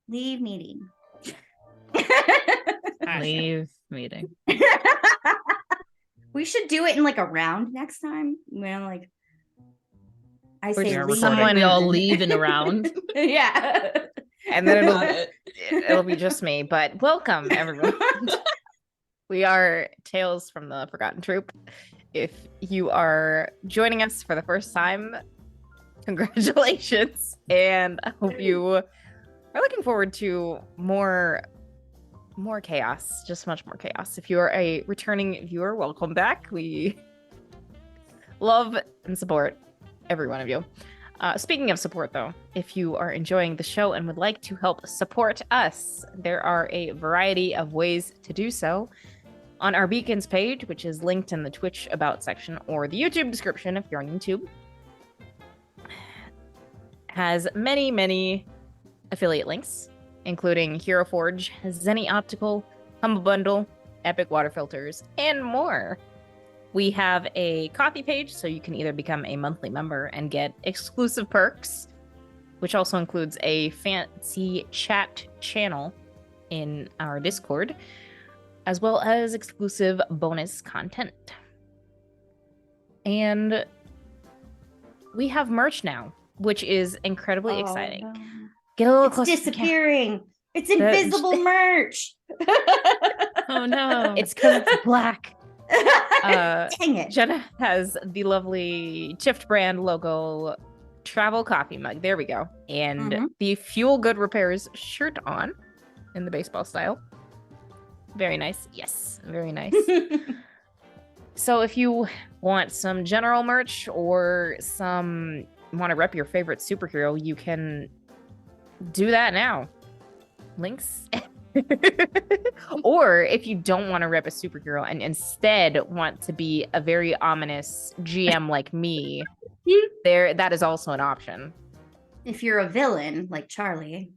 Leave meeting. Leave meeting. We should do it in like a round next time. Like I say leave. Someone we all leave in a round. Yeah. And then it'll be just me. But welcome, everyone. We are Tales from the Forgotten Troop. If you are joining us for the first time, congratulations. And I hope you are looking forward to more chaos, just much more chaos. If you are a returning viewer, welcome back. We love and support every one of you. Speaking of support, though, if you are enjoying the show and would like to help support us, there are a variety of ways to do so. On our Beacons page, which is linked in the Twitch About section or the YouTube description if you're on YouTube, has many affiliate links, including Hero Forge, Zenny Optical, Humble Bundle, Epic Water Filters, and more. We have a coffee page, so you can either become a monthly member and get exclusive perks, which also includes a fancy chat channel in our Discord, as well as exclusive bonus content. And we have merch now, which is incredibly exciting. No. Get a little It's closer. disappearing. It's invisible merch. Oh no. It's because it's black. Dang it. Jenna has the lovely Tift brand logo travel coffee mug. There we go. And the Fuel Good Repairs shirt on in the baseball style. Very nice. Yes, very nice. So if you want some general merch or want to rep your favorite superhero, you can do that now. Links. Or if you don't want to rep a superhero and instead want to be a very ominous GM like me, that is also an option. If you're a villain like Charlie.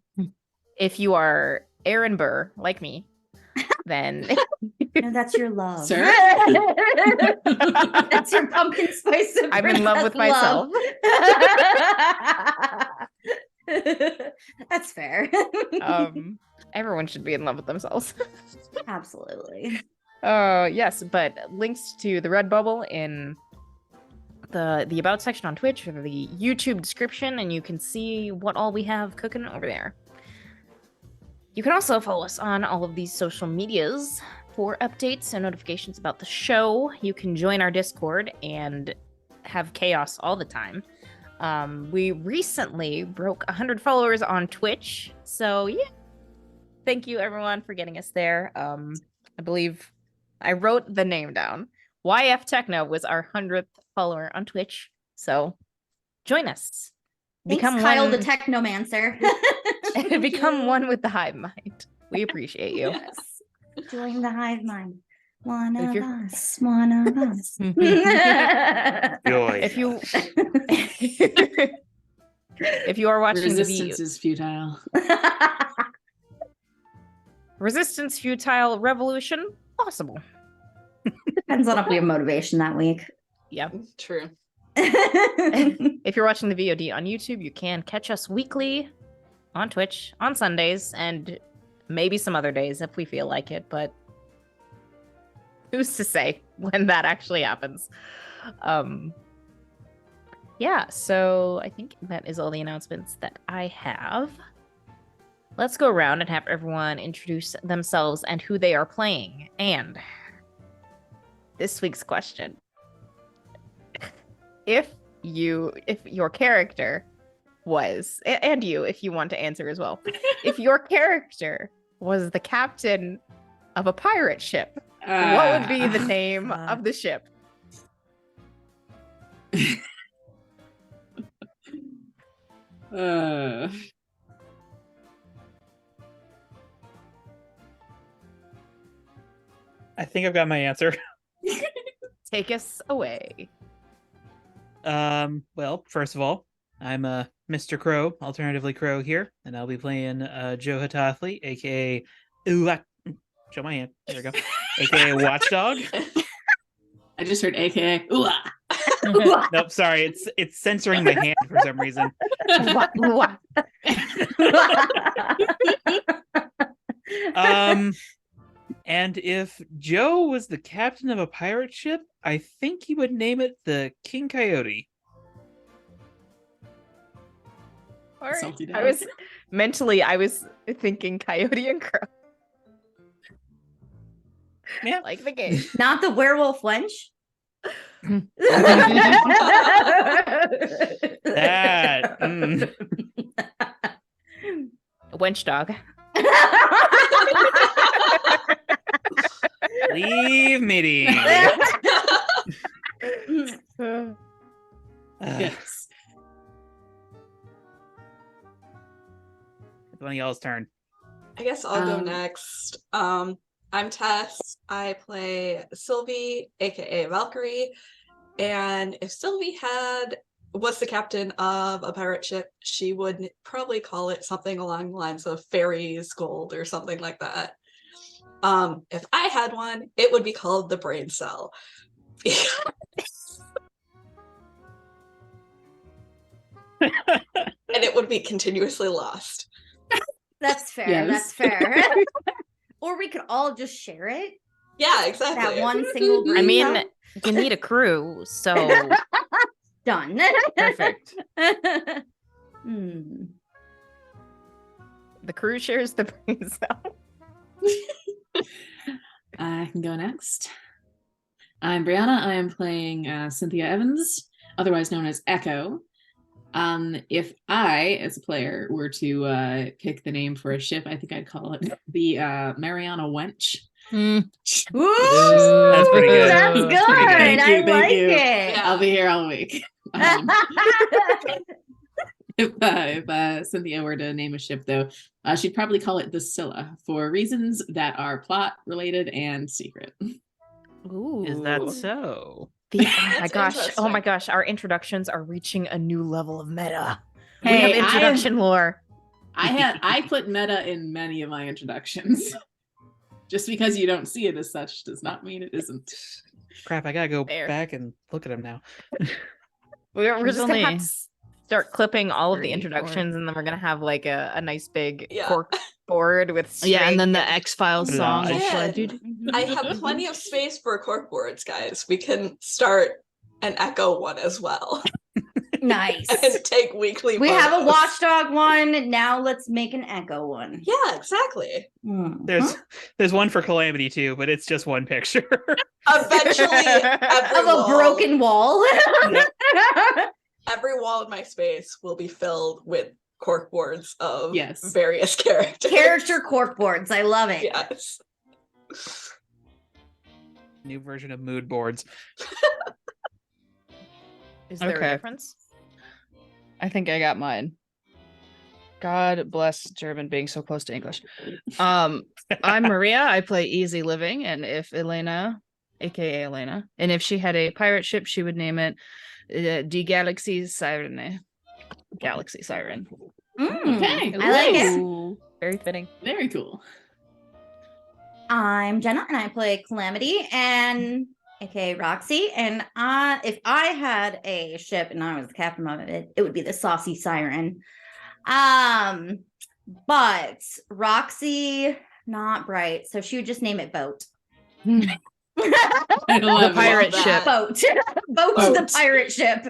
If you are Aaron Burr like me, then no, that's your love. Sir? That's your pumpkin spice. I'm in love with myself. That's fair. Everyone should be in love with themselves. Absolutely. Yes, but links to the Redbubble in the About section on Twitch or the YouTube description, and you can see what all we have cooking over there. You can also follow us on all of these social medias for updates and notifications about the show. You can join our Discord and have chaos all the time. We recently broke 100 followers on Twitch, so yeah. Thank you, everyone, for getting us there. I believe I wrote the name down. YF Techno was our 100th follower on Twitch, so join us. Thanks, Kyle the Technomancer. Become one with the hive mind. We appreciate you. Yes. Join the hive mind. One of us. If you are watching Resistance is futile. Resistance, futile, revolution, possible. Depends on if we have motivation that week. Yep. True. If you're watching the VOD on YouTube, you can catch us weekly on Twitch on Sundays and maybe some other days if we feel like it, but who's to say when that actually happens? Yeah, so I think that is all the announcements that I have. Let's go around and have everyone introduce themselves and who they are playing. And this week's question. If your character was, and you, if you want to answer as well, if your character was the captain of a pirate ship, what would be the name of the ship? I think I've got my answer. Take us away. Well, first of all, I'm Mr. Crow, alternatively Crow here, and I'll be playing Joe Hatathli, aka show my hand. There we go. AKA Watchdog. I just heard AKA ooh. Nope, sorry, it's censoring my hand for some reason. And if Joe was the captain of a pirate ship, I think he would name it the King Coyote. All right. Salty I was thinking Coyote and Crow. Yeah. Like the game. Not the werewolf wench. That. Wench dog. Leave meeting. Yes. It's one of y'all's turn. I guess I'll go next. I'm Tess. I play Sylvie, aka Valkyrie. And if Sylvie was the captain of a pirate ship, she would probably call it something along the lines of Fairies Gold or something like that. If I had one, it would be called the Brain Cell. And it would be continuously lost. That's fair. Yes. That's fair. Or we could all just share it. Yeah, exactly. That one single brain I mean, cell. you need a crew, so Done. Perfect. Hmm. the crew shares the brain cell. I can go next. I'm Brianna. I am playing Cynthia Evans, otherwise known as Echo. If I, as a player, were to pick the name for a ship, I think I'd call it the Mariana Wench. Ooh, That's pretty good. That's good. Thank you, I thank like you. it. Yeah. I'll be here all week. If Cynthia were to name a ship, though, she'd probably call it the Scylla for reasons that are plot related and secret. Ooh. Is that so? Oh my That's gosh. Oh interesting. my gosh. Our introductions are reaching a new level of meta. We Hey, have I am- introduction lore. I put meta in many of my introductions. Just because you don't see it as such does not mean it isn't. Crap, I gotta go Fair. back and look at him now. We're There's just gonna have only to start clipping all of the 3, 4. introductions, and then we're gonna have like a nice big Yeah. cork board with Yeah, and then the string X-Files No, song. I- will play. Mhm. I have plenty of space for cork boards, guys. We can start an Echo one as well. Nice. And take weekly We have a photos. Watchdog one. Now let's make an Echo one. Yeah, exactly. There's one for Calamity too, but it's just one picture. Eventually, every Of a wall, broken wall. every wall in my space will be filled with cork boards of Yes. various characters. Character corkboards. I love it. Yes. New version of mood boards. Is there Okay. a difference? I think I got mine. God bless German being so close to English. I'm Maria. I play Easy Living, and if Elena, aka Elena, and if she had a pirate ship, she would name it Die Galaxy Siren. Galaxy Siren. Okay. I like it. Ooh. Very fitting. Very cool. I'm Jenna and I play Calamity and aka Roxy. And if I had a ship and I was the captain of it, it would be the Saucy Siren. But Roxy, not bright, so she would just name it Boat. I The love pirate that. ship. Boat. Boat's the Boat. pirate ship.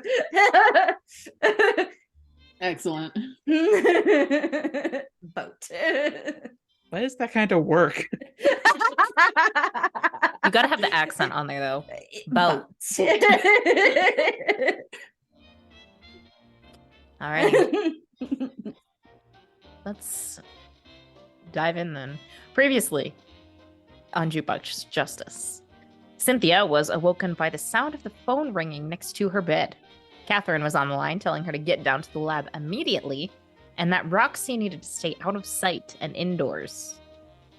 Excellent. Boat. Why does that kind of work? You gotta have the accent on there though. Boat. All right. Let's dive in then. Previously on Jukebox Justice, Cynthia was awoken by the sound of the phone ringing next to her bed. Catherine was on the line telling her to get down to the lab immediately and that Roxy needed to stay out of sight and indoors.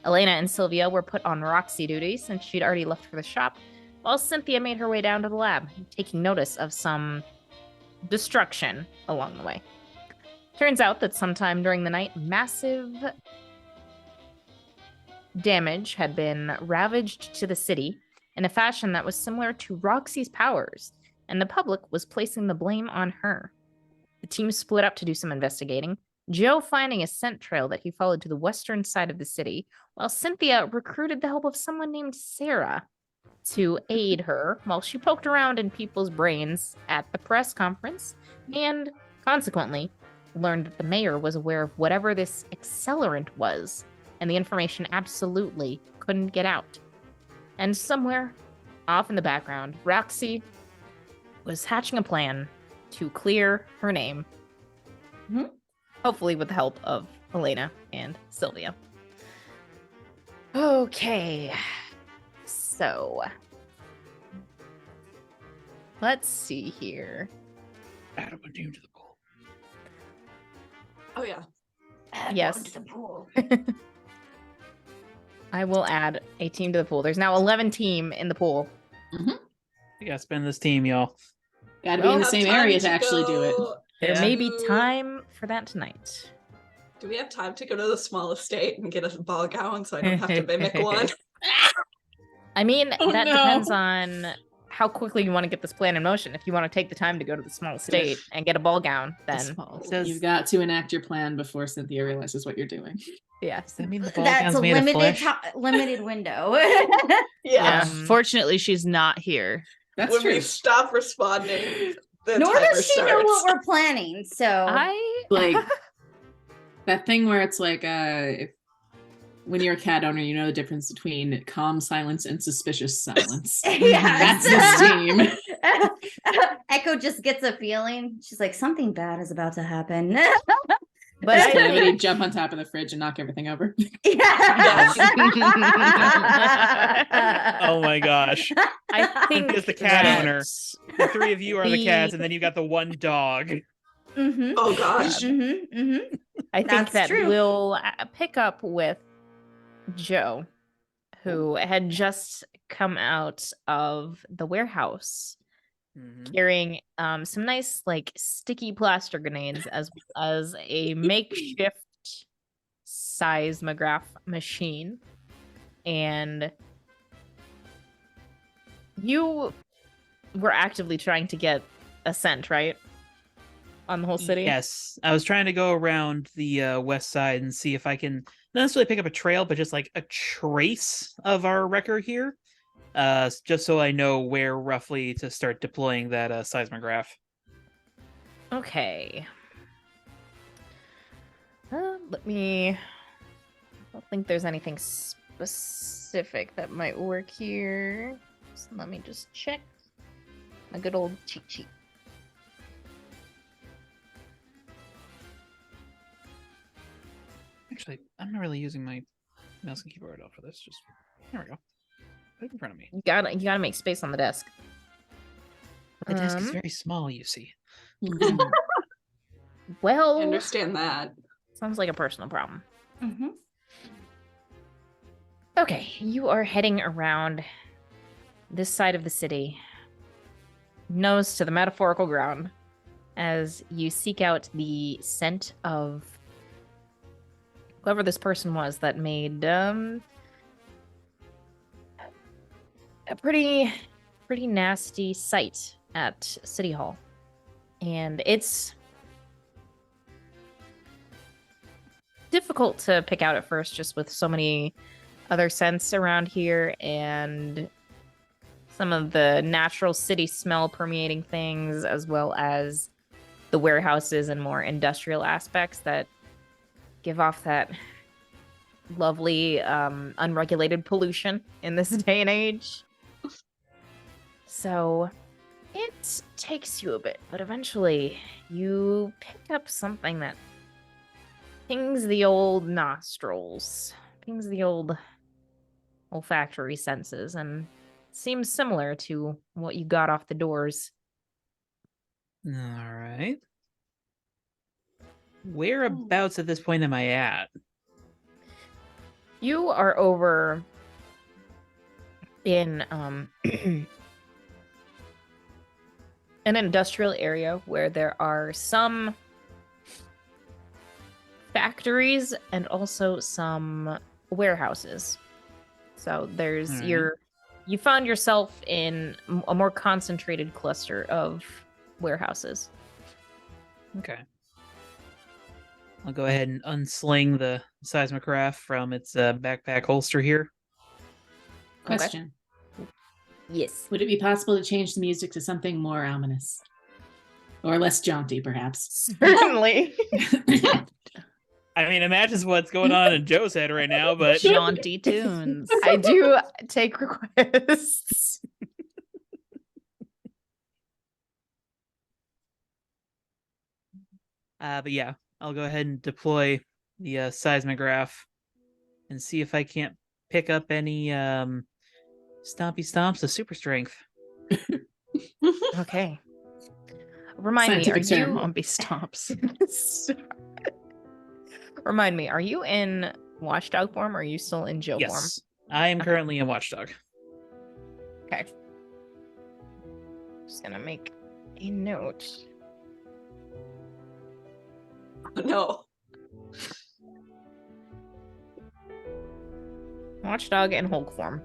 Elena and Sylvia were put on Roxy duty since she'd already left for the shop, while Cynthia made her way down to the lab, taking notice of some destruction along the way. Turns out that sometime during the night, massive damage had been ravaged to the city in a fashion that was similar to Roxy's powers, and the public was placing the blame on her. The team split up to do some investigating, Joe finding a scent trail that he followed to the western side of the city, while Cynthia recruited the help of someone named Sarah to aid her while she poked around in people's brains at the press conference and, consequently, learned that the mayor was aware of whatever this accelerant was, and the information absolutely couldn't get out. And somewhere, off in the background, Roxy was hatching a plan to clear her name. Hopefully with the help of Elena and Sylvia. Okay. So, let's see here. Add a team to the pool. Oh yeah. Yes. To the pool. I will add a team to the pool. There's now 11 team in the pool. We gotta spend this team, y'all. Gotta be in the Have same time area to actually do it. go There Yeah. may be to- time for that tonight. Do we have time to go to the small estate and get a ball gown so I don't have to mimic one? I mean, Oh, that no. depends on how quickly you want to get this plan in motion. If you want to take the time to go to the small estate and get a ball gown, then Does, You've got to enact your plan before Cynthia realizes what you're doing. yes. does that mean the ball That's gown's a made of limited flesh? limited window. Yeah. Fortunately, she's not here. That's When true. we stop responding, the Nor timer does she know what starts. we're planning. So I Like that thing where it's like if when you're a cat owner, you know the difference between calm silence and suspicious silence. yes. That's this team. Echo just gets a feeling. She's like, something bad is about to happen. but Does I Calamity think, jump on top of the fridge and knock everything over? Oh my gosh. I think Is the cat that owner. The three of you are the cats, The- and then you got the one dog. Mm-hmm. Oh gosh. Mm-hmm. Mm-hmm. I think That's that true. we'll pick up with Joe, who had just come out of the warehouse carrying some nice like sticky plaster grenades as well as a makeshift seismograph machine. And you were actively trying to get a scent, right? On the whole city? Yes, I was trying to go around the west side and see if I can not necessarily pick up a trail, but just like a trace of our record here, just so I know where roughly to start deploying that seismograph. Okay. Let me... I don't think there's anything specific that might work here. So let me just check. A good old cheat sheet. Actually, I'm not really using my mouse and keyboard for this. Just there we go. Put it in front of me. You gotta make space on the desk. The desk is Um, very small, you see. Well, I understand that. sounds like a personal problem. Mm-hmm. Okay, you are heading around this side of the city, nose to the metaphorical ground, as you seek out the scent of whoever this person was that made a pretty nasty sight at City Hall. And it's difficult to pick out at first, just with so many other scents around here and some of the natural city smell permeating things, as well as the warehouses and more industrial aspects that give off that lovely unregulated pollution in this day and age. So it takes you a bit, but eventually you pick up something that pings the old nostrils, pings the old olfactory senses, and seems similar to what you got off the doors. All right. Whereabouts at this point am I at? You are over in an industrial area where there are some factories and also some warehouses. So there's Alright. you found yourself in a more concentrated cluster of warehouses. Okay. I'll go ahead and unsling the seismograph from its backpack holster here. Question. Yes. Would it be possible to change the music to something more ominous? Or less jaunty, perhaps? Certainly. I mean, imagine what's going on in Joe's head right now, but Jaunty tunes. I do take requests. but yeah, I'll go ahead and deploy the seismograph and see if I can't pick up any stompy stomps of super strength. Okay. Remind me, are Scientific term. you Zombie stops. Remind me, are you in Watchdog form or are you still in Joe form? Yes, I am currently in Watchdog. Okay. Just gonna make a note. No. Watchdog and Hulk form.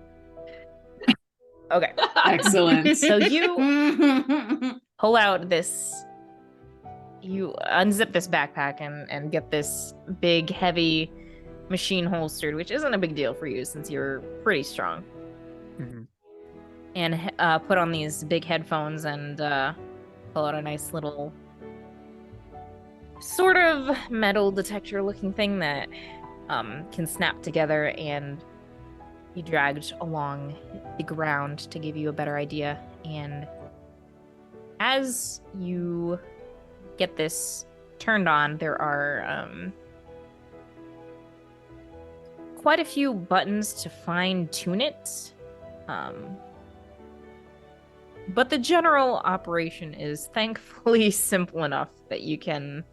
Okay. Excellent. So you pull out this, you unzip this backpack and get this big, heavy machine holstered, which isn't a big deal for you since you're pretty strong. Mhm. And put on these big headphones and pull out a nice little sort of metal detector looking thing that can snap together and be dragged along the ground to give you a better idea. And as you get this turned on, there are quite a few buttons to fine tune it. But the general operation is thankfully simple enough that you can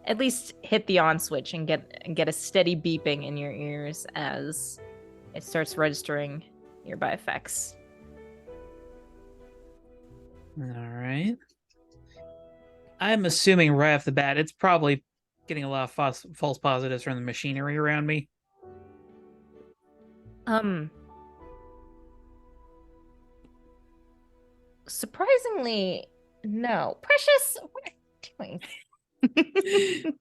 at least hit the on switch and get a steady beeping in your ears as it starts registering nearby effects. All right. I'm assuming right off the bat, it's probably getting a lot of false positives from the machinery around me. Surprisingly, no. Precious, what are you doing?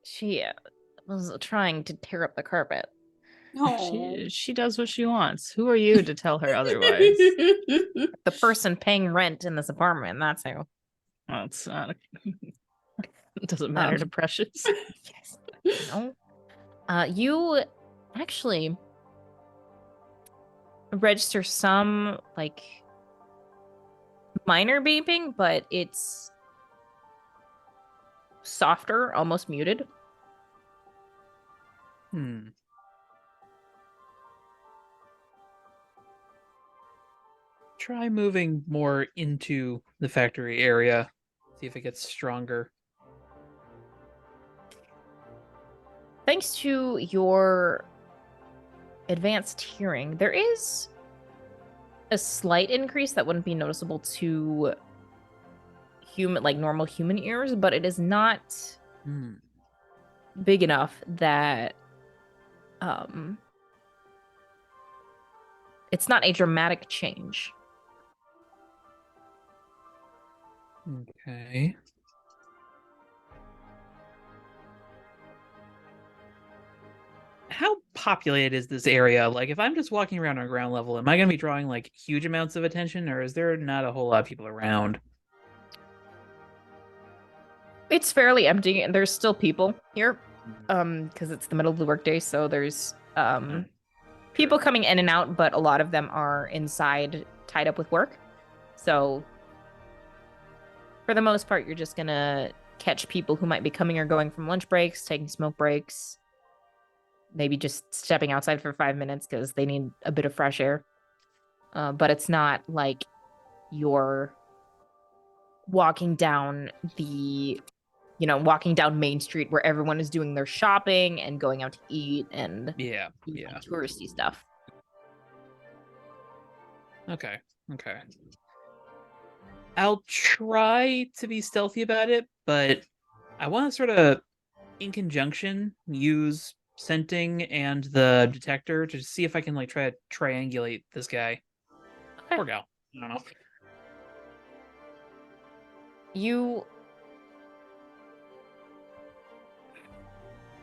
She was trying to tear up the carpet. No. She does what she wants. Who are you to tell her otherwise? The person paying rent in this apartment, that's who. Well, it's not. It doesn't matter to Precious. Yes. No. You actually register some like minor beeping, but it's softer, almost muted. Try moving more into the factory area. See if it gets stronger. Thanks to your advanced hearing, there is a slight increase that wouldn't be noticeable to normal human ears, but it is not big enough that it's not a dramatic change. Okay. How populated is this area? Like, if I'm just walking around on ground level, am I going to be drawing like huge amounts of attention, or is there not a whole lot of people around? It's fairly empty, and there's still people here, because it's the middle of the workday, so there's people coming in and out, but a lot of them are inside, tied up with work. So, for the most part, you're just gonna catch people who might be coming or going from lunch breaks, taking smoke breaks, maybe just stepping outside for 5 minutes because they need a bit of fresh air. But it's not like you're walking down walking down Main Street where everyone is doing their shopping and going out to eat and Yeah. touristy stuff. Okay. I'll try to be stealthy about it, but I want to sort of, in conjunction, use scenting and the detector to see if I can like try to triangulate this guy. Okay. Or gal. I don't know.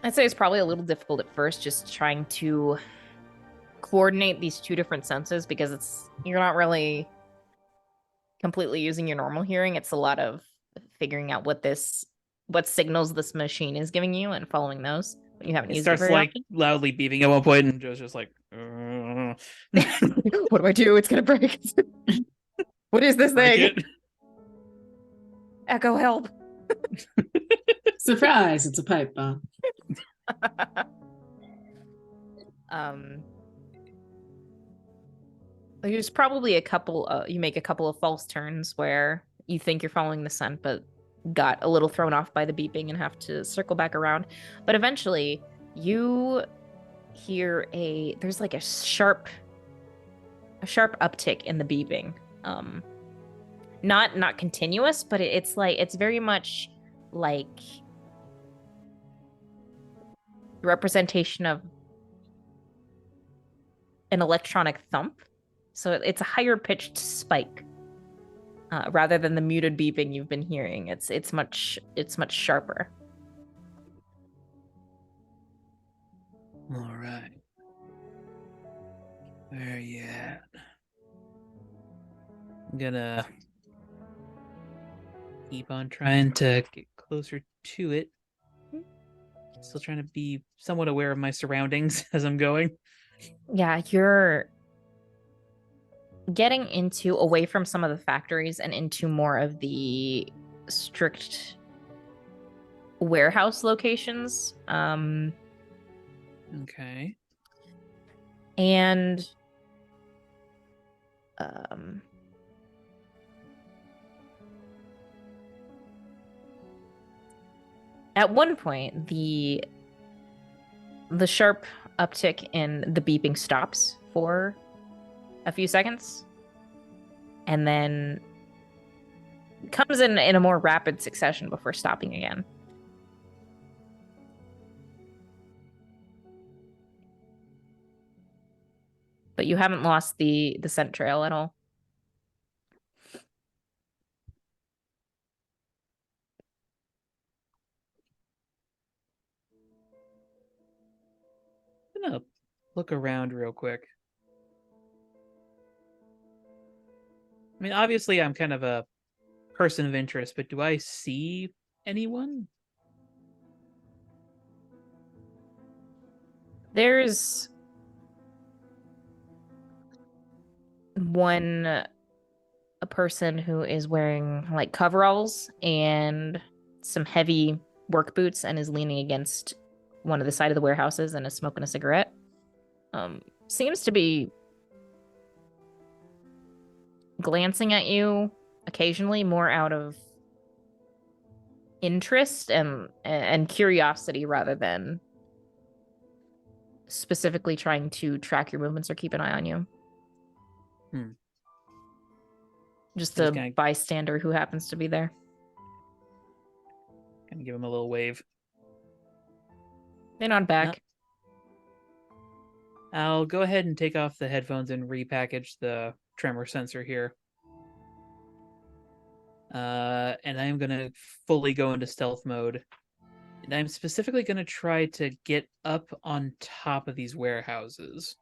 I'd say it's probably a little difficult at first, just trying to coordinate these two different senses because you're not really completely using your normal hearing. It's a lot of figuring out what signals this machine is giving you and following those. But you haven't It used starts it very like often. loudly beeping at one point, and Joe's just like, What do I do? It's gonna break. What is this break thing? it. Echo, help! Surprise! It's a pipe bomb. There's probably a couple. You make a couple of false turns where you think you're following the scent, but got a little thrown off by the beeping and have to circle back around. But eventually, you hear there's like a sharp uptick in the beeping. Not continuous, but it's very much like representation of an electronic thump. So it's a higher pitched spike rather than the muted beeping you've been hearing. It's much sharper. All right. Where you at? I'm gonna keep on trying to get closer to it. Still trying to be somewhat aware of my surroundings as I'm going. Yeah, you're getting away from some of the factories and into more of the strict warehouse locations. Okay. And at one point, the sharp uptick in the beeping stops for a few seconds, and then comes in a more rapid succession before stopping again. But you haven't lost the scent trail at all. I'm gonna look around real quick. I mean, obviously, I'm kind of a person of interest, but do I see anyone? There's a person who is wearing like coveralls and some heavy work boots and is leaning against one of the side of the warehouses and is smoking a cigarette. Seems to be glancing at you occasionally, more out of interest and curiosity rather than specifically trying to track your movements or keep an eye on you. Just Just a kinda- bystander who happens to be there. Gonna give him a little wave. They nod back. I'll go ahead and take off the headphones and repackage the tremor sensor here. And I'm gonna fully go into stealth mode. And I'm specifically gonna try to get up on top of these warehouses.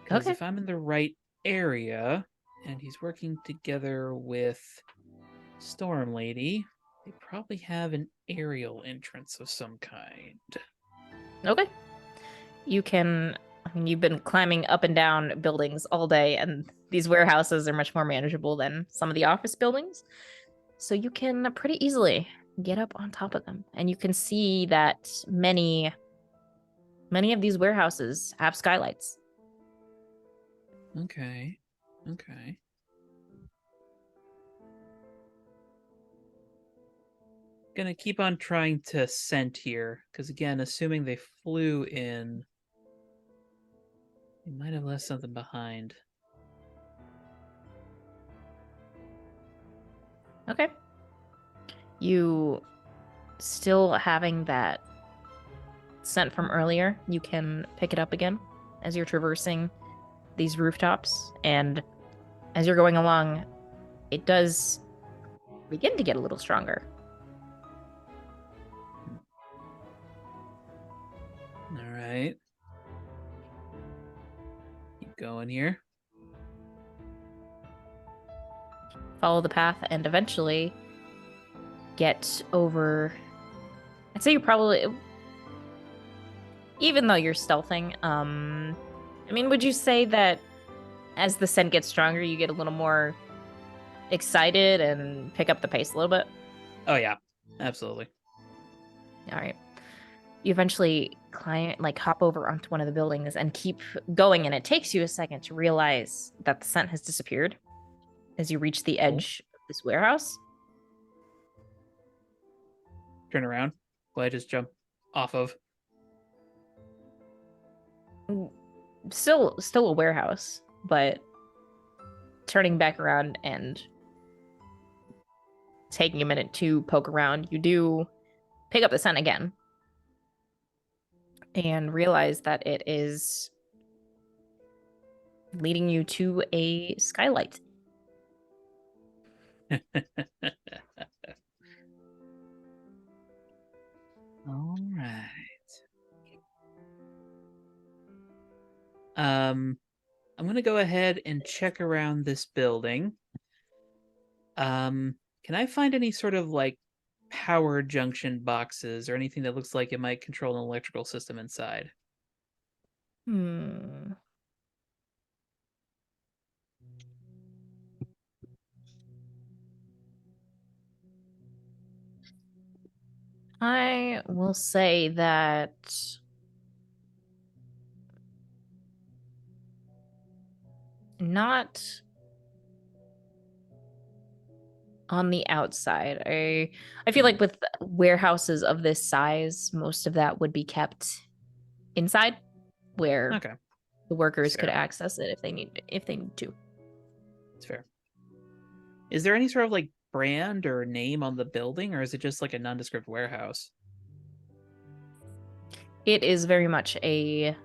Because Okay. if I'm in the right area, and he's working together with Storm Lady, they probably have an aerial entrance of some kind. Okay. You've been climbing up and down buildings all day, and these warehouses are much more manageable than some of the office buildings. So you can pretty easily get up on top of them. And you can see that many of these warehouses have skylights. Okay. Gonna keep on trying to scent here, because again, assuming they flew in, they might have left something behind. Okay. You still having that scent from earlier, you can pick it up again as you're traversing these rooftops. And as you're going along, it does begin to get a little stronger. All right. Keep going here. Follow the path and eventually get over. I'd say you probably, even though you're stealthing, I mean, would you say that as the scent gets stronger, you get a little more excited and pick up the pace a little bit? Oh yeah, absolutely. All right. You eventually hop over onto one of the buildings and keep going, and it takes you a second to realize that the scent has disappeared as you reach the edge of this warehouse. Turn around. Will I just jump off of? Still a warehouse, but turning back around and taking a minute to poke around, you do pick up the scent again and realize that it is leading you to a skylight. All right. I'm gonna go ahead and check around this building. Can I find any sort of like power junction boxes or anything that looks like it might control an electrical system inside? I will say that not on the outside. I feel like with warehouses of this size, most of that would be kept inside, where Okay, the workers could Fair. access it if they need to. that's fair. Is there any sort of like brand or name on the building, or is it just like a nondescript warehouse? It is very much a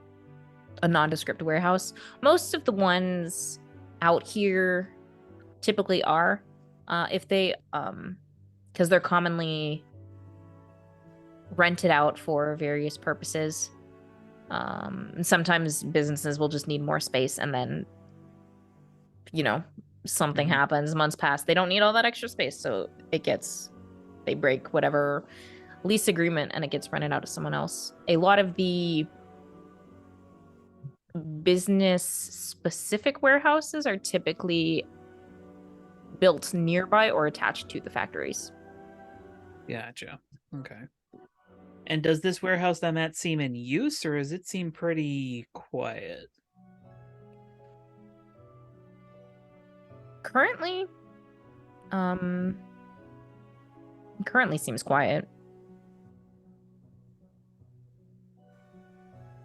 nondescript warehouse. Most of the ones out here typically are, if they because they're commonly rented out for various purposes. Sometimes businesses will just need more space, and then something Mhm. happens, months pass, they don't need all that extra space, so they break whatever lease agreement and it gets rented out to someone else. A lot of the business specific warehouses are typically built nearby or attached to the factories. Gotcha. Okay. And does this warehouse that I'm at seem in use, or does it seem pretty quiet? Currently seems quiet.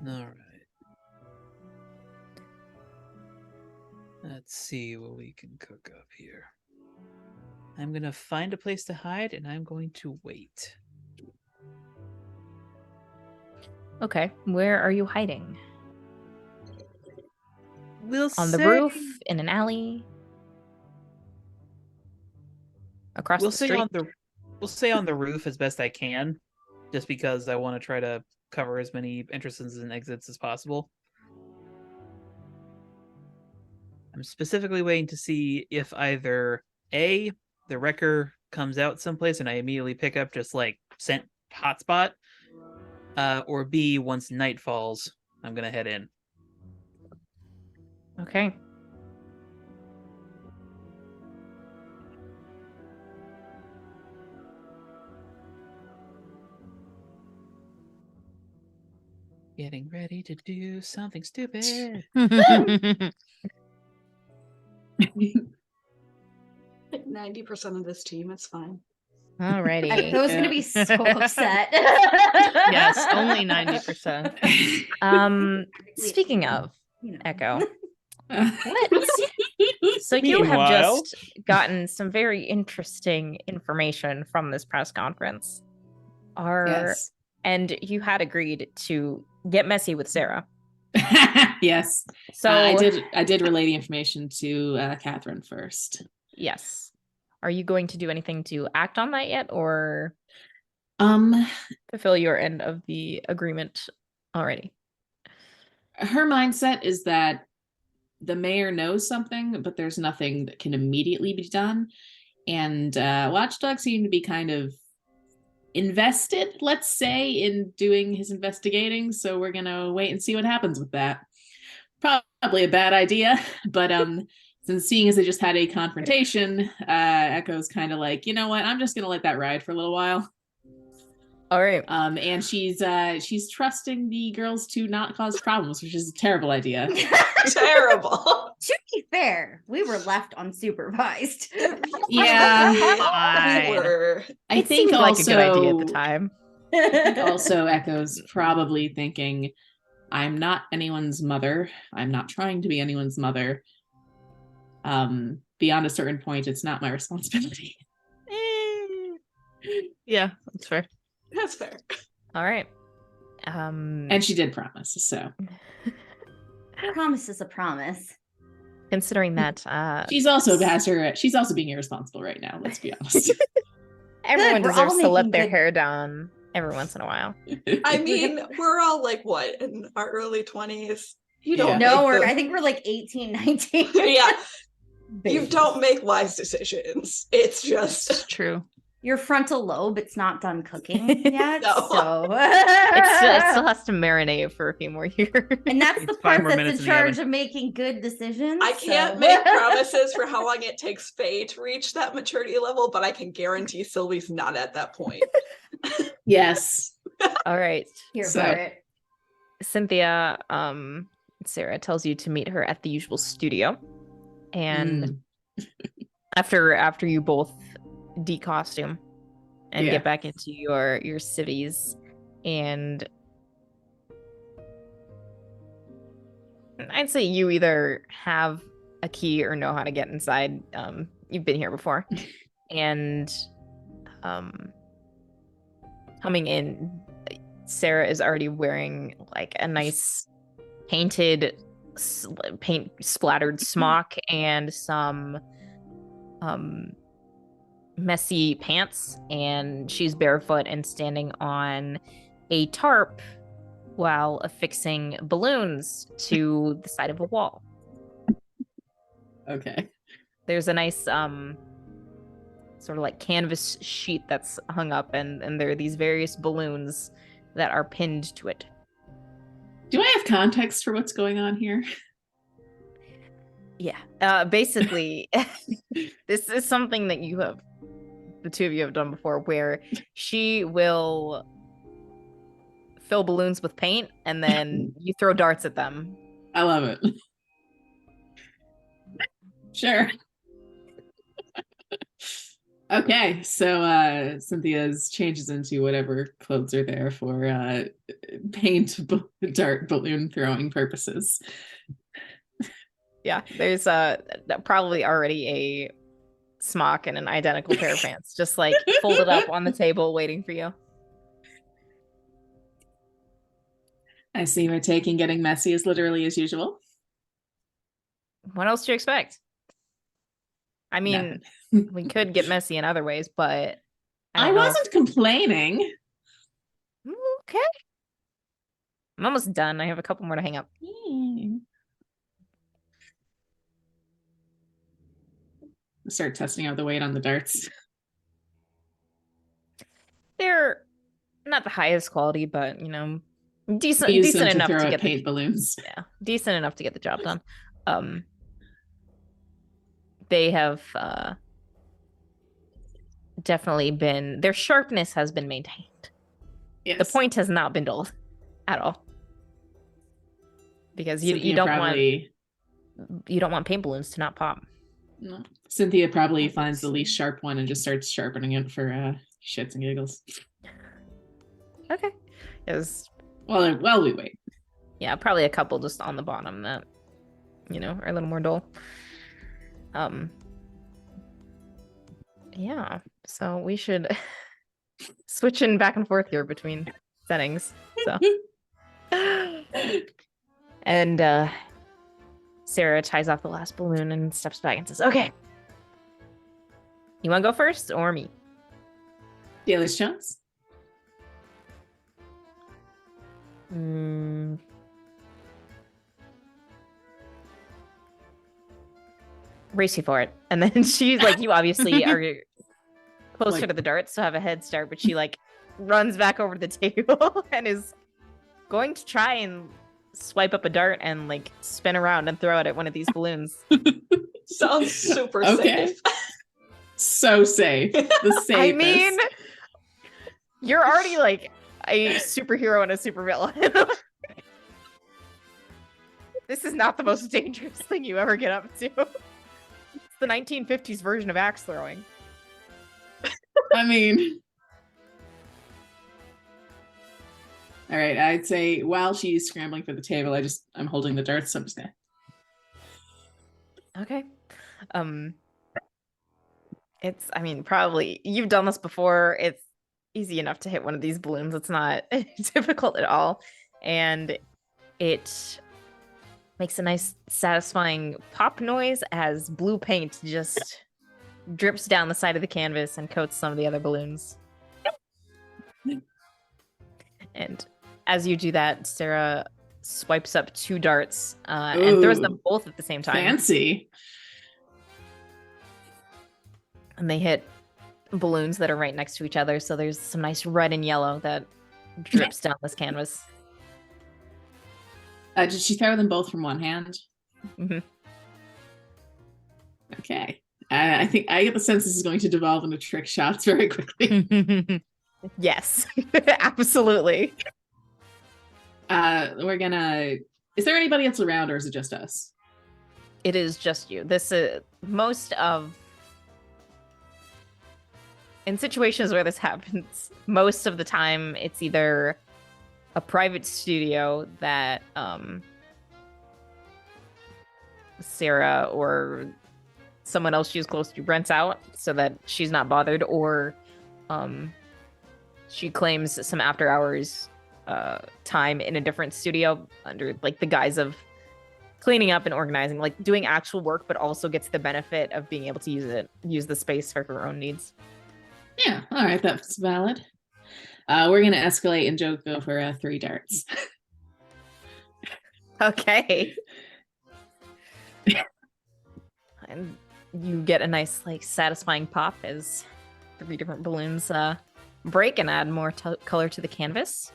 All right. Let's see what we can cook up here. I'm going to find a place to hide, and I'm going to wait. Okay, where are you hiding? We'll On the say, roof, in an alley, across we'll the say street? we'll say on the roof as best I can, just because I want to try to cover as many entrances and exits as possible. I'm specifically waiting to see if either A, the wrecker comes out someplace and I immediately pick up just like scent hotspot, or B, once night falls, I'm gonna head in. Okay. Getting ready to do something stupid. 90% of this team, it's fine. Alrighty. Echo's gonna be so upset. Yes, only 90%. Speaking of Echo, What? so you have Meanwhile- just gotten some very interesting information from this press conference. Are Yes. And you had agreed to get messy with Sarah. Yes. So I did relay the information to Catherine first. yes. Are you going to do anything to act on that yet, or fulfill your end of the agreement already? Her mindset is that the mayor knows something, but there's nothing that can immediately be done. And Watchdog seemed to be kind of invested, let's say, in doing his investigating. So we're gonna wait and see what happens with that. Probably a bad idea, but since seeing as they just had a confrontation, Echo's kind of like, you know what, I'm just gonna let that ride for a little while. All right. And she's trusting the girls to not cause problems, which is a terrible idea. Terrible. To be fair, we were left unsupervised. Yeah, We were. I It think seemed like a good idea at the also- time. I think also Echo's probably thinking, I'm not anyone's mother. I'm not trying to be anyone's mother. Beyond a certain point, it's not my responsibility. Yeah, that's fair. That's fair. All right. And she did promise, so Promise is a promise. Considering that she's also being irresponsible right now, let's be honest. everyone Good, we're all deserves to let making their good- hair down every once in a while. I mean, we're all like what, in our early 20s? You Yeah. don't No, make I think we're like 18, 19. yeah, you Babies. don't make wise decisions. It's It's just true. Your frontal lobe, it's not done cooking yet. No. So It still has to marinate for a few more years. and that's It's the 5 part more that's minutes in in the charge oven. of making good decisions. I can't so- make promises for how long it takes Faye to reach that maturity level, but I can guarantee Sylvie's not at that point. Yes. All right. Here So- for it. Cynthia, Sarah tells you to meet her at the usual studio. And after you both decostume and Yeah. get back into your civies, and I'd say you either have a key or know how to get inside. You've been here before. And coming in, Sarah is already wearing like a nice paint splattered smock and some messy pants, and she's barefoot and standing on a tarp while affixing balloons to the side of a wall. Okay. There's a nice sort of like canvas sheet that's hung up, and there are these various balloons that are pinned to it. Do I have context for what's going on here? Yeah. Basically, this is something that the two of you have done before, where she will fill balloons with paint and then you throw darts at them. I love it. Sure. Okay, so Cynthia's changes into whatever clothes are there for dart balloon throwing purposes. Yeah, there's probably already a smock and an identical pair of pants, just like folded up on the table waiting for you. I see we're taking getting messy as literally as usual. What else do you expect? I mean, we could get messy in other ways, but I don't know. wasn't complaining. Okay. I'm almost done. I have a couple more to hang up. Start testing out the weight on the darts. They're not the highest quality, but decent Use them enough throw to at get paint balloons. decent enough to get the job done. They have definitely been, their sharpness has been maintained. Yes. The point has not been dulled at all. Because you Cynthia don't probably, want paint balloons to not pop. No. Cynthia probably finds the least sharp one and just starts sharpening it for shits and giggles. Okay. Because Well, we wait. yeah, probably a couple just on the bottom that are a little more dull. Yeah, so we should switching back and forth here between settings. So and Sarah ties off the last balloon and steps back and says, "Okay. You want to go first or me?" Dealer's chance. Race you for it. And then she's like, you obviously are closer Like- to the darts, so have a head start, but she like runs back over to the table and is going to try and swipe up a dart and like spin around and throw it at one of these balloons. Sounds super Okay. safe. So safe. The safest. I mean, you're already like a superhero and a supervillain. This is not the most dangerous thing you ever get up to. It's the 1950s version of axe throwing. I mean, all right. I'd say while she's scrambling for the table, I'm holding the darts. So I'm just gonna. Okay. I mean, probably you've done this before. It's easy enough to hit one of these balloons. It's not difficult at all. And it makes a nice satisfying pop noise as blue paint just drips down the side of the canvas and coats some of the other balloons. And as you do that, Sarah swipes up 2 darts and throws them both at the same time. Fancy. And they hit balloons that are right next to each other. So there's some nice red and yellow that drips down this canvas. Did she throw them both from one hand? Mhm. Okay. I think I get the sense this is going to devolve into trick shots very quickly. Yes, absolutely. We're gonna. Is there anybody else around, or is it just us? It is just you. This is in situations where this happens, most of the time it's either a private studio that Sarah or someone else she's close to rents out so that she's not bothered, or she claims some after hours time in a different studio under like the guise of cleaning up and organizing, like doing actual work, but also gets the benefit of being able to use the space for her own needs. Yeah. All right. That's valid. We're gonna escalate and go for 3 darts. Okay. And you get a nice, like, satisfying pop as 3 different balloons break and add more color to the canvas.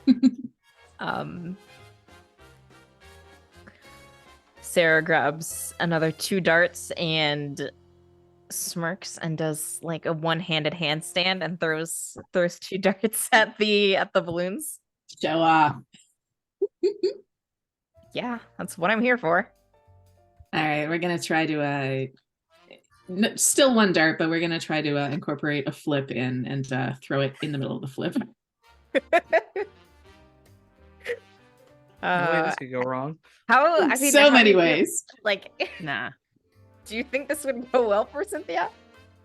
Sarah grabs another 2 darts and smirks and does like a one-handed handstand and throws 2 darts at the balloons. Show off. Yeah, that's what I'm here for. All right, we're gonna try to still 1 dart, but we're gonna try to incorporate a flip in and throw it in the middle of the flip. No way this could go wrong. How? I mean, So how many do you- ways. Like, Nah. do you think this would go well for Cynthia?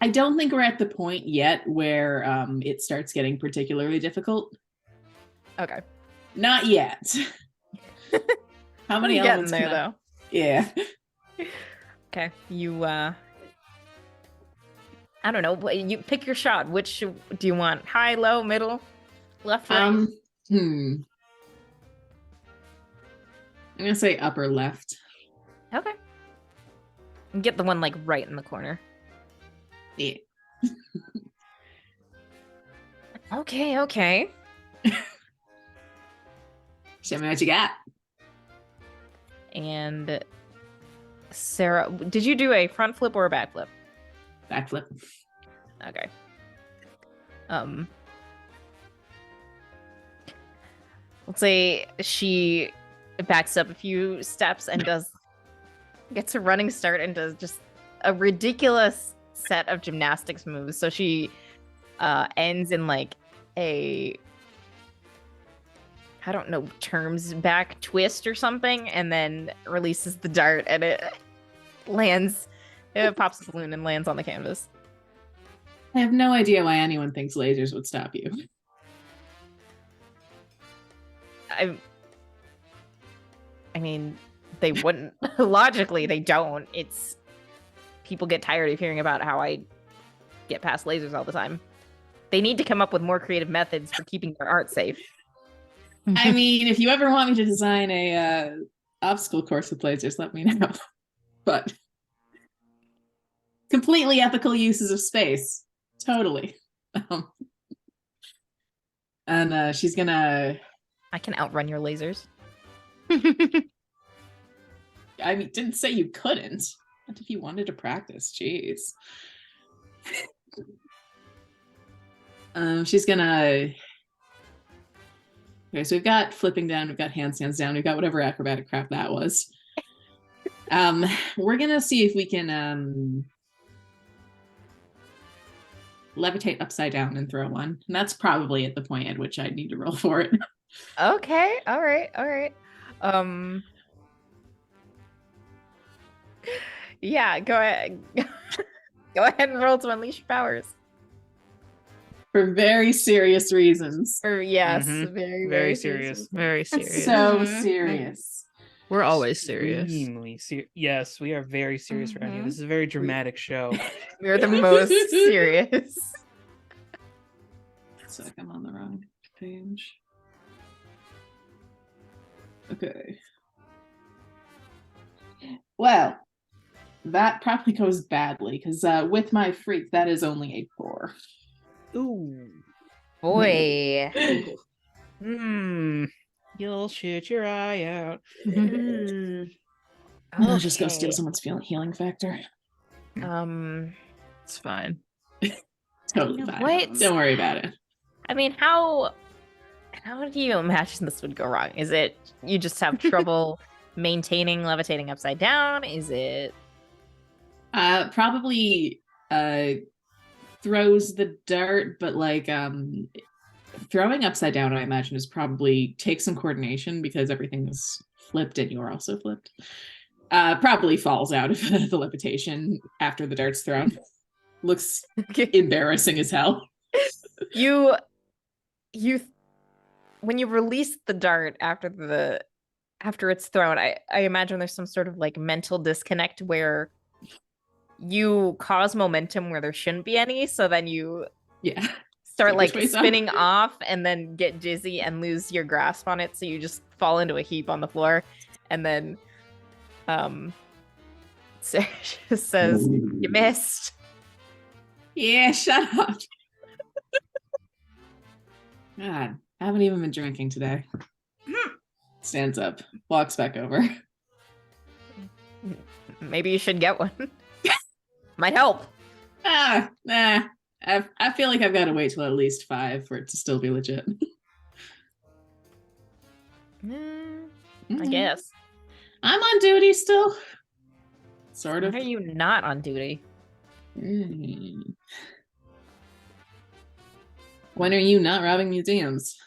I don't think we're at the point yet where it starts getting particularly difficult. Okay. Not yet. How many I'm getting elements there can I- though? Yeah. Okay, you I don't know. You pick your shot. Which do you want? High, low, middle, left, right? I'm gonna say upper left. Okay. Get the one like right in the corner. Yeah. Okay. Show me what you got. And Sarah, did you do a front flip or a back flip? Backflip. Okay. Let's say she backs up a few steps and gets a running start and does just a ridiculous set of gymnastics moves. So she ends in like a, I don't know terms, back twist or something, and then releases the dart and it pops the balloon and lands on the canvas. I have no idea why anyone thinks lasers would stop you. I mean, they wouldn't. Logically, they don't. It's people get tired of hearing about how I get past lasers all the time. They need to come up with more creative methods for keeping their art safe. I mean, if you ever want me to design a obstacle course with lasers, let me know. But completely ethical uses of space, totally. And she's gonna. I can outrun your lasers. I mean, didn't say you couldn't. What if you wanted to practice? Jeez. She's gonna. Okay, so we've got flipping down, we've got handstands down, we've got whatever acrobatic crap that was. We're gonna see if we can levitate upside down and throw one. And that's probably at the point at which I need to roll for it. Okay, all right. Yeah, go ahead. Go ahead and roll to unleash your powers. For very serious reasons. Or yes, Mhm. very, Very serious. Very serious. So Mhm. serious. We're always serious. Extremely yes, we are very serious around here. Mhm. This is a very dramatic show. We're the most serious. So I'm on the wrong page. Okay. Well, that probably goes badly because with my freak, that is only a 4. Ooh. Boy. You'll shoot your eye out. I'll just go steal Okay. someone's healing factor. It's fine. Totally You know fine. what? Don't worry about it. I mean, how do you imagine this would go wrong? Is it you just have trouble maintaining levitating upside down? Is it Probably throws the dart, but like throwing upside down, I imagine, is probably takes some coordination because everything is flipped and you're also flipped. Probably falls out of the levitation after the dart's thrown. Looks embarrassing as hell. you when you release the dart after it's thrown, I imagine there's some sort of like mental disconnect where you cause momentum where there shouldn't be any, so then you Yeah. start So like which way's up? spinning off and then get dizzy and lose your grasp on it, so you just fall into a heap on the floor, and then Sarah just says, "You missed." Yeah, shut up. God, I haven't even been drinking today. Stands up, walks back over. Maybe you should get one. Might help. Nah. I feel like I've got to wait till at least 5 for it to still be legit. I guess. I'm on duty still. Sort of. Why are you not on duty? When are you not robbing museums?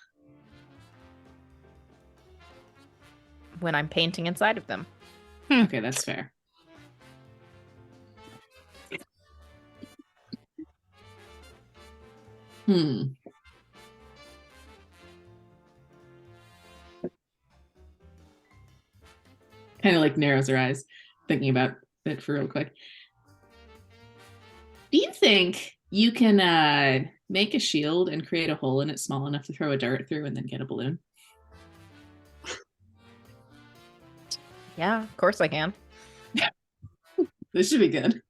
When I'm painting inside of them. Okay, that's fair. Kind of like narrows her eyes, thinking about it for real quick. Do you think you can make a shield and create a hole in it small enough to throw a dart through and then get a balloon? Yeah, of course I can. This should be good.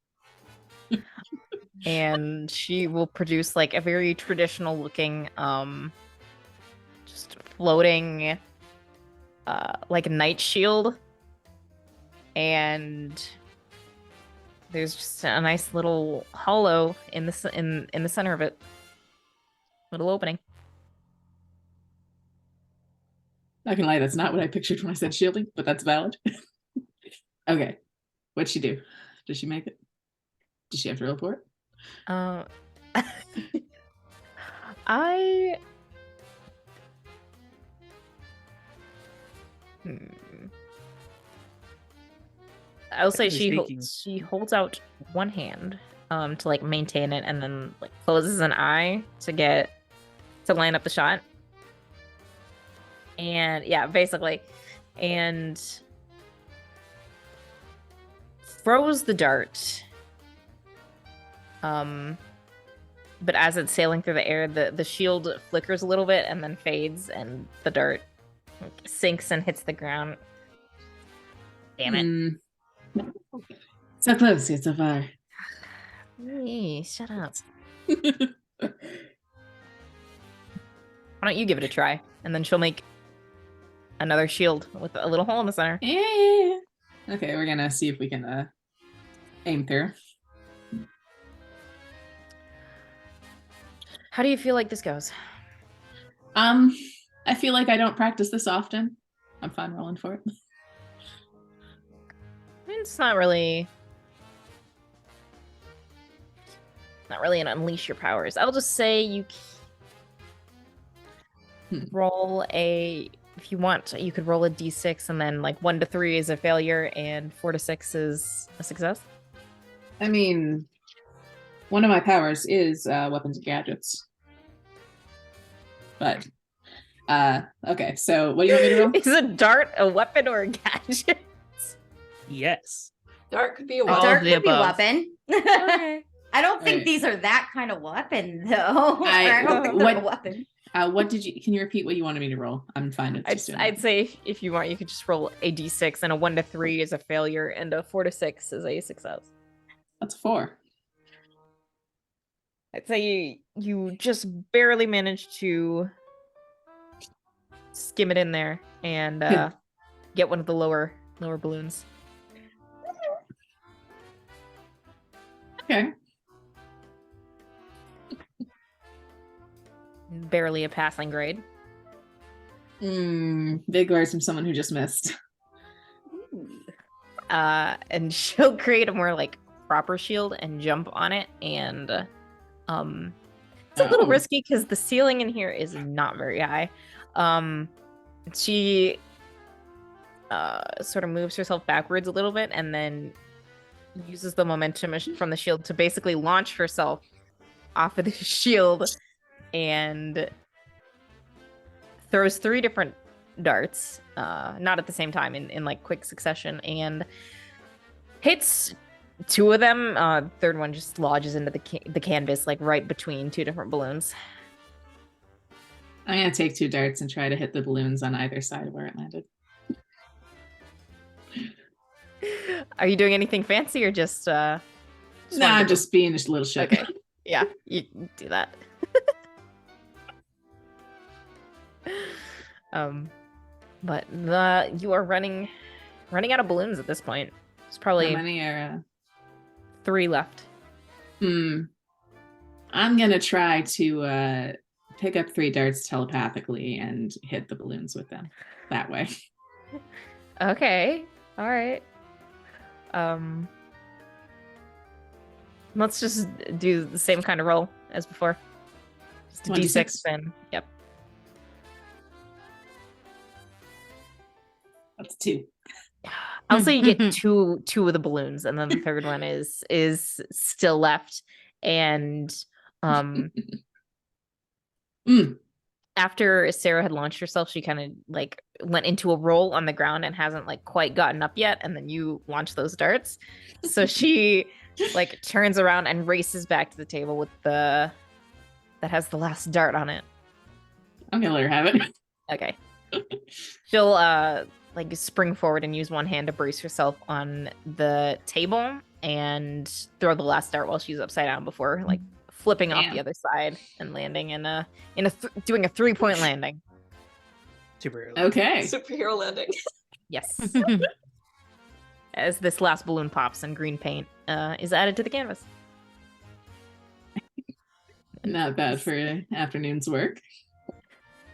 And she will produce like a very traditional looking just floating like a night shield, and there's just a nice little hollow in the in the center of it, little opening. Not gonna lie, that's not what I pictured when I said shielding, but that's valid. Okay, what'd she do? Did she make it? Did she have to roll for it? I I'll say Technically she holds out one hand to like maintain it, and then like closes an eye to line up the shot. And yeah, basically. And throws the dart. But as it's sailing through the air, the shield flickers a little bit and then fades, and the dart sinks and hits the ground. Damn it. So close, yet so far. Hey, shut up. Why don't you give it a try? And then she'll make another shield with a little hole in the center. Yeah. Okay, we're gonna see if we can aim through. How do you feel like this goes? I feel like I don't practice this often. I'm fine rolling for it. It's not really an unleash your powers. I'll just say you roll if you want, you could roll a d6 and then like 1 to 3 is a failure and 4 to 6 is a success. I mean, one of my powers is weapons and gadgets. But okay, so what do you want me to roll? Is a dart a weapon or a gadget? Yes. Dart could be a A All weapon. dart of the could be a above. weapon. Okay. I don't think Alright. these are that kind of weapon, though. I- I don't think they're a what- weapon. What did you? Can you repeat what you wanted me to roll? I'm fine with just doing I'd that. say if you want, you could just roll a d6 and a 1 to 3 is a failure and a 4 to 6 is a success. That's a 4. I'd say you just barely managed to skim it in there and get one of the lower balloons. Okay. Barely a passing grade. Big words from someone who just missed. And she'll create a more like proper shield and jump on it, and it's a little Oh. risky because the ceiling in here is not very high. She sort of moves herself backwards a little bit and then uses the momentum from the shield to basically launch herself off of the shield and throws 3 different darts, not at the same time, in like quick succession, and hits 2 of them. Third one just lodges into the canvas, like right between 2 different balloons. I'm gonna take 2 darts and try to hit the balloons on either side of where it landed. Are you doing anything fancy or just Nah, wanted I'm to- just being a little shit. Okay. Yeah, you do that. But you are running out of balloons at this point. There's How probably many are? 3 left. I'm gonna try to pick up 3 darts telepathically and hit the balloons with them that way. Okay. All right. Let's just do the same kind of roll as before. Just a 1d6. d6 and yep. That's 2. I'll say you get two of the balloons, and then the third one is still left. And after Sarah had launched herself, she kind of like went into a roll on the ground and hasn't like quite gotten up yet. And then you launch those darts, so she like turns around and races back to the table with that has the last dart on it. I'm gonna let her have it. Okay. She'll like spring forward and use one hand to brace herself on the table and throw the last dart while she's upside down before like flipping off the Damn. other side and landing doing a 3-point landing. Super. Okay. Superhero landing. Yes. As this last balloon pops and green paint is added to the canvas. Not bad for an afternoon's work.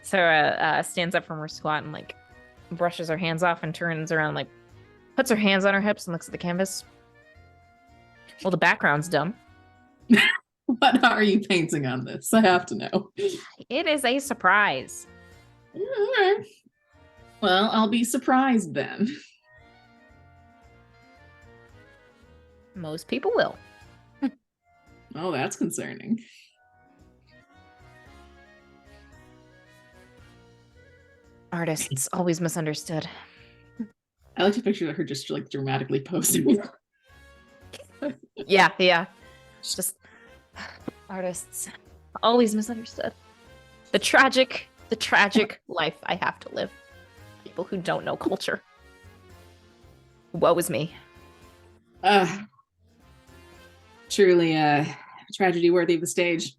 Sarah stands up from her squat and like brushes her hands off and turns around, like puts her hands on her hips and looks at the canvas. Well, the background's dumb. What are you painting on this? I have to know. It is a surprise. All right. Well, I'll be surprised then. Most people will. Oh, that's concerning. Artists always misunderstood. I like to picture her just like dramatically posing. Yeah. Just artists always misunderstood. The tragic life I have to live. People who don't know culture. Woe is me. Truly a tragedy worthy of the stage.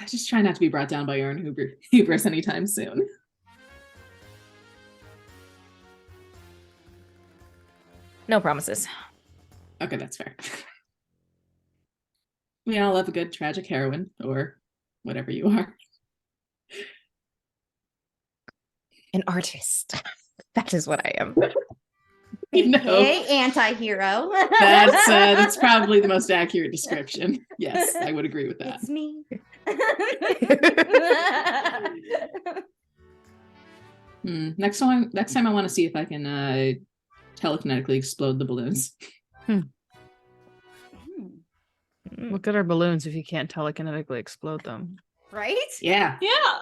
Just try not to be brought down by your own hubris anytime soon. No promises. Okay, that's fair. We all love a good tragic heroine, or whatever you are. An artist. That is what I am. No. Okay, anti-hero. That's probably the most accurate description. Yes, I would agree with that. It's me. Next time I want to see if I can telekinetically explode the balloons. Look at our balloons if you can't telekinetically explode them. Right? Yeah. Yeah.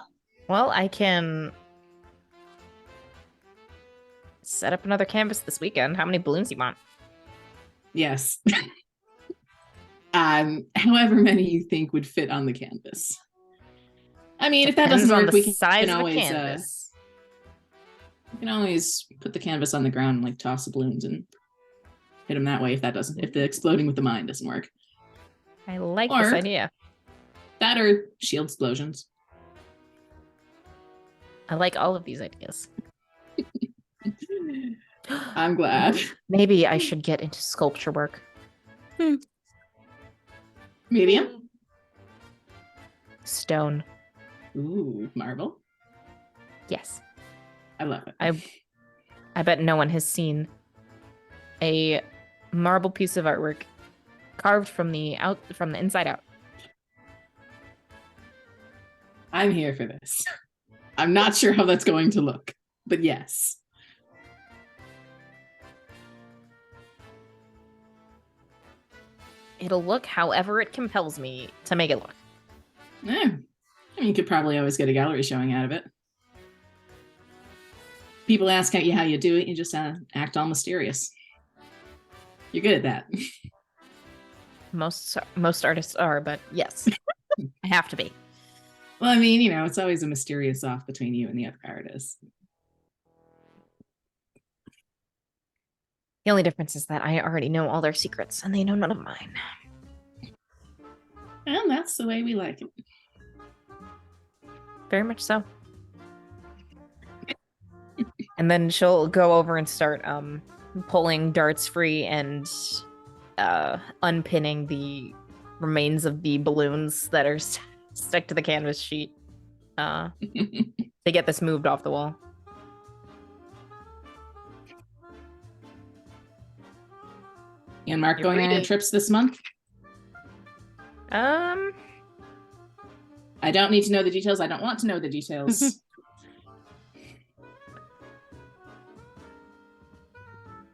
Well, I can set up another canvas this weekend. How many balloons do you want? Yes. However many you think would fit on the canvas. I mean, if that Depends doesn't on work, the we can size of the always canvas. we can always put the canvas on the ground and like toss the balloons and hit them that way. If the exploding with the mine doesn't work, I like this Or- idea. that or shield explosions. I like all of these ideas. I'm glad. Maybe I should get into sculpture work. Medium. Stone. Ooh, marble. Yes. I love it. I bet no one has seen a marble piece of artwork carved from the inside out. I'm here for this. I'm not sure how that's going to look, but yes. It'll look however it compels me to make it look. Yeah. I mean, you could probably always get a gallery showing out of it. People ask you how you do it, you just act all mysterious. You're good at that. Most artists are, but yes, I have to be. Well, I mean, it's always a mysterious off between you and the other artist. The only difference is that I already know all their secrets, and they know none of mine. And that's the way we like it. Very much so. And then she'll go over and start pulling darts free and unpinning the remains of the balloons that are stuck to the canvas sheet to get this moved off the wall. And Mark You're going free on to- trips this month? I don't need to know the details. I don't want to know the details.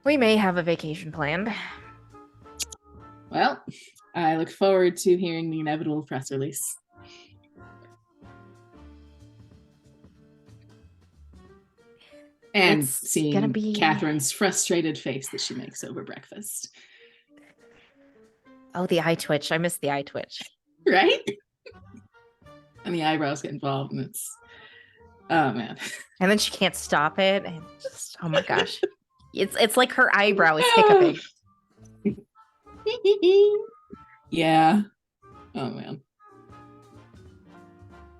We may have a vacation planned. Well, I look forward to hearing the inevitable press release. And It's seeing gonna be- Catherine's frustrated face that she makes over breakfast. Oh, the eye twitch. I missed the eye twitch. Right? And the eyebrows get involved, and oh man. And then she can't stop it. And just, oh my gosh. It's like her eyebrow is hiccuping. Yeah. Oh man.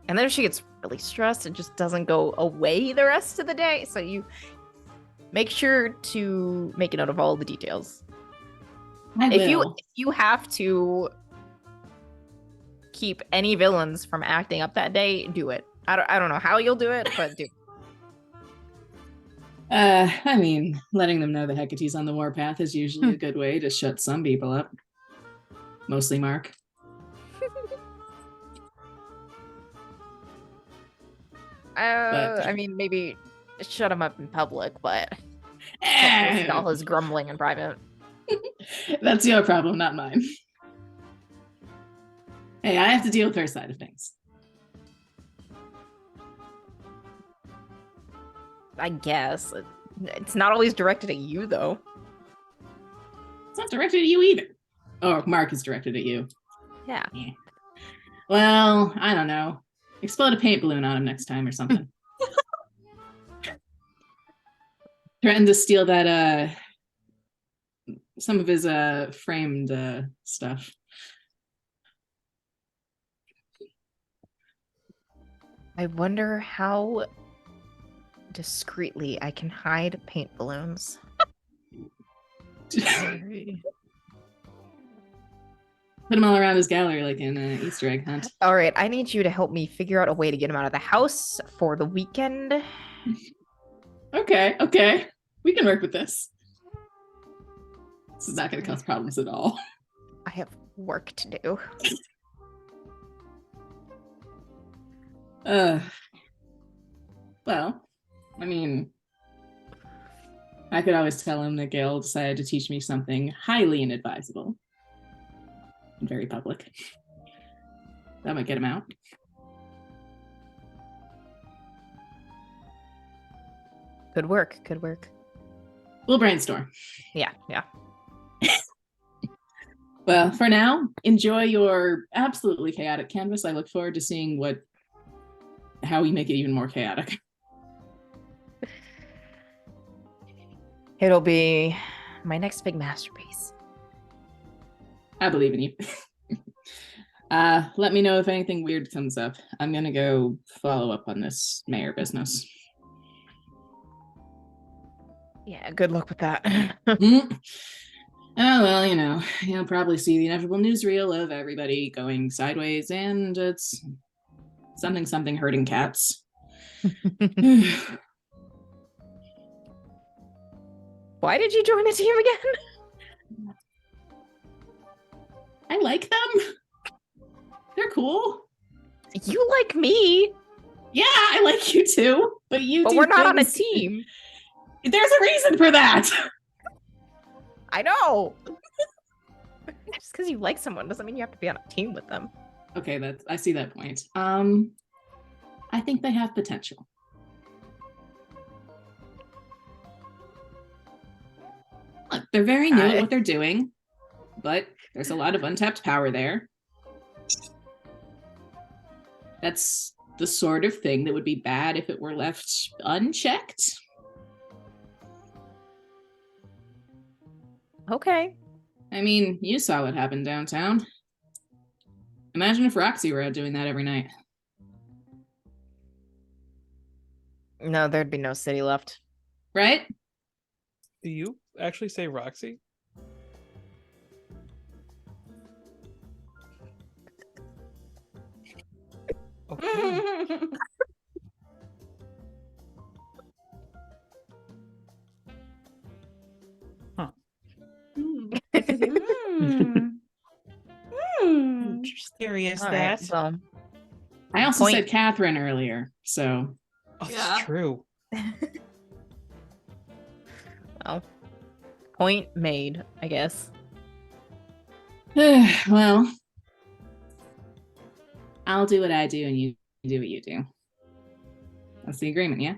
And then if she gets really stressed, it just doesn't go away the rest of the day. So you make sure to make a note of all the details. If you have to keep any villains from acting up that day, do it. I don't know how you'll do it, but do. I mean, letting them know the Hecate's on the warpath is usually a good way to shut some people up. Mostly Mark. I mean, maybe shut him up in public, but can't listen to all his grumbling in private. That's your problem, not mine. Hey, I have to deal with her side of things. I guess. It's not always directed at you, though. It's not directed at you either. Oh, Mark is directed at you. Yeah. Well, I don't know. Explode a paint balloon on him next time or something. Threaten to steal that some of his framed stuff. I wonder how discreetly I can hide paint balloons. Put them all around his gallery like in an Easter egg hunt. All right, I need you to help me figure out a way to get him out of the house for the weekend. Okay. We can work with this. This is not going to cause problems at all. I have work to do. Well, I mean, I could always tell him that Gail decided to teach me something highly inadvisable and very public. That might get him out. Could work. We'll brainstorm. Yeah. Well, for now, enjoy your absolutely chaotic canvas. I look forward to seeing how we make it even more chaotic. It'll be my next big masterpiece. I believe in you. Let me know if anything weird comes up. I'm gonna go follow up on this mayor business. Yeah, good luck with that. Oh, well, you'll probably see the inevitable newsreel of everybody going sideways, and it's something hurting cats. Why did you join a team again? I like them. They're cool. You like me. Yeah, I like you too. But we're not on a team. There's a reason for that. I know. Just because you like someone doesn't mean you have to be on a team with them. Okay, I see that point. I think they have potential. Look, they're very new at what they're doing, but there's a lot of untapped power there. That's the sort of thing that would be bad if it were left unchecked. Okay. I mean, you saw what happened downtown. Imagine if Roxy were out doing that every night. No, there'd be no city left. Right? Do you actually say Roxy? Okay. Huh. Scary as All that. right, well, I also Point. said Catherine earlier, so. Oh, Yeah. that's true. well, point made, I guess. Well, I'll do what I do and you do what you do. That's the agreement, yeah?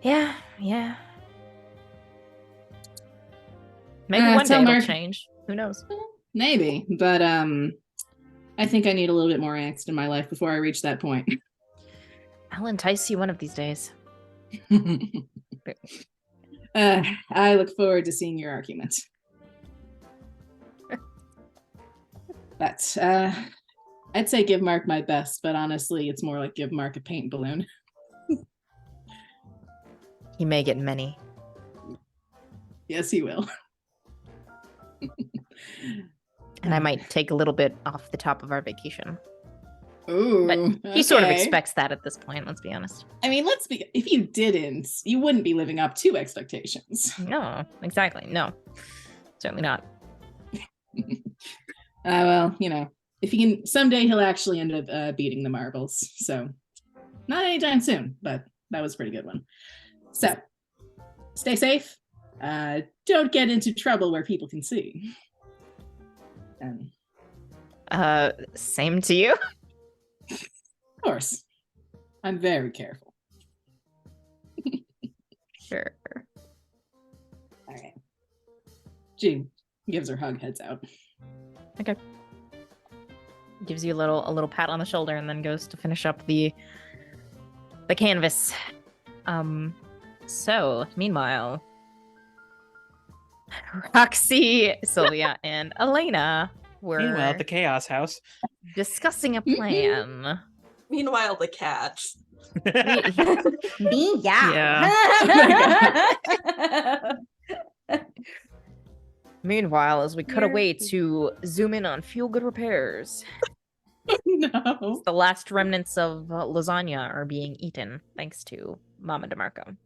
Yeah. Maybe one day tell it'll Mark. change. Who knows? Maybe, but I think I need a little bit more angst in my life before I reach that point. I'll entice you one of these days. I look forward to seeing your argument. But I'd say give Mark my best, but honestly, it's more like give Mark a paint balloon. He may get many. Yes, he will. And I might take a little bit off the top of our vacation. Ooh, But he sort of okay. expects that at this point, let's be honest. I mean, if you didn't, you wouldn't be living up to expectations. No, exactly. No, certainly not. Well, if he can, someday he'll actually end up beating the marbles. So, not anytime soon, but that was a pretty good one. So, stay safe. Don't get into trouble where people can see. And Same to you. Of course. I'm very careful. Sure. All right. She gives her hug, heads out. Okay. Gives you a little pat on the shoulder and then goes to finish up the canvas. So meanwhile, Roxy, Sylvia, and Elena were Meanwhile, at the Chaos House. discussing a plan. Meanwhile, the cats. Me, yeah. Meanwhile, as we cut You're- away to zoom in on Feel Good Repairs, No. the last remnants of lasagna are being eaten thanks to Mama DeMarco.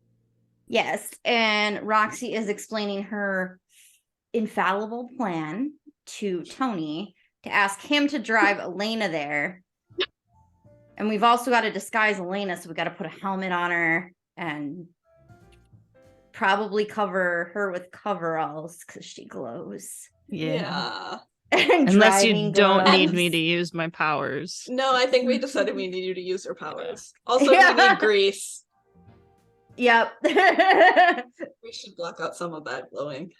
Yes, and Roxy is explaining her infallible plan to Tony to ask him to drive Elena there. And we've also got to disguise Elena, so we got to put a helmet on her and probably cover her with coveralls because she glows. Yeah. And Unless you driving don't need gloves. me to use my powers. No, I think we decided we need you to use your powers. Also, Yeah. we need grease. Yep. We should block out some of that glowing.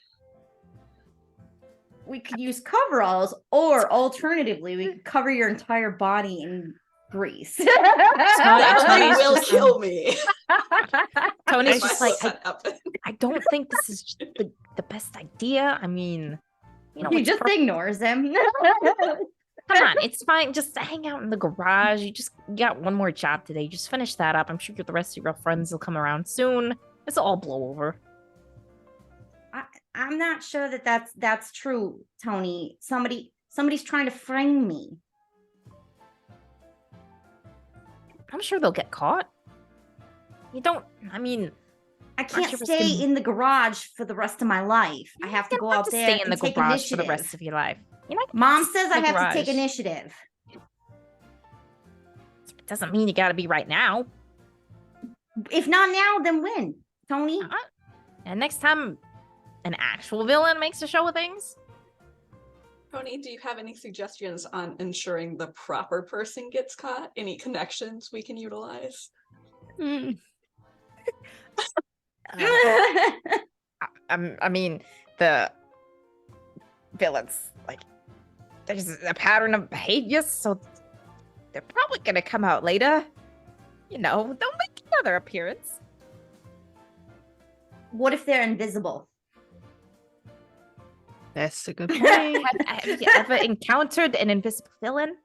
We could use coveralls, or alternatively, we could cover your entire body in grease. That Tony's will just- kill me. Tony's If just I like, let that happen. I don't think this is the best idea. I mean, you know, He it's just ignores him. come on, it's fine. Just hang out in the garage. You got one more job today. Just finish that up. I'm sure the rest of your friends will come around soon. This will all blow over. I'm not sure that that's true, Tony. Somebody's trying to frame me. I'm sure they'll get caught. You don't. I mean, I can't sure stay risking- in the garage for the rest of my life. I have to you go don't out to there stay in and the take garage initiative. for the rest of your life. You're not. Mom says I the have to take garage. initiative. Doesn't mean you got to be right now. If not now, then when, Tony? And next time, an actual villain makes a show of things. Tony, do you have any suggestions on ensuring the proper person gets caught? Any connections we can utilize? Hmm. I mean, the villains, like, there's a pattern of behavior, so they're probably gonna come out later. You know, they'll make another appearance. What if they're invisible? That's a good point. Have you ever encountered an invisible villain?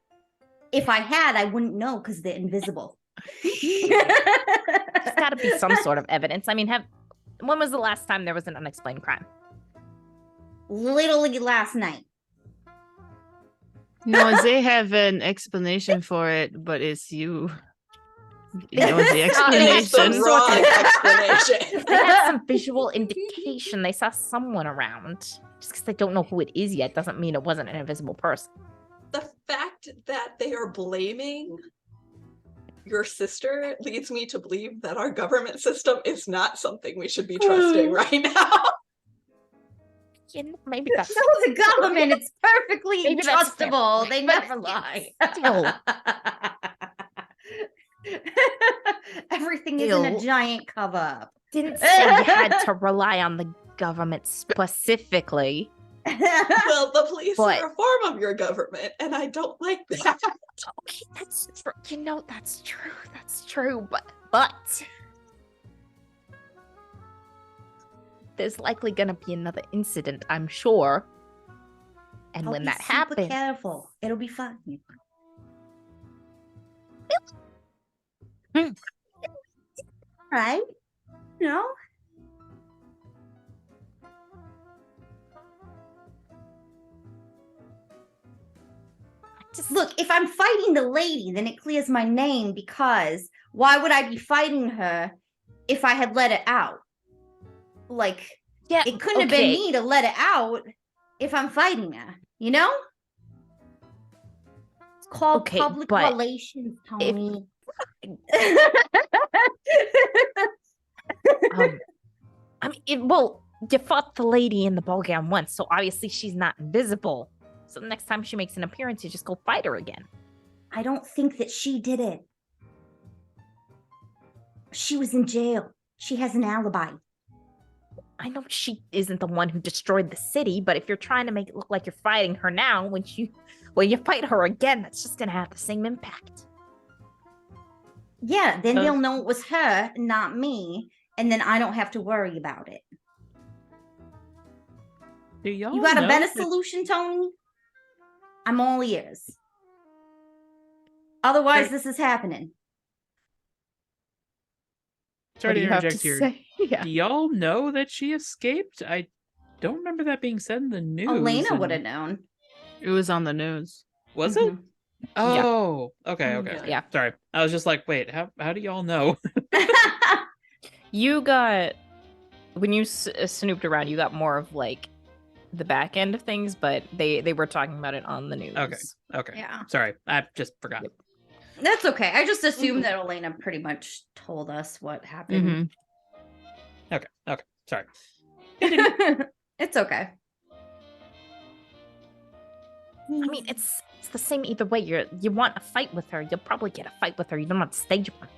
If I had, I wouldn't know because they're invisible. There's gotta be some sort of evidence. I mean, when was the last time there was an unexplained crime? Literally last night. No, they have an explanation for it, but it's you. You know the It's explanation. the wrong explanation. They had some visual indication they saw someone around. Just because they don't know who it is yet doesn't mean it wasn't an invisible person. The fact that they are blaming your sister leads me to believe that our government system is not something we should be trusting right now. You know, maybe that's So the government, it's perfectly Maybe that's fair. trustable. They But never lie. still. Everything isn't a Still. giant cover up. didn't say you had to rely on the government specifically. Well, the police But- are a form of your government, and I don't like that. Okay, that's true. You know, that's true. That's true. But there's likely gonna be another incident, I'm sure. And I'll when be that super happens, careful. It'll be fun. Hmm. Right? You know? just Look, if I'm fighting the lady, then it clears my name because why would I be fighting her if I had let it out? Like, yeah, it couldn't have been me to let it out if I'm fighting her, you know? It's called Okay, public but relations, if- Tony. I mean, well, you fought the lady in the ballgown once, so obviously she's not invisible. So the next time she makes an appearance, you just go fight her again. I don't think that she did it. She was in jail. She has an alibi. I know she isn't the one who destroyed the city, but if you're trying to make it look like you're fighting her now, when you fight her again, that's just gonna have the same impact. Yeah, then they'll know it was her, not me, and then I don't have to worry about it. Do y'all You got a know better that- solution, Tony? I'm all ears. Otherwise, this is happening. Sorry What do to you have interject to here. say? Yeah. Do y'all know that she escaped? I don't remember that being said in the news. Elena would have and- known. It was on the news. Was it? Mhm. Oh, okay, Oh, okay. yeah. Yeah. Sorry. I was just like, wait, how do y'all know? You got when you snooped around, you got more of like the back end of things, but they were talking about it on the news. Okay. Yeah. Sorry. I just forgot. Yep. That's okay. I just assumed that Elena pretty much told us what happened. Okay. Sorry. It's okay. I mean, it's the same either way. You want a fight with her, you'll probably get a fight with her. You don't want to stage one.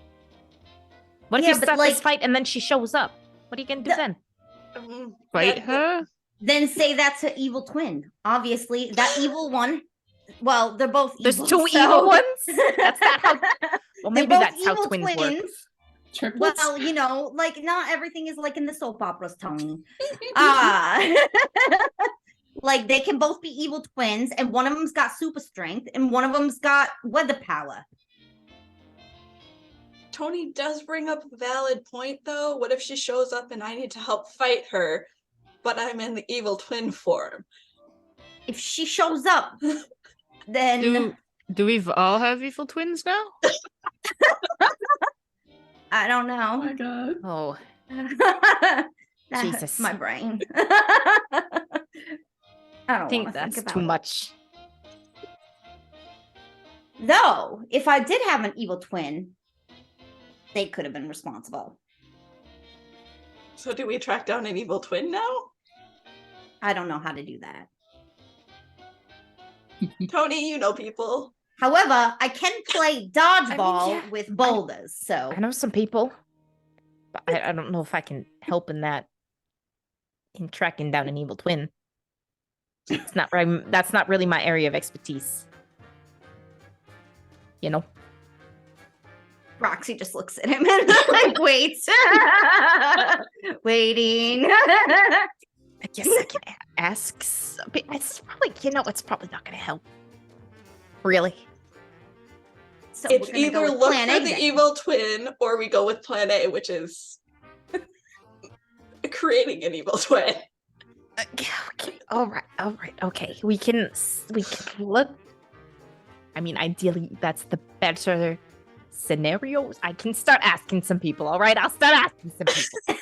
What if Yeah, you but, start like, this fight and then she shows up? What are you gonna do The- then? Fight That- her? Then say that's her evil twin. Obviously, that evil one. Well, they're both There's evil. two so- evil ones? That's not how- Well, They're maybe both that's how evil twins work. Triplets? Well, you know, like not everything is like in the soap operas, Tony. Like they can both be evil twins, and one of them's got super strength, and one of them's got weather power. Tony does bring up a valid point, though. What if she shows up and I need to help fight her, but I'm in the evil twin form? If she shows up, then Do we all have evil twins now? I don't Oh know. my god. Oh, That Jesus. hurts my brain. I I don't think want to that's think about too it. much. Though, if I did have an evil twin, they could have been responsible. So do we track down an evil twin now? I don't know how to do that. Tony, you know people. However, I can play dodgeball yeah, with boulders, so I know some people, but I don't know if I can help in that. In tracking down an evil twin. It's not right. That's not really my area of expertise. You know. Roxy just looks at him and like waits. Waiting. I guess I can ask. But it's probably, it's probably not going to help. Really. So It's we're gonna go either with look plan for A the then. evil twin or we go with plan A, which is creating an evil twin. Okay. All right. Okay. We can look. I mean, ideally, that's the better scenario. I can start asking some people. All right. I'll start asking some people.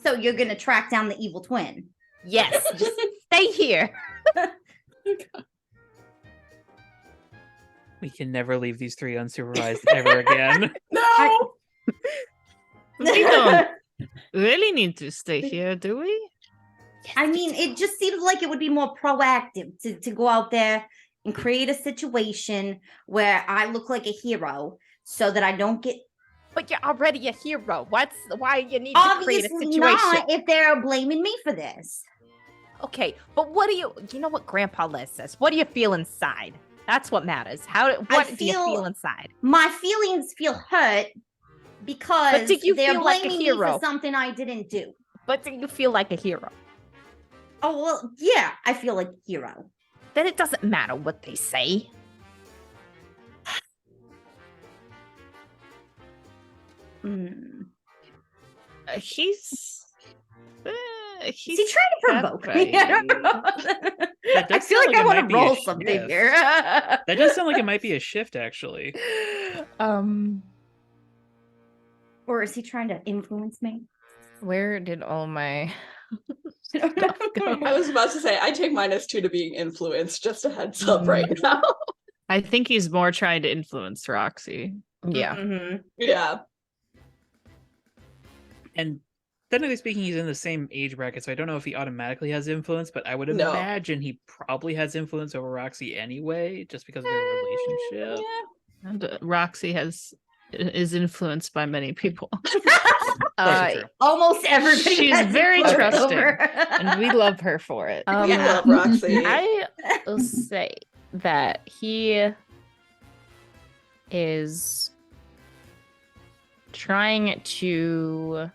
So you're gonna track down the evil twin. Yes. Just stay here. We can never leave these three unsupervised ever again. No! We don't really need to stay here, do we? I mean, it just seems like it would be more proactive to go out there and create a situation where I look like a hero so that I don't get But you're already a hero. Why you need to create a obviously situation? not if they're blaming me for this. Okay, but what do you know what Grandpa Les says? What do you feel inside? That's what matters. What do you feel- feel inside? My feelings feel hurt because do you they're feel like a blaming me hero? for something I didn't do. But do you feel like a hero? Oh well, yeah, I feel like a hero. Then it doesn't matter what they say. Hmm. He's Is he trying to provoke me? I don't know. That I does feel sound like I it want might to be a roll something shift. here. That does sound like it might be a shift, actually. Or is he trying to influence me? Where did all my I was about to say, I take -2 to being influenced, just a heads up right now. I think he's more trying to influence Roxy. yeah. Mhm. Yeah. And technically speaking, he's in the same age bracket, so I don't know if he automatically has influence, but I would No. imagine he probably has influence over Roxy anyway, just because of their relationship. And Roxy is influenced by many people. Also true. Almost everybody. She's has very influence trusting, over- and we love her for it. We love Roxy. I will say that he is trying to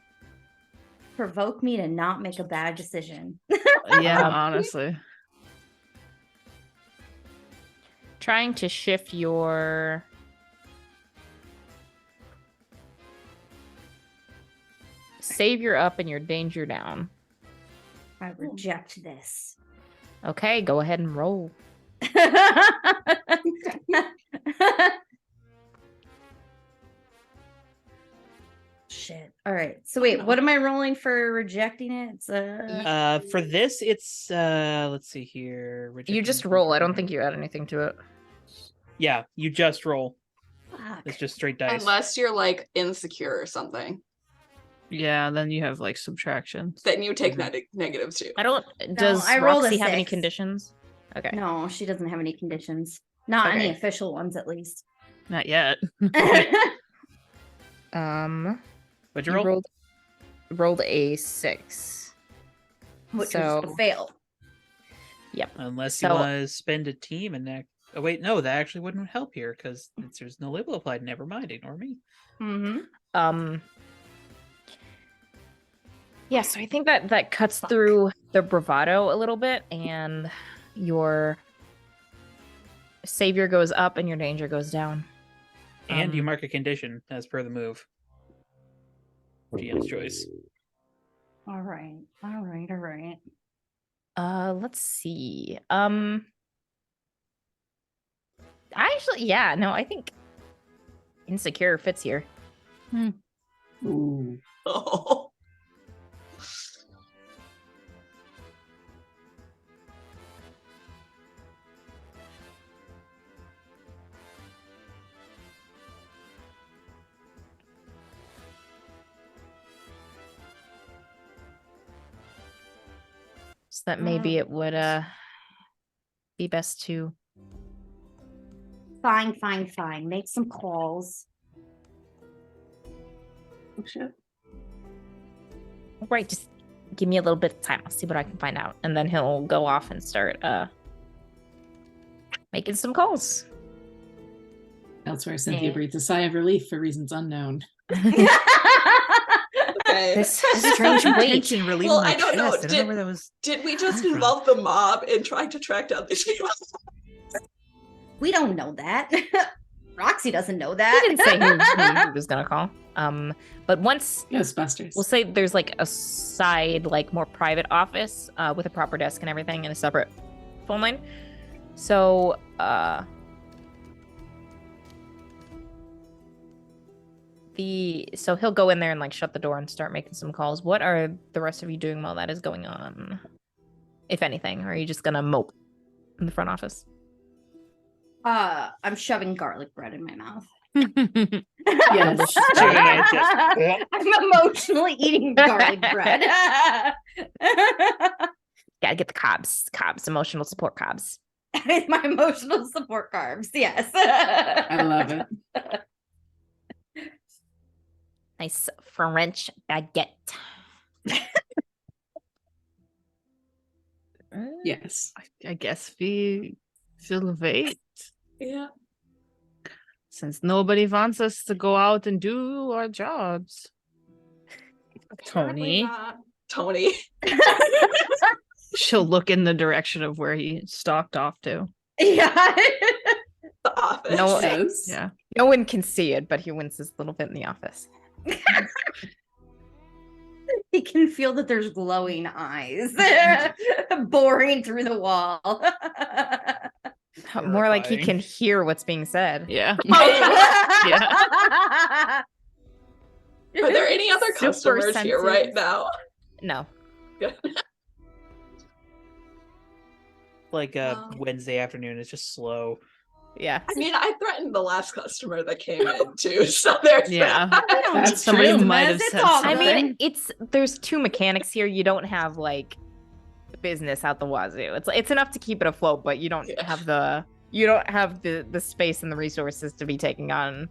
provoke me to not make a bad decision. Yeah, honestly. trying to shift your savior up and your danger down. I reject this. Okay, go ahead and roll. Shit. All right. So wait, what am I rolling for rejecting it? It's For this, it's let's see here. You just roll. I don't think you add anything to it. Yeah, you just roll. fuck. It's just straight dice. Unless you're like insecure or something, Yeah, then you have like subtraction. then you take Mhm. negatives too. I don't. Does I rolled a Roxy have any 6. conditions? Okay. No, she doesn't have any conditions. Not any Okay. official ones, at least. Not yet. What'd you You roll? rolled a 6. Which So- was a fail. Unless you So- want to spend a team and that. Oh wait, no, that actually wouldn't help here because there's no label applied. Never mind, ignore me. Mm-hmm. Yeah, so I think that cuts through the bravado a little bit, and your savior goes up and your danger goes down. And you Um, mark a condition as per the move. GM's choice. All right. All right. All right. Let's see. I think insecure fits here. Ooh. Oh. So that maybe it would be best to Fine. Fine. Fine. Make some calls. Oh, shit. right, just give me a little bit of time. I'll see what I can find out. And then he'll go off and start making some calls. Elsewhere, Cynthia Yeah. breathes a sigh of relief for reasons unknown. Okay. This strange weight. Tension relieving Well, my I don't know. chest. I don't know where that was. Did we just Come from. involve the mob in trying to track down these people? We don't know that. Roxy doesn't know He that. didn't say who he was gonna call. But once Ghostbusters. we'll say there's like a side, like more private office with a proper desk and everything and a separate phone line. So so he'll go in there and like shut the door and start making some calls. What are the rest of you doing while that is going on? If anything, or are you just gonna mope in the front office? I'm shoving garlic bread in my mouth. Yes. I'm emotionally eating garlic bread. Gotta get the cobs, emotional support cobs. My emotional support carbs. Yes. I love it. Nice French baguette. Yes. I guess we should wait. Yeah. Since nobody wants us to go out and do our jobs. Apparently Tony. not. Tony. She'll look in the direction of where he stalked off to. Yeah. The office. No, Says, Yeah. no one can see it, but he winces a little bit in the office. He can feel that there's glowing eyes boring through the wall. More like he Terrifying. can hear what's being said. Yeah. Yeah. Are there any other Super customers here right sensitive. now? No. Like Wow. Wednesday afternoon. It's just slow. Yeah. I mean, I threatened the last customer that came in too, so there's Yeah. that. I don't That's need Somebody true. might have It's said all I good. something. mean, there's two mechanics here. You don't have like business out the wazoo. It's enough to keep it afloat, but you don't Yeah. have the space and the resources to be taking on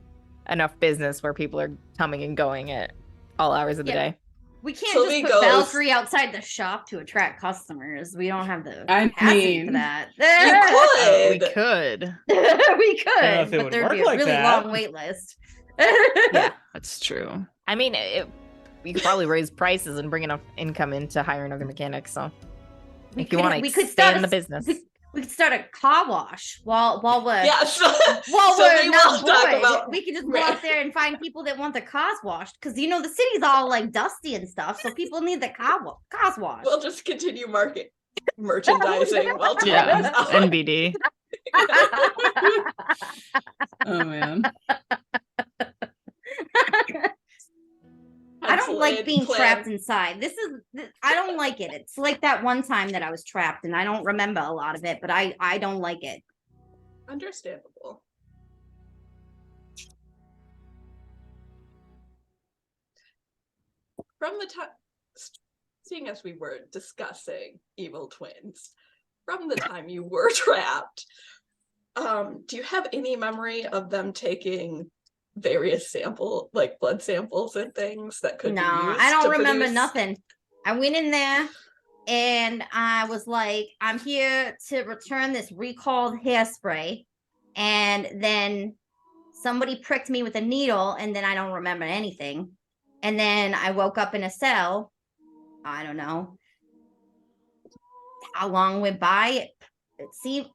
enough business where people are coming and going at all hours of the Yeah. day. We can't Sylvie just put goes- Valkyrie outside the shop to attract customers. We don't have the I capacity mean, for that. We You could. could. We know if could, it but would there'd work be a like really that. long wait list. Yeah. That's true. I mean, we could probably raise prices and bring enough income in to hire another mechanic. So if you want to expand the business, We could start a car wash while we're Yeah, so, while so we're we not will talk bored. about We could just go out there and find people that want their cars washed, because the city's all like dusty and stuff, so people need the cars washed. we'll just continue merchandising while time Yeah. is out. NBD. Oh man. I don't like Pencil being in, plan. trapped inside. I don't like it. It's like that one time that I was trapped, and I don't remember a lot of it, but I don't like it. Understandable. From the time, seeing as we were discussing evil twins, from the time you were trapped, do you have any memory of them taking various blood samples and things that could be No, used I don't to remember produce- nothing. I went in there and I was like, I'm here to return this recalled hairspray. And then somebody pricked me with a needle, and then I don't remember anything. And then I woke up in a cell. I don't know how long went by. I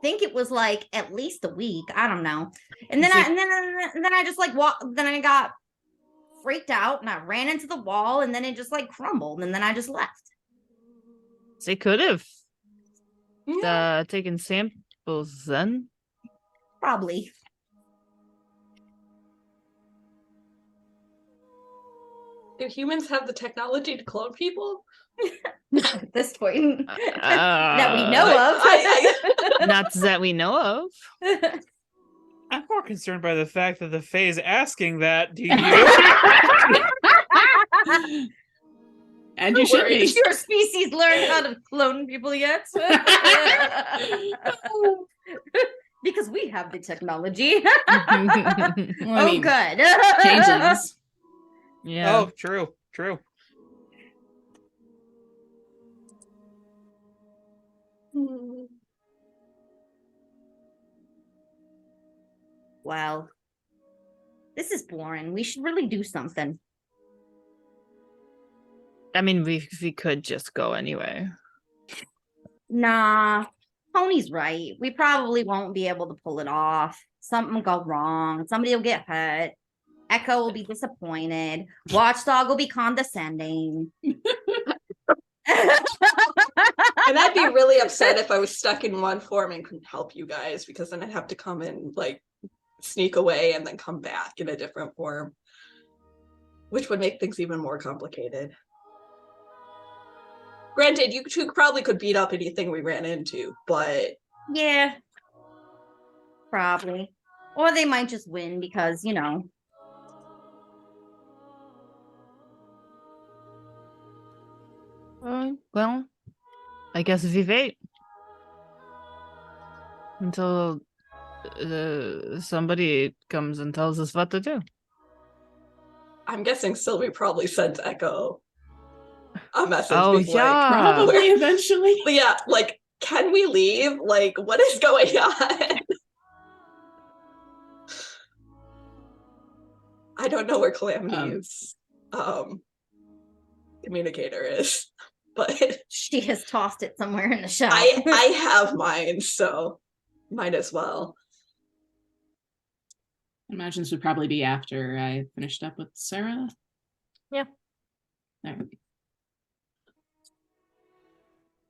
think it was like at least a week. I don't know. And then I just like then I got freaked out and I ran into the wall, and then it just like crumbled, and then I just left. They could have Yeah. taken samples then. Probably. Do humans have the technology to clone people? At this point that we know of. Not that we know of. I'm more concerned by the fact that the Fae's asking that. Do you? And you should be. Your species learned how to clone people yet? Because we have the technology. Well, I mean, good. Changelings. yeah. Oh, true. Well, this is boring. We should really do something. I mean, we could just go anyway. Nah, Tony's right. We probably won't be able to pull it off. Something will go wrong. Somebody will get hurt. Echo will be disappointed. Watchdog will be condescending. And I'd be really upset if I was stuck in one form and couldn't help you guys, because then I'd have to come and like sneak away and then come back in a different form, which would make things even more complicated. Granted, you two probably could beat up anything we ran into, but Yeah, probably. Or they might just win because, Well, I guess vive until somebody comes and tells us what to do. I'm guessing Sylvie probably sent Echo a message. Oh, being yeah. Probably eventually. But yeah, like, can we leave? Like, what is going on? I don't know where Calamity's communicator is, but she has tossed it somewhere in the shop. I have mine, so might as well. I imagine this would probably be after I finished up with Sarah. Yeah. There.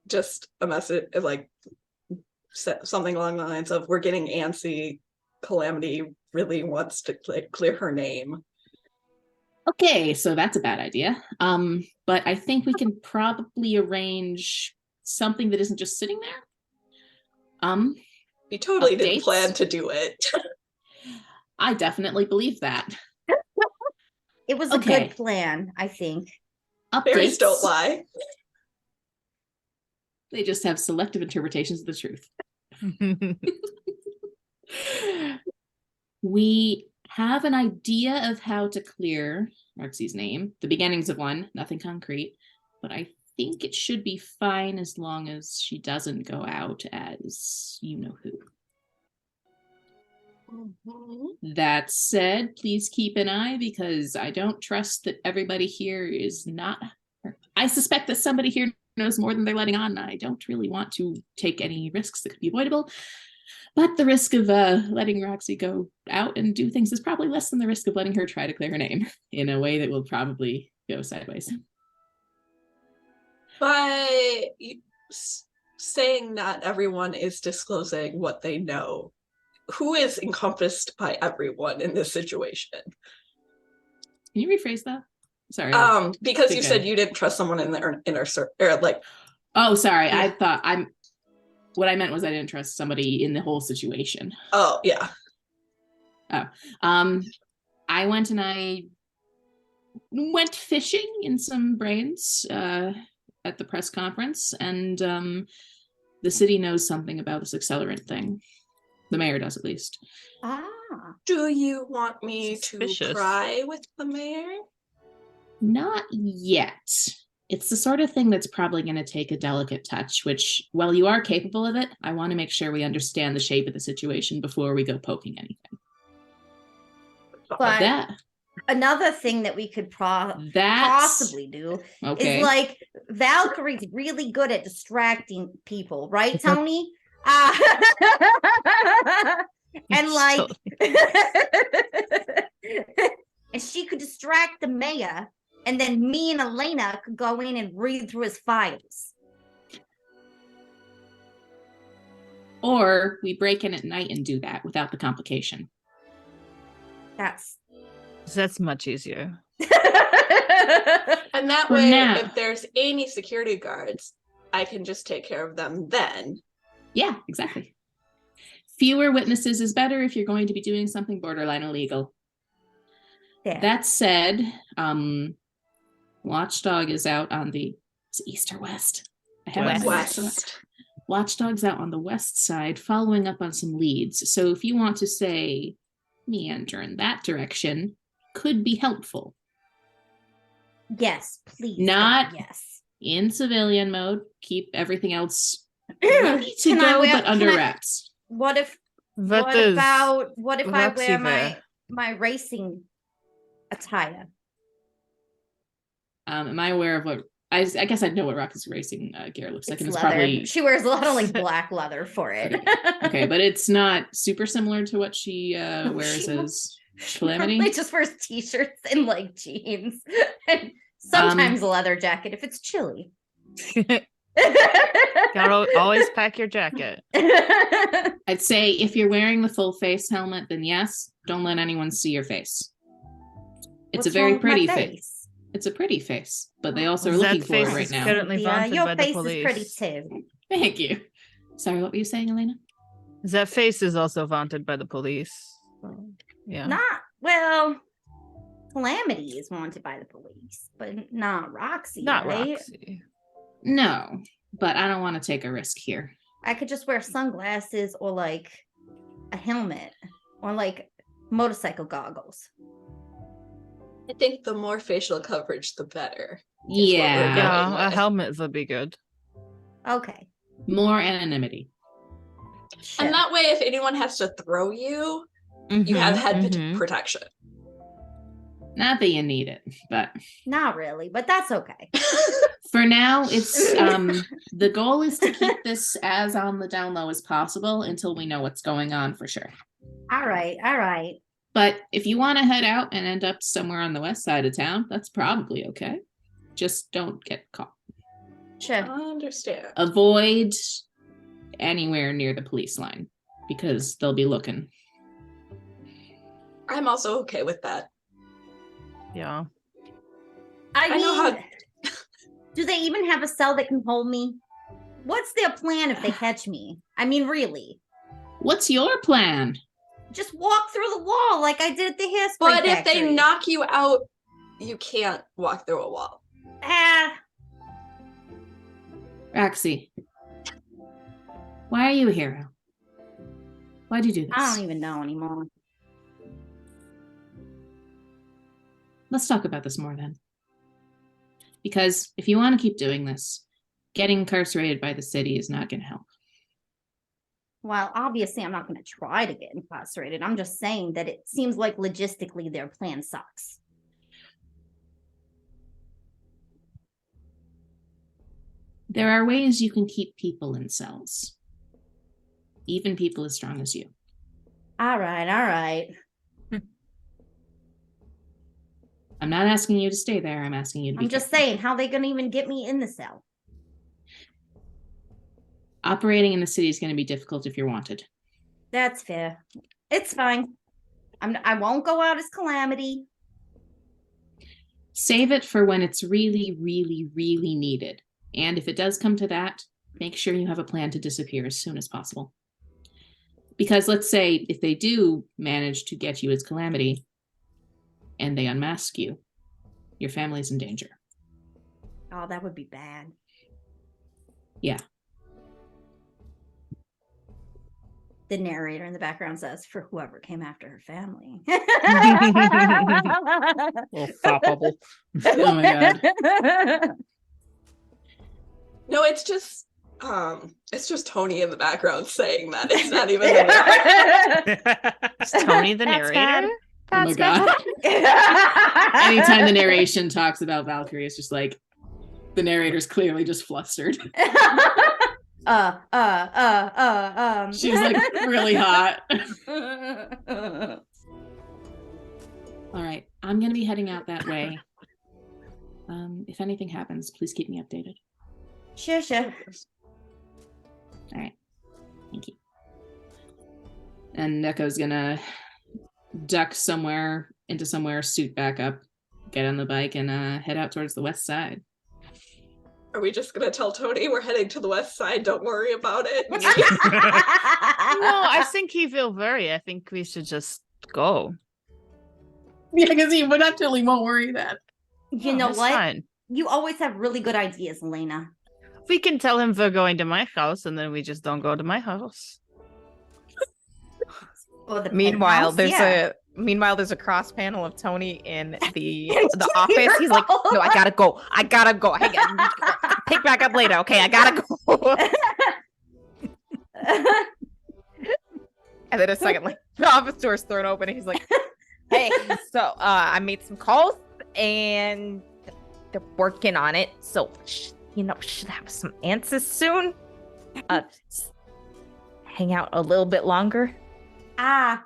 Just a message, like something along the lines of, we're getting antsy. Calamity really wants to clear her name. Okay, so that's a bad idea. But I think we can probably arrange something that isn't just sitting there. We totally didn't Updates? plan to do it. I definitely believe that. It was a Okay. good plan, I think. Fairies Updates. don't lie. They just have selective interpretations of the truth. We have an idea of how to clear Roxy's name, the beginnings of one, nothing concrete, but I think it should be fine as long as she doesn't go out as you know who. That said, please keep an eye because I don't trust that everybody here is not. I suspect that somebody here knows more than they're letting on. I don't really want to take any risks that could be avoidable. But the risk of letting Roxy go out and do things is probably less than the risk of letting her try to clear her name in a way that will probably go sideways. By saying not everyone is disclosing what they know, who is encompassed by everyone in this situation? Can you rephrase that? Sorry. Because you said you didn't trust someone in the inner circle, or like. Oh, sorry. Yeah. I thought what I meant was I didn't trust somebody in the whole situation. Oh, yeah. I went fishing in some brains at the press conference, and the city knows something about this accelerant thing. The mayor does, at least. Do you want me Suspicious. to pry with the mayor? Not yet. It's the sort of thing that's probably going to take a delicate touch, which, while you are capable of it, I want to make sure we understand the shape of the situation before we go poking anything. But another thing that we could possibly do is like Valkyrie's really good at distracting people, right, Tony? And like and she could distract the mayor, and then me and Elena could go in and read through his files. Or we break in at night and do that without the complication. That's much easier. And that For way, now. if there's any security guards, I can just take care of them then. Yeah, exactly. Fewer witnesses is better if you're going to be doing something borderline illegal. yeah. That said, Watchdog is out on the east or west. I haven't West. Watchdog's out on the west side, following up on some leads. So if you want to say meander in that direction, could be helpful. Yes, please. Not- God, yes. In civilian mode, keep everything else ready to Can I go, wear- but under can I- wraps. What if What if I Roxy wear wear? my racing attire? Am I aware of what? I guess I'd know what Rocket's racing gear looks like, It's and it's leather. probably She wears a lot of like black leather for it. okay, but it's not super similar to what she wears She as She Calamity. normally just wears t-shirts and like jeans and sometimes a leather jacket if it's chilly. Gotta always pack your jacket. I'd say if you're wearing the full face helmet, then yes, don't let anyone see your face. It's What's a very wrong with my pretty face. It's a pretty face, but they also are That looking for it face right is now. currently Yeah, vaunted your by the face police. is pretty too. Thank you. Sorry, what were you saying, Elena? That face is also vaunted by the police. So, yeah. Not well. Calamity is wanted by the police, but not Roxy. Not right? Roxy. No, but I don't want to take a risk here. I could just wear sunglasses or like a helmet or like motorcycle goggles. I think the more facial coverage, the better. Yeah, going Yeah, a with. helmet would be good. Okay. more anonymity. Sure. And that way, if anyone has to throw you, you have head Mhm. protection. Not that you need it, but Not really, but that's okay. for now, it's the goal is to keep this as on the down low as possible until we know what's going on for sure. All right. But if you want to head out and end up somewhere on the west side of town, that's probably okay. Just don't get caught. Sure. I understand. Avoid anywhere near the police line because they'll be looking. I'm also okay with that. Yeah. I I know mean, do they even have a cell that can hold me? What's their plan if they catch me? I mean, really? What's your plan? Just walk through the wall like I did at the hairspray But if they factory. knock you out, you can't walk through a wall. Roxy, why are you a hero? Why'd you do this? I don't even know anymore. Let's talk about this more then. Because if you want to keep doing this, getting incarcerated by the city is not going to help. Well, obviously, I'm not going to try to get incarcerated. I'm just saying that it seems like logistically their plan sucks. There are ways you can keep people in cells. Even people as strong as you. All right. I'm not asking you to stay there. I'm asking you to be I'm just careful. saying, how they going to even get me in the cell? Operating in the city is going to be difficult if you're wanted. That's fair. It's fine. I won't go out as Calamity. Save it for when it's really, really, really needed. And if it does come to that, make sure you have a plan to disappear as soon as possible. Because let's say if they do manage to get you as Calamity and they unmask you, your family's in danger. Oh, that would be bad. Yeah. The narrator in the background says, for whoever came after her family. Little thought bubble. Oh my god. No, it's just Tony in the background saying that. It's not even the Is Tony the That's narrator? Oh my god. Anytime the narration talks about Valkyrie, it's just like the narrator's clearly just flustered. She's like really hot. All right, I'm gonna be heading out that way. If anything happens, please keep me updated. Sure. All right, thank you. And Neko's gonna duck somewhere into somewhere, suit back up, get on the bike, and head out towards the west side. Are we just gonna tell Tony we're heading to the west side? Don't worry about it. No, I think he will worry. I think we should just go. Yeah, because he would actually won't worry that. You No, know it's what? fine. You always have really good ideas, Elena. We can tell him we're going to my house, and then we just don't go to my house. Or the Meanwhile, penthouse, there's a cross panel of Tony in the office. He's like, no, I gotta go. Hey, pick back up later. Okay, I gotta go. And then a second, like the office door's thrown open, and he's like, hey, so I made some calls, and they're working on it. So should have some answers soon. Hang out a little bit longer. Yeah,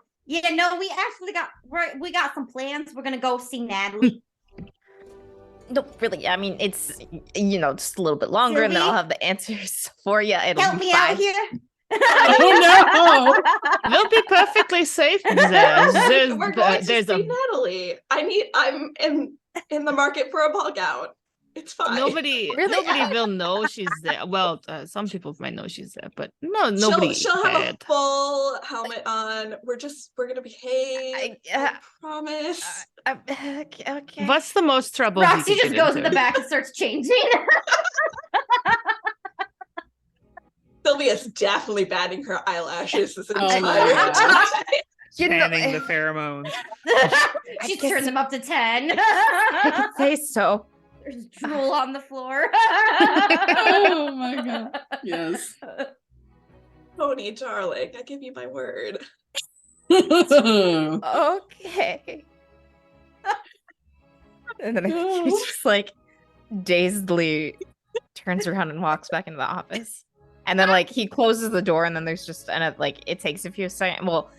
no, we actually got some plans. We're gonna go see Natalie. No, really. I mean, it's just a little bit longer, and then I'll Sylvie? have the answers for you. It'll Help be me fine. out here. Oh We'll be perfectly safe there. We're going to There's see a Natalie. I'm in the market for a ball gown. It's fine. nobody Really? will know she's there. Well, some people might know she's there, but nobody. She'll have a bad. full helmet on. We're gonna behave. I promise. Okay. What's the most trouble? he Roxy could just get goes in into? the back and starts changing. Sylvia's definitely batting her eyelashes this Oh my entire God. time. Panning the pheromones. She's guess- turned them up to 10. I could say so. There's drool on the floor. Oh my god. Yes. Tony, darling, I give you my word. Okay. And then he's just like dazedly turns around and walks back into the office. And then like he closes the door, and then there's just it takes a few seconds. Well,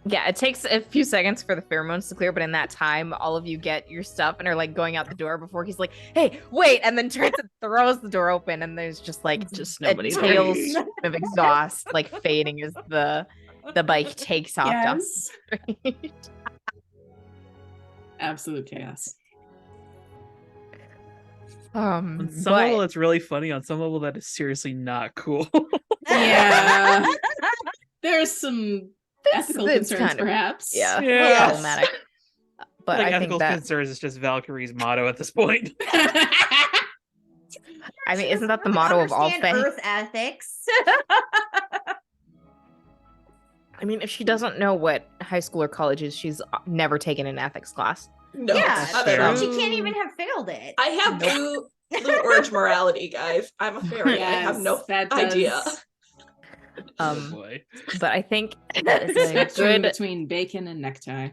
yeah, it takes a few seconds for the pheromones to clear, but in that time, all of you get your stuff and are like going out the door before he's like, "Hey, wait!" And then turns and throws the door open, and there's just like Just a nobody. tailspin of exhaust like fading as the bike takes off down Yes. the street. Absolute chaos. On some level, that's really funny. On some level, that is seriously not cool. Yeah. There's some ethical it's concerns, kind of- perhaps. Yeah, Yeah. problematic. But like I think ethical that concerns is just Valkyrie's motto at this point. I mean, She isn't doesn't that the really motto of all understand faith? Earth ethics. I mean, if she doesn't know what high school or college is, she's never taken an ethics class. No, Yeah, not fair. at all. and she can't even have failed it. I have blue orange morality, guys. I'm a fairy. I have no that idea. Oh Um, boy. but I think that is a Spectrum good. between bacon and necktie.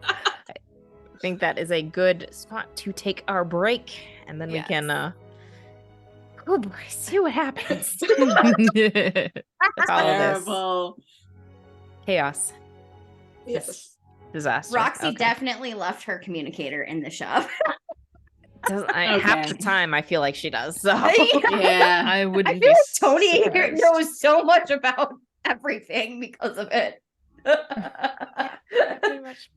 I think that is a good spot to take our break, and then we can. Oh boy, see what happens. Follow this Terrible. chaos, Yes. disaster. Roxy Okay. definitely left her communicator in the shop. Half the Okay. time I feel like she does. So Yeah. I would. I feel like Tony here knows so much about everything because of it. pretty much.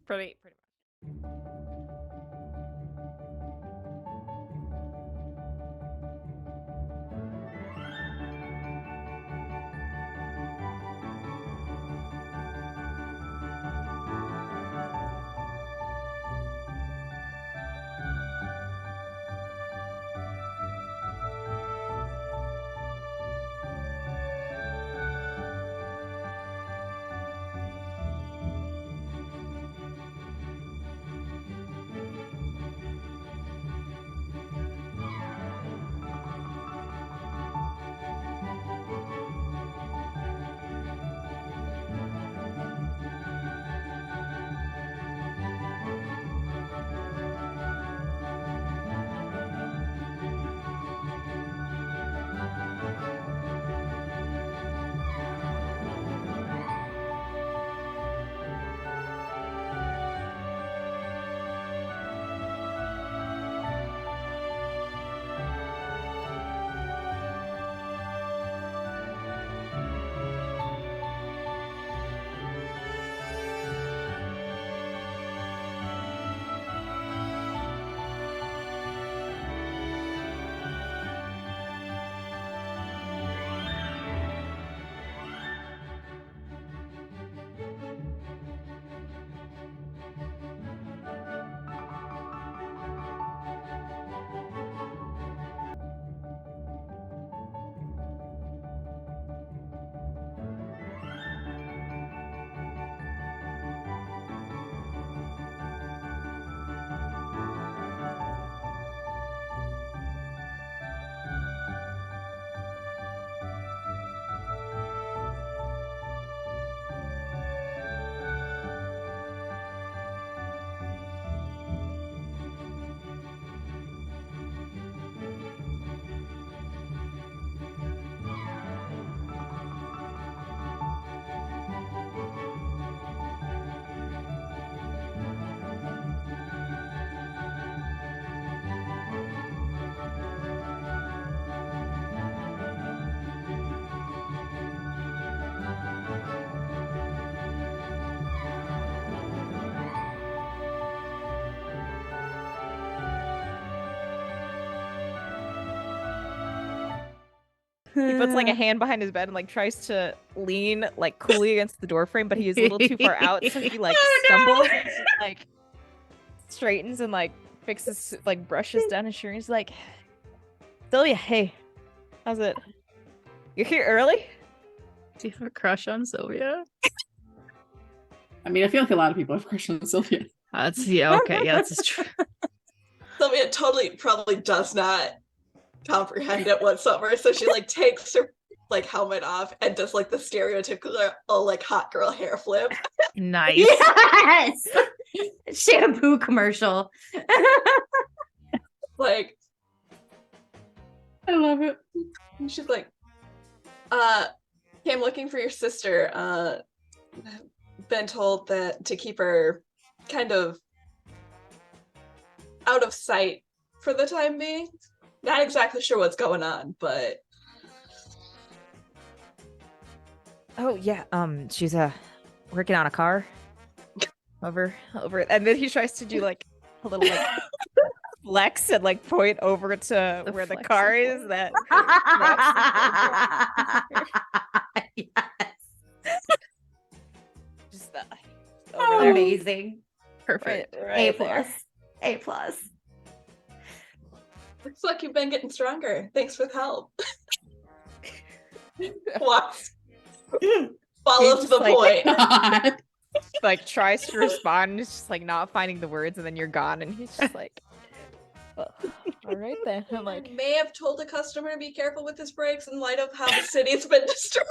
He puts like a hand behind his bed and like tries to lean like coolly against the door frame, but he is a little too far out, so he like stumbles and he, like straightens and like fixes like brushes down his shirt. He's like, Sylvia, hey, how's it? You're here early? Do you have a crush on Sylvia? I mean, I feel like a lot of people have crushed on Sylvia. That's okay. Yeah, that's true. Sylvia totally probably does not comprehend it whatsoever. So she like takes her like helmet off and does like the stereotypical like hot girl hair flip. Nice. Yes. Shampoo commercial. Like, I love it. and she's like, came looking for your sister. Been told that to keep her kind of out of sight for the time being. Not exactly sure what's going on, but Oh yeah, she's working on a car. Over, and then he tries to do like a little like flex and like point over to The where the flex car and is. That Yes. Amazing. Perfect. A plus. A plus. Looks like you've been getting stronger. Thanks for the help. What? Follows just the like- point. God. Like tries to respond, and it's just like not finding the words, and then you're gone, and he's just like, "Well, all right then." I'm like, May have told a customer to be careful with his brakes in light of how the city's been destroyed.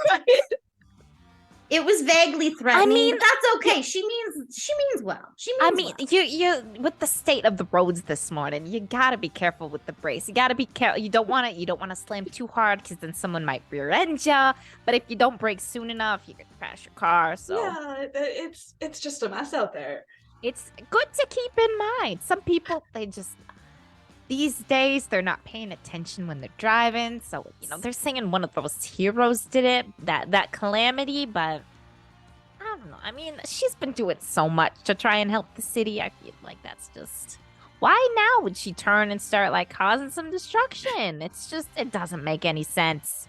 It was vaguely threatening, mean, but that's okay. She means well. She means I mean, well. you with the state of the roads this morning, you gotta be careful with the brakes. You gotta be careful. You don't want to slam too hard because then someone might rear end you. But if you don't brake soon enough, you could crash your car. So Yeah, it's just a mess out there. it's good to keep in mind. Some people, they just these days they're not paying attention when they're driving. So they're saying one of those heroes did it, that calamity, but. I don't know. I mean, she's been doing so much to try and help the city. I feel like that's just why now would she turn and start like causing some destruction? It's just it doesn't make any sense.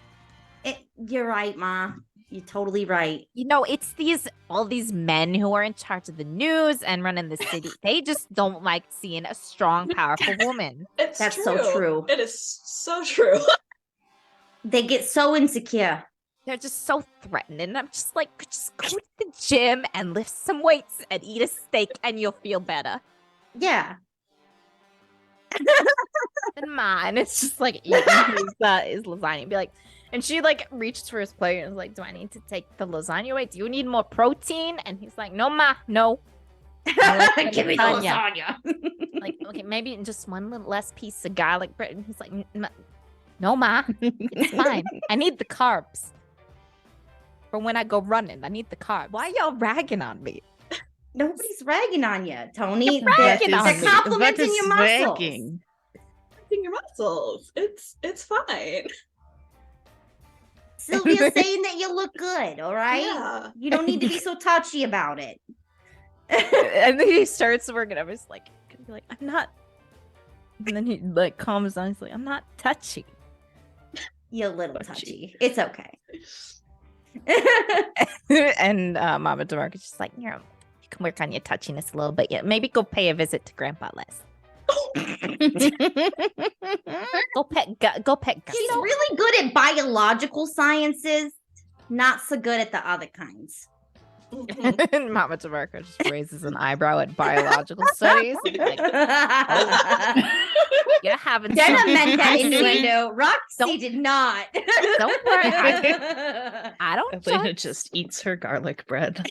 You're right, Ma. You're totally right. It's all these men who are in charge of the news and running the city. They just don't like seeing a strong, powerful woman. That's so true. It is so true. They get so insecure. They're just so threatening. I'm just like, just go to the gym and lift some weights and eat a steak and you'll feel better. Yeah. And mine, it's just like eating his lasagna and be like, and she like reaches for his plate and is like, do I need to take the lasagna away? Do you need more protein? And he's like, no, Ma, no. Give me the lasagna. lasagna. Like, okay, maybe just one little less piece of garlic bread. And he's like, no, Ma, it's fine. I need the carbs. For when I go running, I need the carbs. Why y'all ragging on me? Nobody's ragging on you, Tony. You're ragging on They're me. complimenting That is your muscles. swanking. In your muscles. It's fine. Sylvia's saying that you look good, all right? Yeah. You don't need to be so touchy about it. And then he starts working. I was like, I'm not. And then he like calms down. He's like, I'm not touchy. You're a little Touchy. touchy. It's okay. And Mama DeMarco's just like, you can work on your touchiness a little bit. Yeah, maybe go pay a visit to Grandpa Les. Go pet Gus. She's really good at biological sciences, not so good at the other kinds. Mhm. And Mama DeMarco just raises an eyebrow at biological studies. Like, you're having Jenna some meant that crazy- innuendo. Roxy Don't- did not. Don't worry, I don't Elena judge. just eats her garlic bread.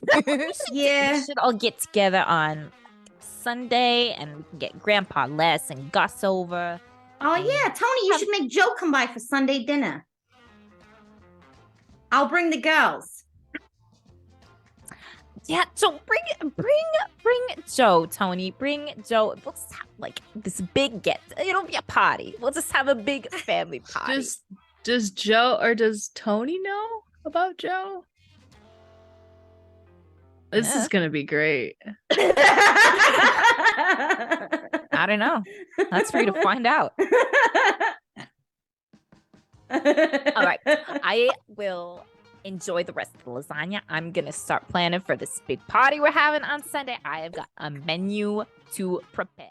Yeah. We should all get together on Sunday and we can get Grandpa Les and Gus over. Oh yeah, Tony, you should make Joe come by for Sunday dinner. I'll bring the girls. Yeah, so bring Joe, Tony. Bring Joe. We'll just have like this big get. It'll be a party. We'll just have a big family party. Does Joe or does Tony know about Joe? This Yeah. is gonna be great. I don't know. That's for you to find out. All right. I will enjoy the rest of the lasagna. I'm going to start planning for this big party we're having on Sunday. I have got a menu to prepare.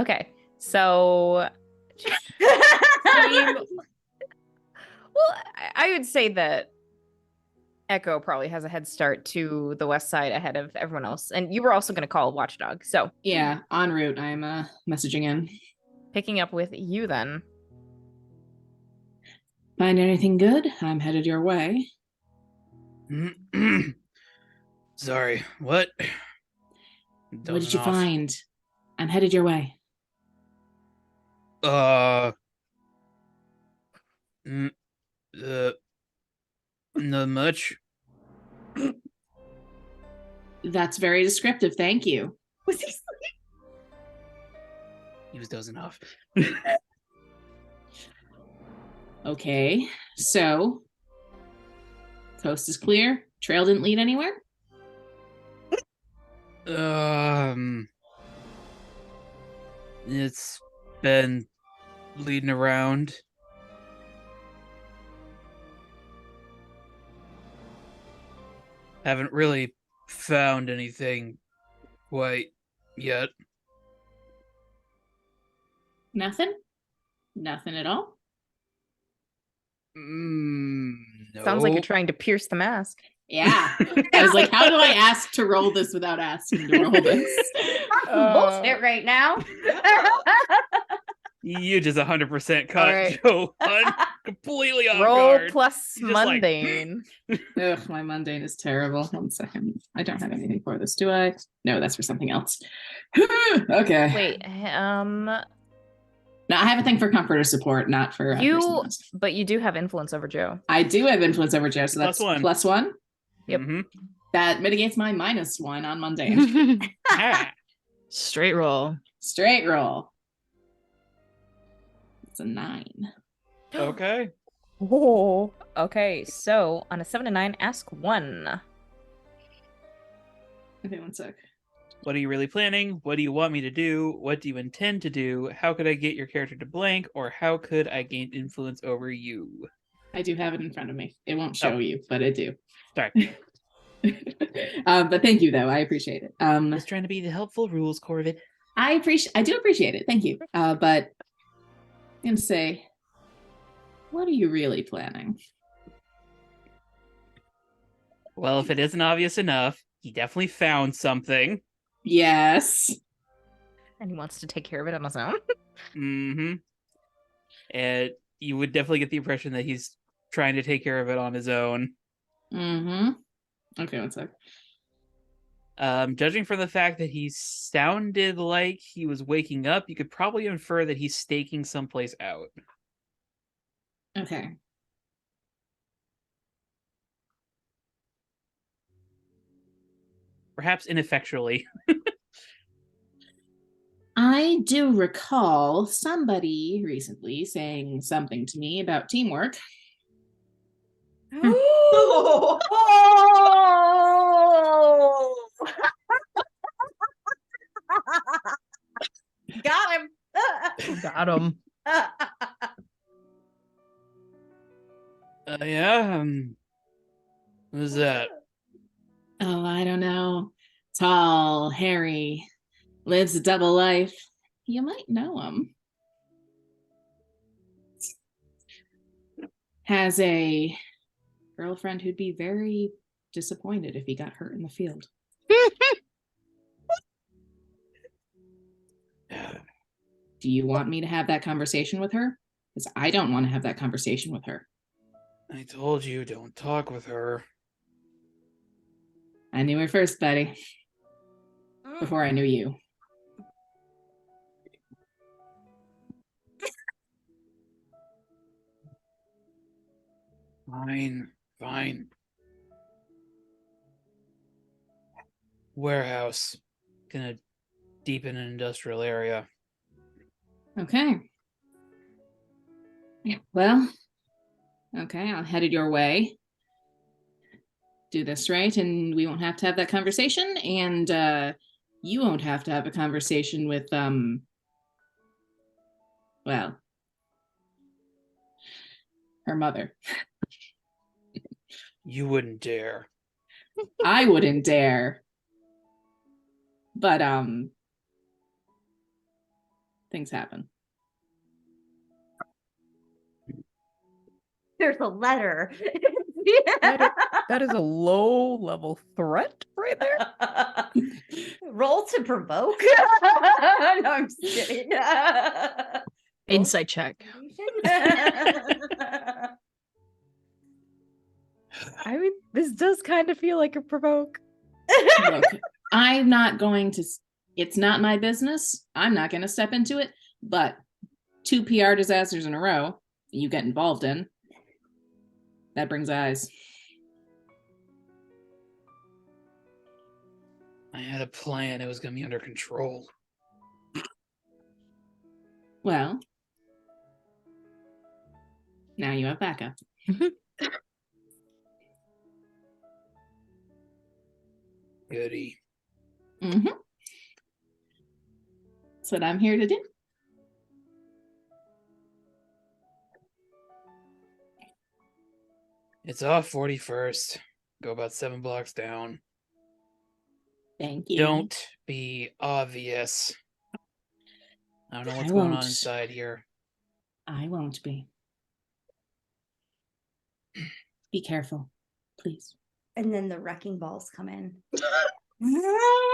Okay, so well, I would say that Echo probably has a head start to the west side ahead of everyone else. And you were also going to call Watchdog. So Yeah, en route. I'm messaging in. picking up with you then. Find anything good? I'm headed your way. Sorry, what? What did you Dozing off. find? I'm headed your way. Mm, not much. That's very descriptive. Thank you. Was he He was dozing off. Okay, so coast is clear. Trail didn't lead anywhere. It's been leading around. Haven't really found anything quite yet. Nothing. Nothing at all. No. Sounds like you're trying to pierce the mask. Yeah. I was like, how do I ask to roll this without asking to roll this? bullshit right now? You just 100% caught Alright. Joe completely off Roll guard. plus He's just like, mundane. Ugh, my mundane is terrible. 1 second. I don't have anything for this, do I? No, that's for something else. Okay. Wait, No, I have a thing for comfort or support, not for but you do have influence over Joe. I do have influence over Joe, so that's Plus one. +1. Yep. Mhm. That mitigates my -1 on mundane. Straight roll. Straight roll. It's a 9. Okay. Oh. Okay, so on a 7 to 9, ask 1. Okay, 1 sec. What are you really planning? What do you want me to do? What do you intend to do? How could I get your character to blank? Or how could I gain influence over you? I do have it in front of me. It won't show you, but I do. Sorry. But thank you, though. I appreciate it. Just trying to be the helpful rules, Corvid. I do appreciate it. Thank you. But I'm gonna say, what are you really planning? Well, if it isn't obvious enough, he definitely found something. Yes. And he wants to take care of it on his own. Mm-hmm. And you would definitely get the impression that he's trying to take care of it on his own. Mm-hmm. Okay, 1 sec. Judging from the fact that he sounded like he was waking up, you could probably infer that he's staking someplace out. Okay. Perhaps ineffectually. I do recall somebody recently saying something to me about teamwork. Oh! Got him. Got him. Yeah. Who's that? Oh, I don't know. Tall, hairy, lives a double life. You might know him. Has a girlfriend who'd be very disappointed if he got hurt in the field. Do you want me to have that conversation with her? Because I don't want to have that conversation with her. I told you, don't talk with her. I knew her first, Betty. Before I knew you. Fine. Warehouse. Gonna deepen an industrial area. Okay. Yeah, well, okay, I'll head it your way. Do this right, and we won't have to have that conversation, and you won't have to have a conversation with, well, her mother. You wouldn't dare. I wouldn't dare. But, things happen. There's a letter. That is a low level threat right there. Roll to provoke. No, I'm just kidding. Insight check. I mean, this does kind of feel like a provoke. Look, I'm not going to. It's not my business. I'm not going to step into it. But 2 PR disasters in a row you get involved in, that brings eyes. I had a plan. It was going to be under control. Well, now you have backup. Goody. Mm-hmm. That's what I'm here to do. It's off 41st. Go about 7 blocks down. Thank you. Don't be obvious. I don't know what's I going on won't. inside here. I won't be. Be careful, please. And then the wrecking balls come in.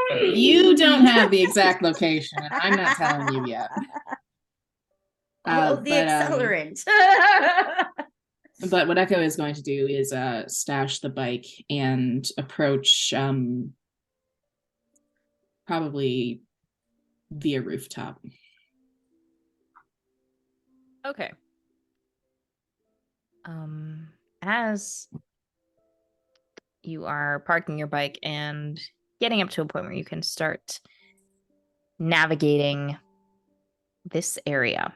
You don't have the exact location, and I'm not telling you yet. Oh, the accelerant. But what Echo is going to do is stash the bike and approach probably via rooftop. Okay. As you are parking your bike and getting up to a point where you can start navigating this area,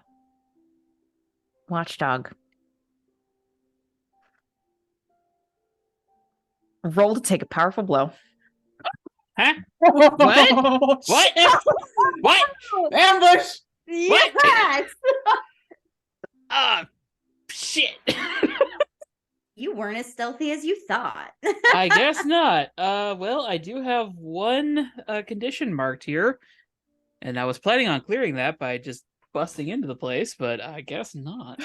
Watchdog, roll to take a powerful blow. Huh? What? What? What? Ambush! Yes! Shit. You weren't as stealthy as you thought. I guess not. Well, I do have one condition marked here, and I was planning on clearing that by just busting into the place, but I guess not.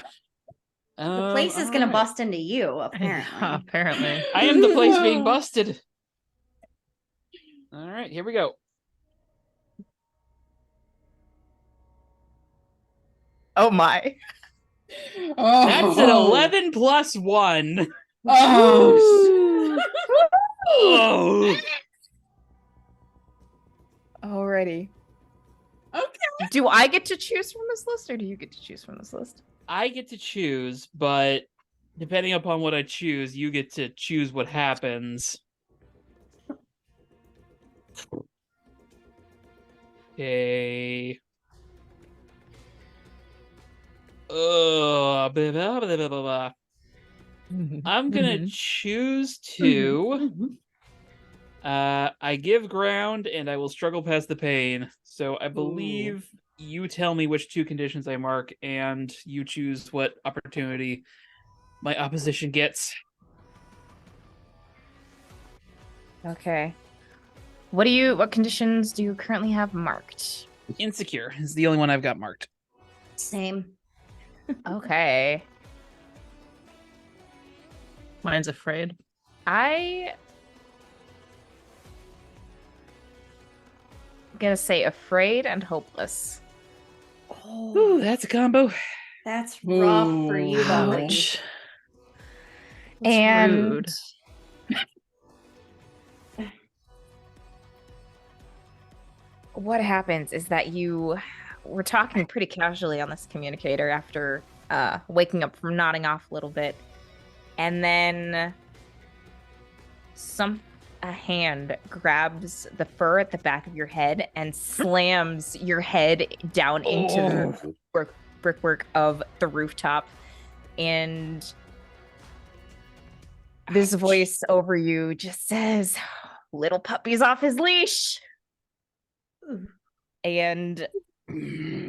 The place is gonna bust into you, apparently. Apparently. I am the place being busted. All right, here we go. Oh my. Oh. That's an 11 plus 1. Oh. Oh. Alrighty. Okay. Do I get to choose from this list, or do you get to choose from this list? I get to choose, but depending upon what I choose, you get to choose what happens. Okay. Blah, blah, blah, blah, blah, blah. I'm gonna choose to. I give ground, and I will struggle past the pain. So I believe you tell me which 2 conditions I mark, and you choose what opportunity my opposition gets. Okay. What conditions do you currently have marked? Insecure is the only one I've got marked. Same. Okay. Mine's afraid. I'm gonna say afraid and hopeless. Ooh, that's a combo. That's rough for you, buddy. Ouch. And rude. what happens is that we're talking pretty casually on this communicator after waking up from nodding off a little bit, and then a hand grabs the fur at the back of your head and slams your head down into the brickwork of the rooftop, and this voice over you just says, "Little puppy's off his leash," and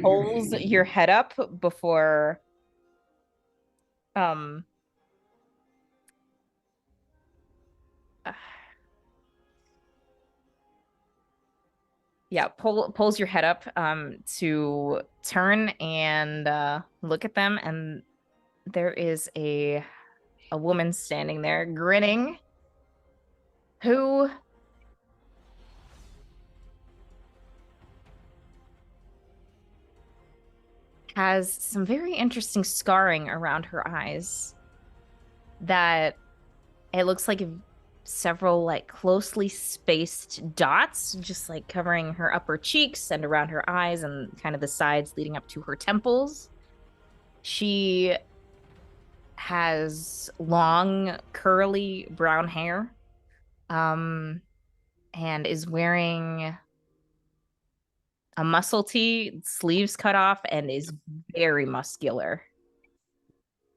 pulls your head up before pulls your head up to turn and look at them, and there is a woman standing there grinning who has some very interesting scarring around her eyes that it looks like several like closely spaced dots just like covering her upper cheeks and around her eyes and kind of the sides leading up to her temples. She has long curly brown hair and is wearing a muscle tee, sleeves cut off, and is very muscular.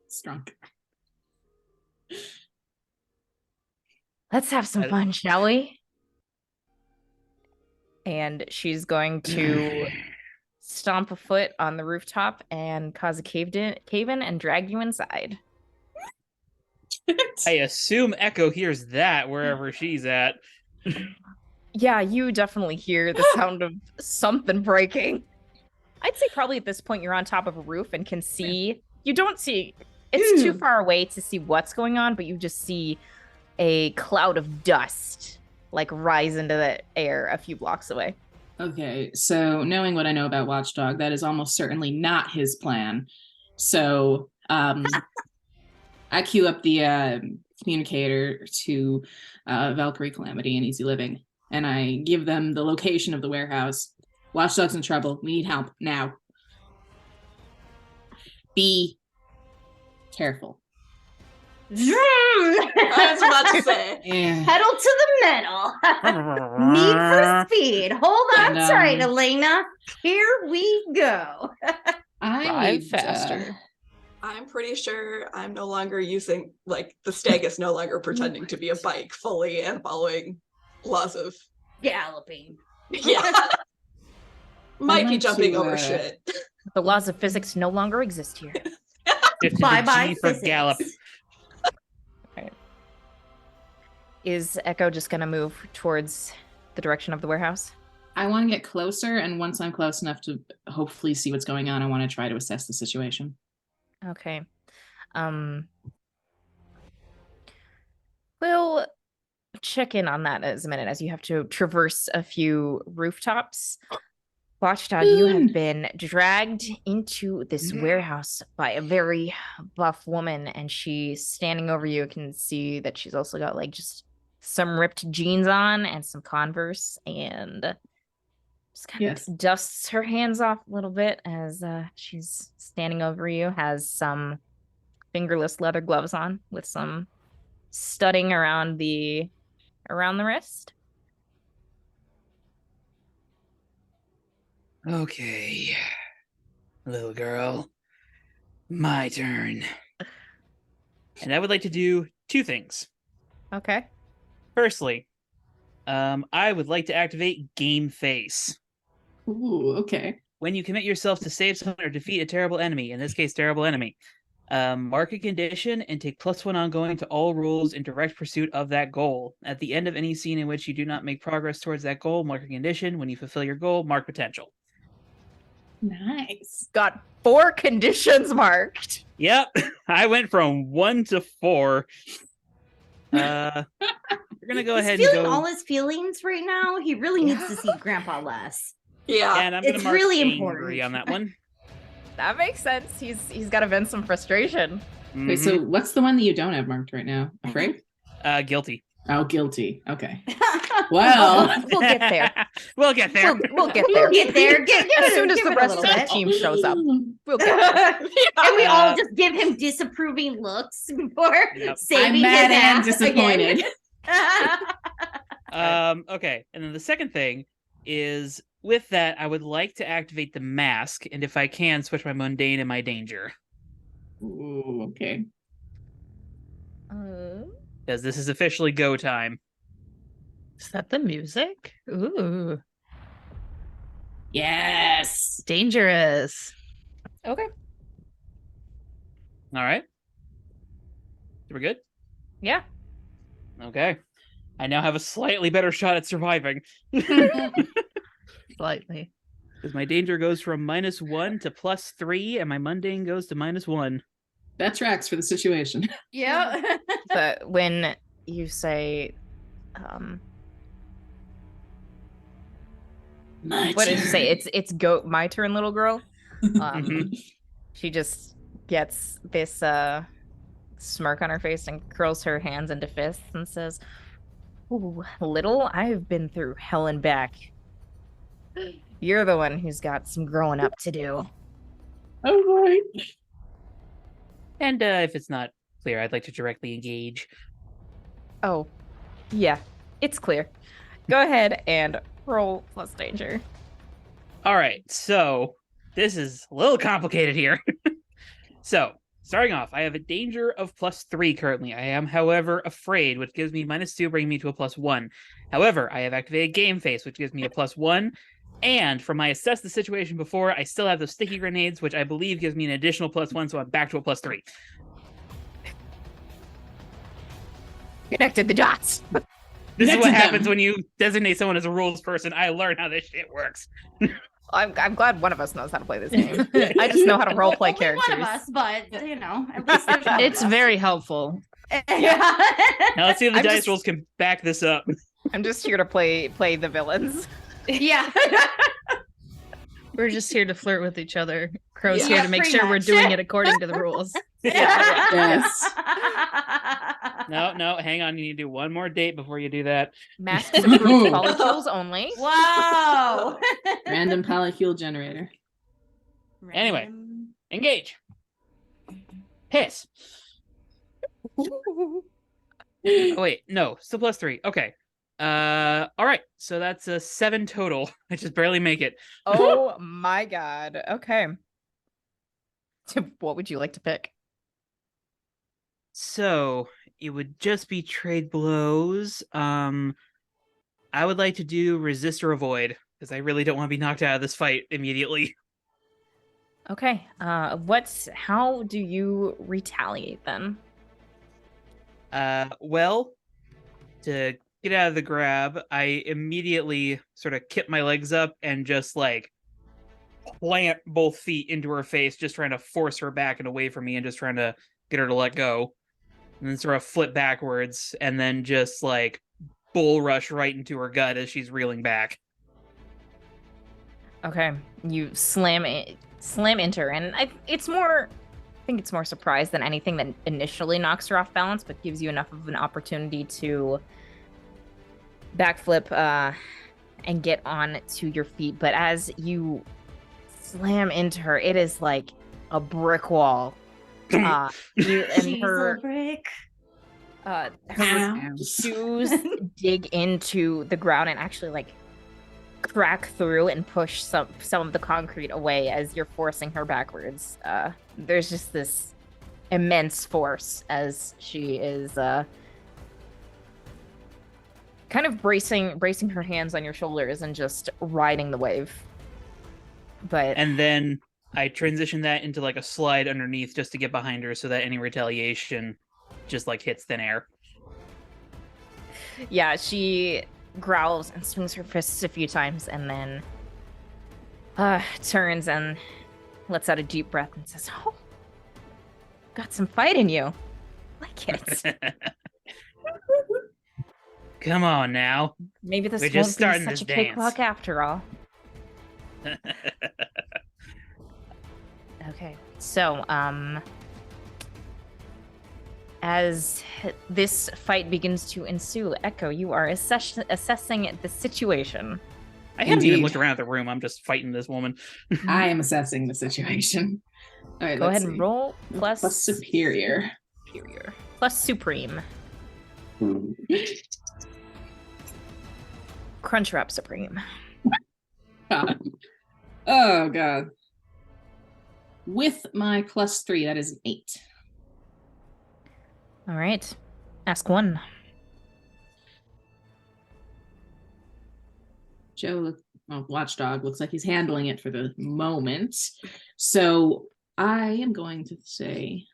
Strong. Let's have some fun, shall we? And she's going to stomp a foot on the rooftop and cause a cave-in and drag you inside. I assume Echo hears that wherever she's at. Yeah, you definitely hear the sound of something breaking. I'd say probably at this point you're on top of a roof and can see. You don't see. It's too far away to see what's going on, but you just see a cloud of dust like rise into the air a few blocks away. Okay, so knowing what I know about Watchdog, that is almost certainly not his plan. So I queue up the communicator to Valkyrie, Calamity, and Easy Living, and I give them the location of the warehouse. Watchdog's in trouble. We need help now. Be careful. I was about to say. Yeah. Pedal to the metal. Need for speed. Hold on tight, Elena. Here we go. I Drive faster. I'm pretty sure I'm no longer using, like, the stag is no longer pretending to be a bike fully and following laws of Galloping. yeah. Might be like jumping to, over shit. The laws of physics no longer exist here. Bye-bye for physics. gallop. Is Echo just going to move towards the direction of the warehouse? I want to get closer, and once I'm close enough to hopefully see what's going on, I want to try to assess the situation. Okay. We'll check in on that as a minute as you have to traverse a few rooftops. Watchdog, you have been dragged into this warehouse by a very buff woman, and she's standing over you. You can see that she's also got like just some ripped jeans on and some Converse, and just kind of dusts her hands off a little bit as she's standing over you, has some fingerless leather gloves on with some studding around the wrist. Okay, little girl, my turn. And I would like to do two things. Okay. Firstly, I would like to activate Game Face. Ooh, okay. When you commit yourself to save someone or defeat a terrible enemy, in this case, terrible enemy, mark a condition and take +1 ongoing to all rules in direct pursuit of that goal. At the end of any scene in which you do not make progress towards that goal, mark a condition. When you fulfill your goal, mark potential. Nice. Got 4 conditions marked. Yep, I went from 1 to 4. We're gonna go ahead and feeling go. all his feelings right now. He really needs to see Grandpa less. Yeah. And I'm gonna It's mark really angry important. on that one. That makes sense. He's got to vent some frustration. Okay, so what's the one that you don't have marked right now? Afraid? Guilty. Oh, guilty. Okay. Well, We'll get there. We'll get there. We'll get there. We'll get there. As soon as the rest of the bit. team shows up, we'll get there. And we all just give him disapproving looks before Yep. saving I'm mad his and ass disappointed. again. Okay, and then the second thing is with that, I would like to activate the mask, and if I can, switch my mundane and my danger. Ooh, okay. Because this is officially go time. Is that the music? Ooh, Yes. dangerous. Okay. All right. We're good? Yeah. Okay. I now have a slightly better shot at surviving. slightly. Because my danger goes from -1 to +3, and my mundane goes to -1. That tracks for the situation. Yeah. But when you say, My what did you say? turn. It's go my turn, little girl. Mhm. She just gets this smirk on her face and curls her hands into fists and says, "Ooh, little, I've been through hell and back. You're the one who's got some growing up to do." All right. And if it's not clear, I'd like to directly engage. Oh, yeah, it's clear. Go ahead and roll plus danger. All right, so this is a little complicated here. So, starting off, I have a danger of +3 currently. I am, however, afraid, which gives me -2, bringing me to a +1. However, I have activated Game Face, which gives me a +1. And from my assess the situation before, I still have those sticky grenades, which I believe gives me an additional +1, so I'm back to a +3. Connected the dots. This is what Connected them. happens when you designate someone as a rules person. I learn how this shit works. I'm glad one of us knows how to play this game. I just know how to role play Only characters. one of us, but at least there's one It's of us. very helpful. Yeah. Now let's see if the I'm dice just- rolls can back this up. I'm just here to play the villains. Yeah. We're just here to flirt with each other. Crow's Yeah, here to make pretty sure we're much. doing it according to the rules. Yes. No, hang on. You need to do one more date before you do that. Masks approved polycules only. Wow. Random polycule generator. Anyway. Random. Engage. Piss. Oh, wait, no, still +3. Okay. All right. So that's a 7 total. I just barely make it. Oh my god. Okay. What would you like to pick? So it would just be trade blows. I would like to do resist or avoid because I really don't want to be knocked out of this fight immediately. Okay. How do you retaliate then? Well, to get out of the grab, I immediately sort of kip my legs up and just like plant both feet into her face, just trying to force her back and away from me and just trying to get her to let go. And then sort of flip backwards and then just like bull rush right into her gut as she's reeling back. Okay. You slam into her, and I think it's more surprise than anything that initially knocks her off balance, but gives you enough of an opportunity to backflip and get on to your feet. But as you slam into her, it is like a brick wall. And She's her a brick. her Ow. shoes dig into the ground and actually like crack through and push some of the concrete away as you're forcing her backwards. There's just this immense force as she is kind of bracing her hands on your shoulders and just riding the wave. But And then I transition that into like a slide underneath just to get behind her so that any retaliation just like hits thin air. yeah, she growls and swings her fists a few times and then turns and lets out a deep breath and says, "Oh, got some fight in you. Like it." Come on now. Maybe this We're won't just be starting such this a dance. cakewalk after all. Okay, so as this fight begins to ensue, Echo, you are assessing the situation. I haven't even Indeed. looked around at the room. I'm just fighting this woman. I am assessing the situation. All right, Go let's ahead and see. roll plus Superior. plus supreme. Crunchwrap supreme. God. Oh god. With my +3, that is an 8. All right, ask one. Watchdog looks like he's handling it for the moment. So I am going to say,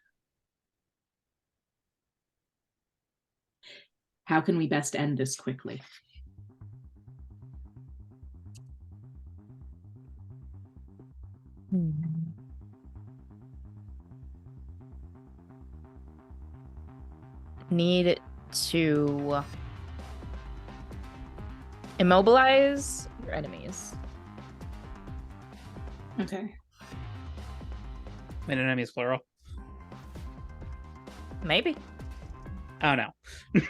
how can we best end this quickly? Need to immobilize your enemies. Okay. And enemies plural. Maybe. Oh no.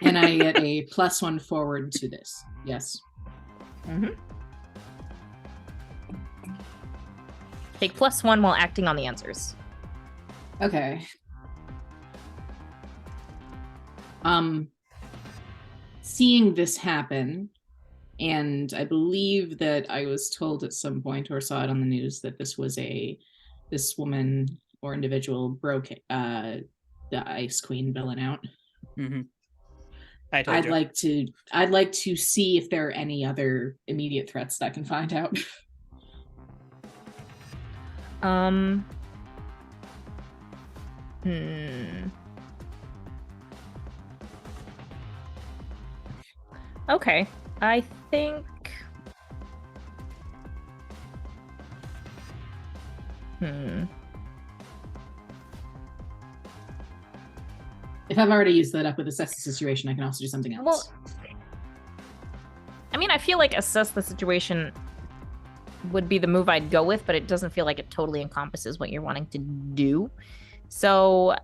And I get a +1 forward to this. Yes. Mm-hmm. Take +1 while acting on the answers. Okay. Seeing this happen, and I believe that I was told at some point or saw it on the news that this woman or individual broke the Ice Queen villain out. Mm-hmm. I told you. I'd like to see if there are any other immediate threats that I can find out. Okay. I think If I've already used that up with assess the situation, I can also do something else. Well, I mean, I feel like assess the situation would be the move I'd go with, but it doesn't feel like it totally encompasses what you're wanting to do. So, I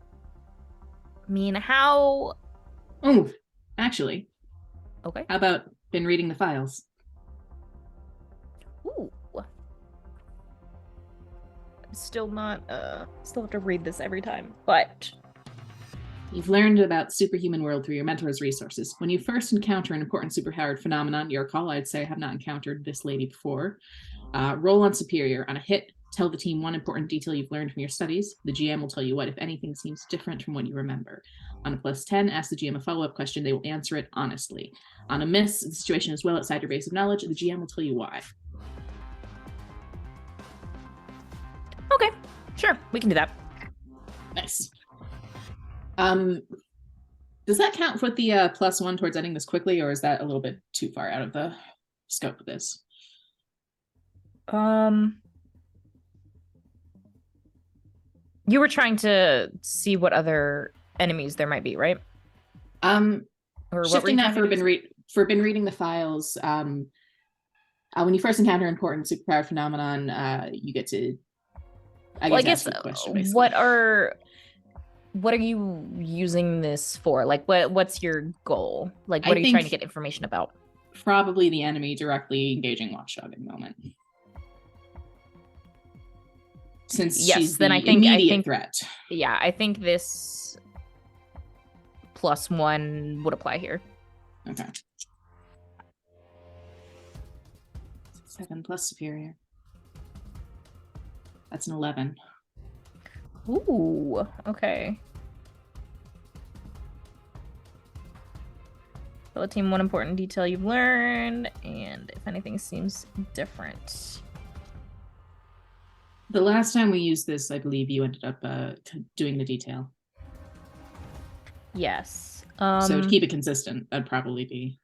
mean, how... Oh, actually. Okay. How about been reading the files? Ooh. Still not, still have to read this every time, but... You've learned about superhuman world through your mentor's resources. When you first encounter an important superpowered phenomenon, you recall, I'd say I have not encountered this lady before. Roll on superior. On a hit, tell the team one important detail you've learned from your studies. The GM will tell you what, if anything, seems different from what you remember. On a +10, ask the GM a follow-up question. They will answer it honestly. On a miss, the situation is well outside your base of knowledge. The GM will tell you why. Okay, sure, we can do that. Nice. Does that count for the +1 towards ending this quickly, or is that a little bit too far out of the scope of this? You were trying to see what other enemies there might be, right? Or shifting that for been reading the files. When you first encounter an important superpower phenomenon, you get to. I guess question, what are you using this for? Like, what's your goal? Like, what are you trying to get information about? Probably the enemy directly engaging Watchdog at the moment. Since she's the immediate threat. Yeah, I think this +1 would apply here. Okay. 7 plus superior. That's an 11. Ooh, okay. Tell the team one important detail you've learned, and if anything seems different. The last time we used this, I believe you ended up doing the detail. Yes. So to keep it consistent, that'd probably be.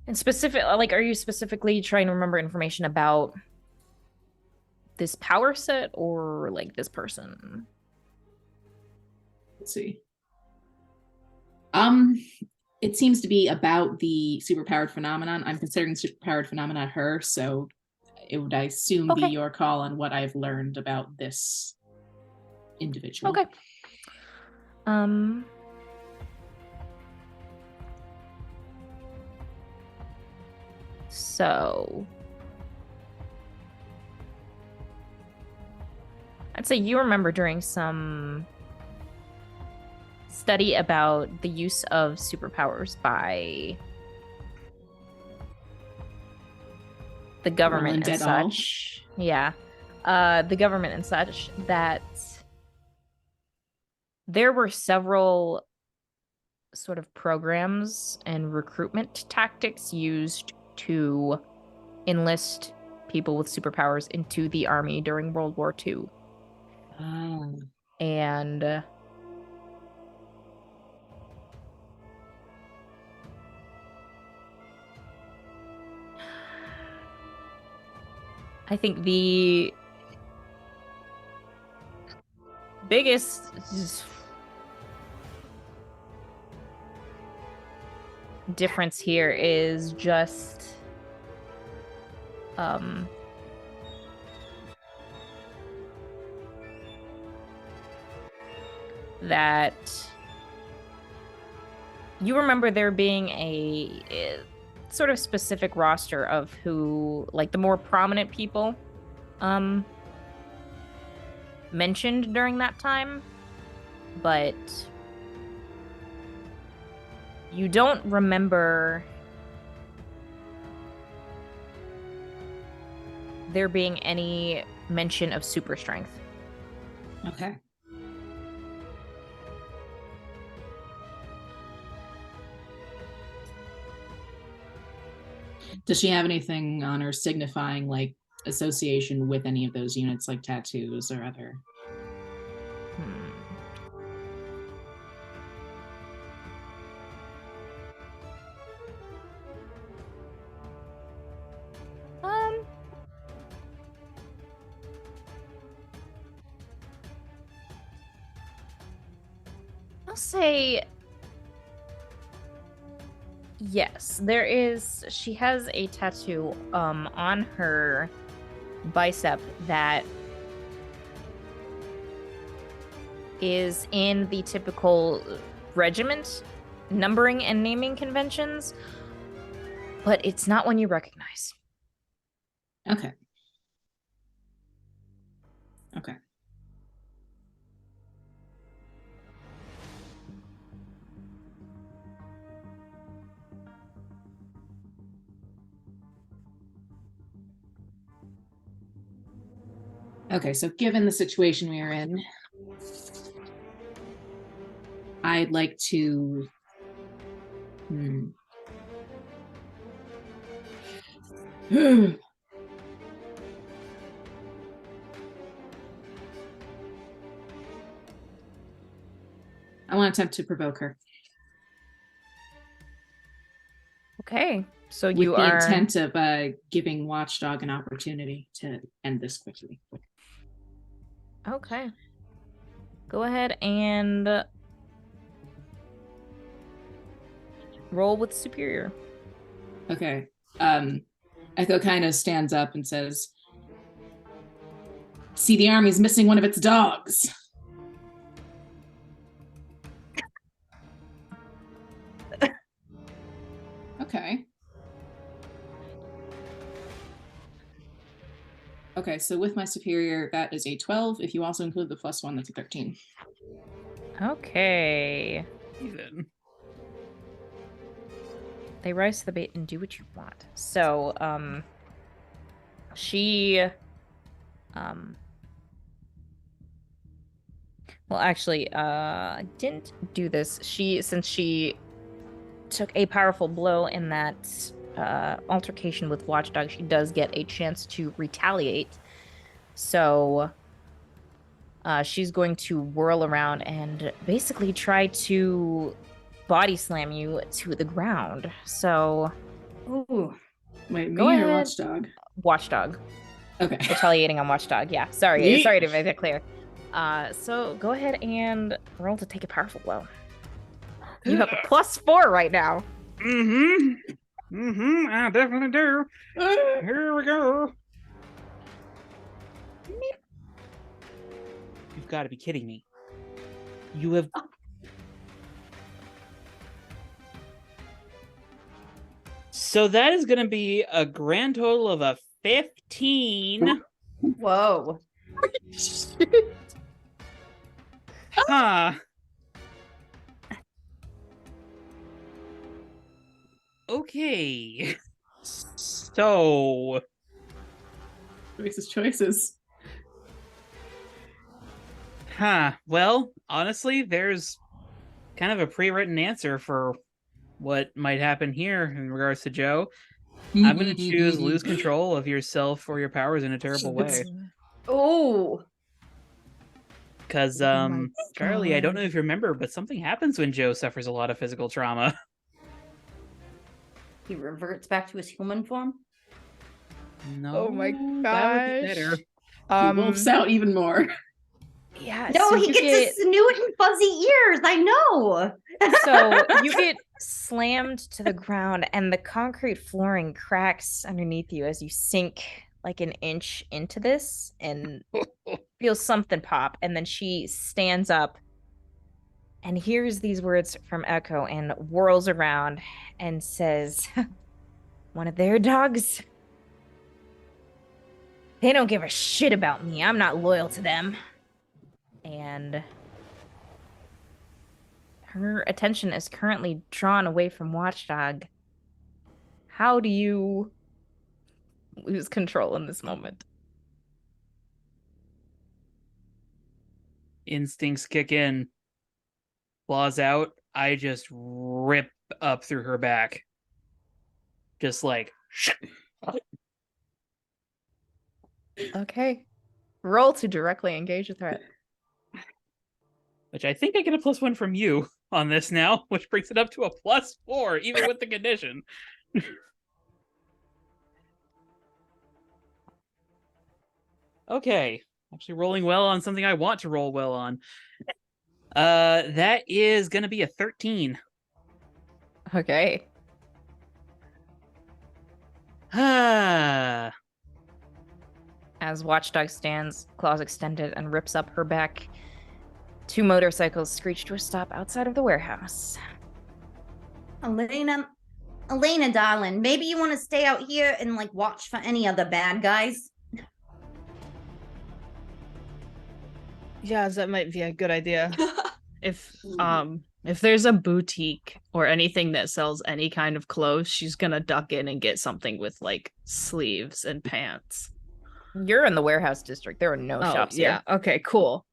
And specific, like, are you specifically trying to remember information about this power set or like this person? Let's see. It seems to be about the superpowered phenomenon. I'm considering the superpowered phenomenon her, so it would, I assume, be your call on what I've learned about this individual. Okay. So I'd say you remember during some study about the use of superpowers by the government and such. Yeah. The government and such, that there were several sort of programs and recruitment tactics used to enlist people with superpowers into the army during World War II. Oh. And I think the biggest difference here is just that you remember there being a sort of specific roster of who, like, the more prominent people mentioned during that time, but you don't remember there being any mention of super strength. Okay. Does she have anything on her signifying like association with any of those units, like tattoos or other? I'll say yes, there is. She has a tattoo on her bicep that is in the typical regiment numbering and naming conventions, but it's not one you recognize. Okay. Okay. Okay, so given the situation we are in, I'd like to I want to attempt to provoke her. Okay, so with you the are intent of giving Watchdog an opportunity to end this quickly. okay. Go ahead and roll with superior. Okay. Echo kind of stands up and says, "See, the army's missing one of its dogs." Okay. Okay, so with my superior, that is a 12. If you also include the +1, that's a 13. Okay. Even. They rise to the bait and do what you want. So, she, well, actually, didn't do this. Since she took a powerful blow in that altercation with Watchdog, she does get a chance to retaliate. So, she's going to whirl around and basically try to body slam you to the ground. So, Ooh. Wait, Go me or ahead. Watchdog? Watchdog. Okay. Retaliating on Watchdog. Yeah, sorry. Yeet. Sorry to make that clear. So go ahead and roll to take a powerful blow. You have a +4 right now. I definitely do. Here we go. You've got to be kidding me. You have... So that is going to be a grand total of a 15. Whoa. Huh. Okay. So... Choices. Huh. Well, honestly, there's kind of a pre-written answer for what might happen here in regards to Joe. I'm going to choose lose control of yourself or your powers in a terrible way. Oh. Because, Charlie, I don't know if you remember, but something happens when Joe suffers a lot of physical trauma. He reverts back to his human form? No, Oh my that would be better. gosh. He wolfs out even more. Yeah. No, so he you gets get, a snoot and fuzzy ears. I know. So you get slammed to the ground, and the concrete flooring cracks underneath you as you sink like an inch into this and feel something pop. And then she stands up and hears these words from Echo and whirls around and says, "One of their dogs? They don't give a shit about me. I'm not loyal to them." And her attention is currently drawn away from Watchdog. How do you lose control in this moment? Instincts kick in. Claws out. I just rip up through her back. Just like. Okay. Roll to directly engage a threat. Which I think I get a +1 from you on this now, which brings it up to a +4, even with the condition. Okay. Actually rolling well on something I want to roll well on. That is gonna be a 13. Okay. Ah. As Watchdog stands, claws extended, and rips up her back, 2 motorcycles screech to a stop outside of the warehouse. Elena, darling, maybe you want to stay out here and like watch for any other bad guys. Yeah, that might be a good idea. If there's a boutique or anything that sells any kind of clothes, she's gonna duck in and get something with like sleeves and pants. You're in the warehouse district. There are no shops yeah. here. Okay, cool.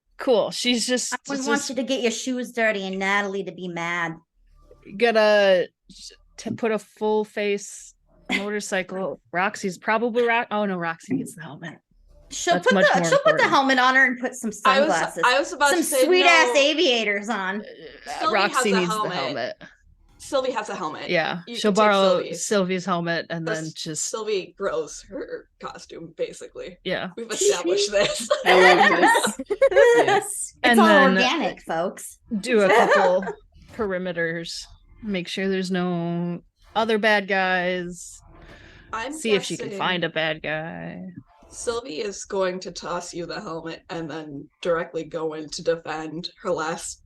She's just I wouldn't want you to get your shoes dirty and Natalie to be mad. gonna to put a full face motorcycle. Roxy's probably oh no, Roxy gets the helmet. She'll That's put much the more she'll put the important. helmet on her and put some sunglasses. I was about some to say sweet ass no. aviators on. Sylvie Roxy has a needs helmet. the helmet. Sylvie has a helmet. Yeah, You she'll can take borrow Sylvie's. Sylvie's helmet and then Because just Sylvie grows her costume, basically. yeah. We've established this. I love this. Yes. It's And all then- organic, folks. Do a couple perimeters. Make sure there's no other bad guys. I'm See if she can guessing find a bad guy. Sylvie is going to toss you the helmet and then directly go in to defend her last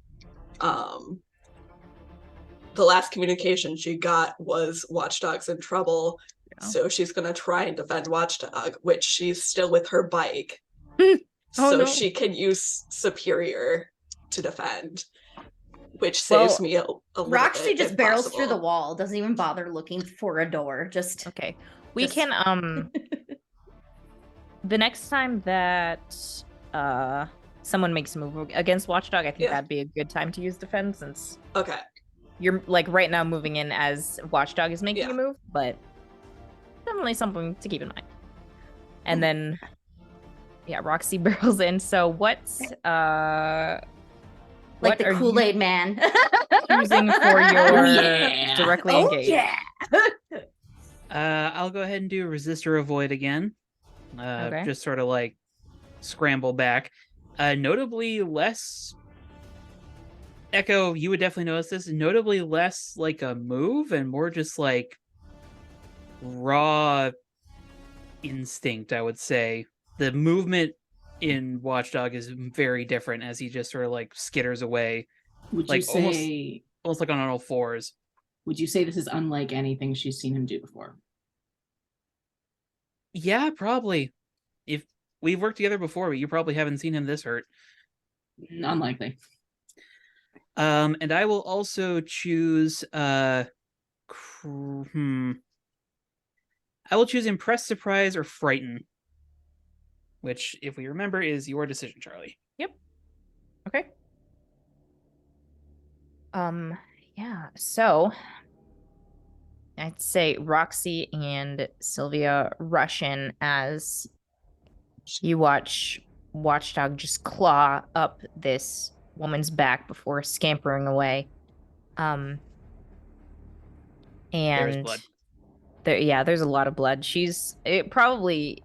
the last communication she got was Watchdog's in trouble. Yeah. So she's gonna try and defend Watchdog, which she's still with her bike. Oh, so no. she can use Superior to defend. Which saves me a little Roxy bit, just if barrels possible. through the wall, doesn't even bother looking for a door. Just Okay. We Just- can the next time that someone makes a move against Watchdog, I think Yeah. that'd be a good time to use defense, since Okay. you're like right now moving in as Watchdog is making Yeah. a move, but definitely something to keep in mind. And then yeah, Roxy barrels in. So what's like what the are you Kool-Aid man. using for your yeah. directly Oh engage? yeah. I'll go ahead and do resist or avoid again. Okay. Just sort of like scramble back. Notably less. Echo, you would definitely notice this. Notably less like a move and more just like raw instinct, I would say. The movement in Watchdog is very different as he just sort of like skitters away, Would Like, you say almost like on all fours. would you say this is unlike anything she's seen him do before? Yeah, probably. If we've worked together before, but you probably haven't seen him this hurt. Unlikely. And I will also choose I will choose impress, surprise, or frighten. Which, if we remember, is your decision, Charlie. Okay. Yeah, so I'd say Roxy and Sylvia rush in as you watch Watchdog just claw up this woman's back before scampering away. There's And blood. there's a lot of blood. It probably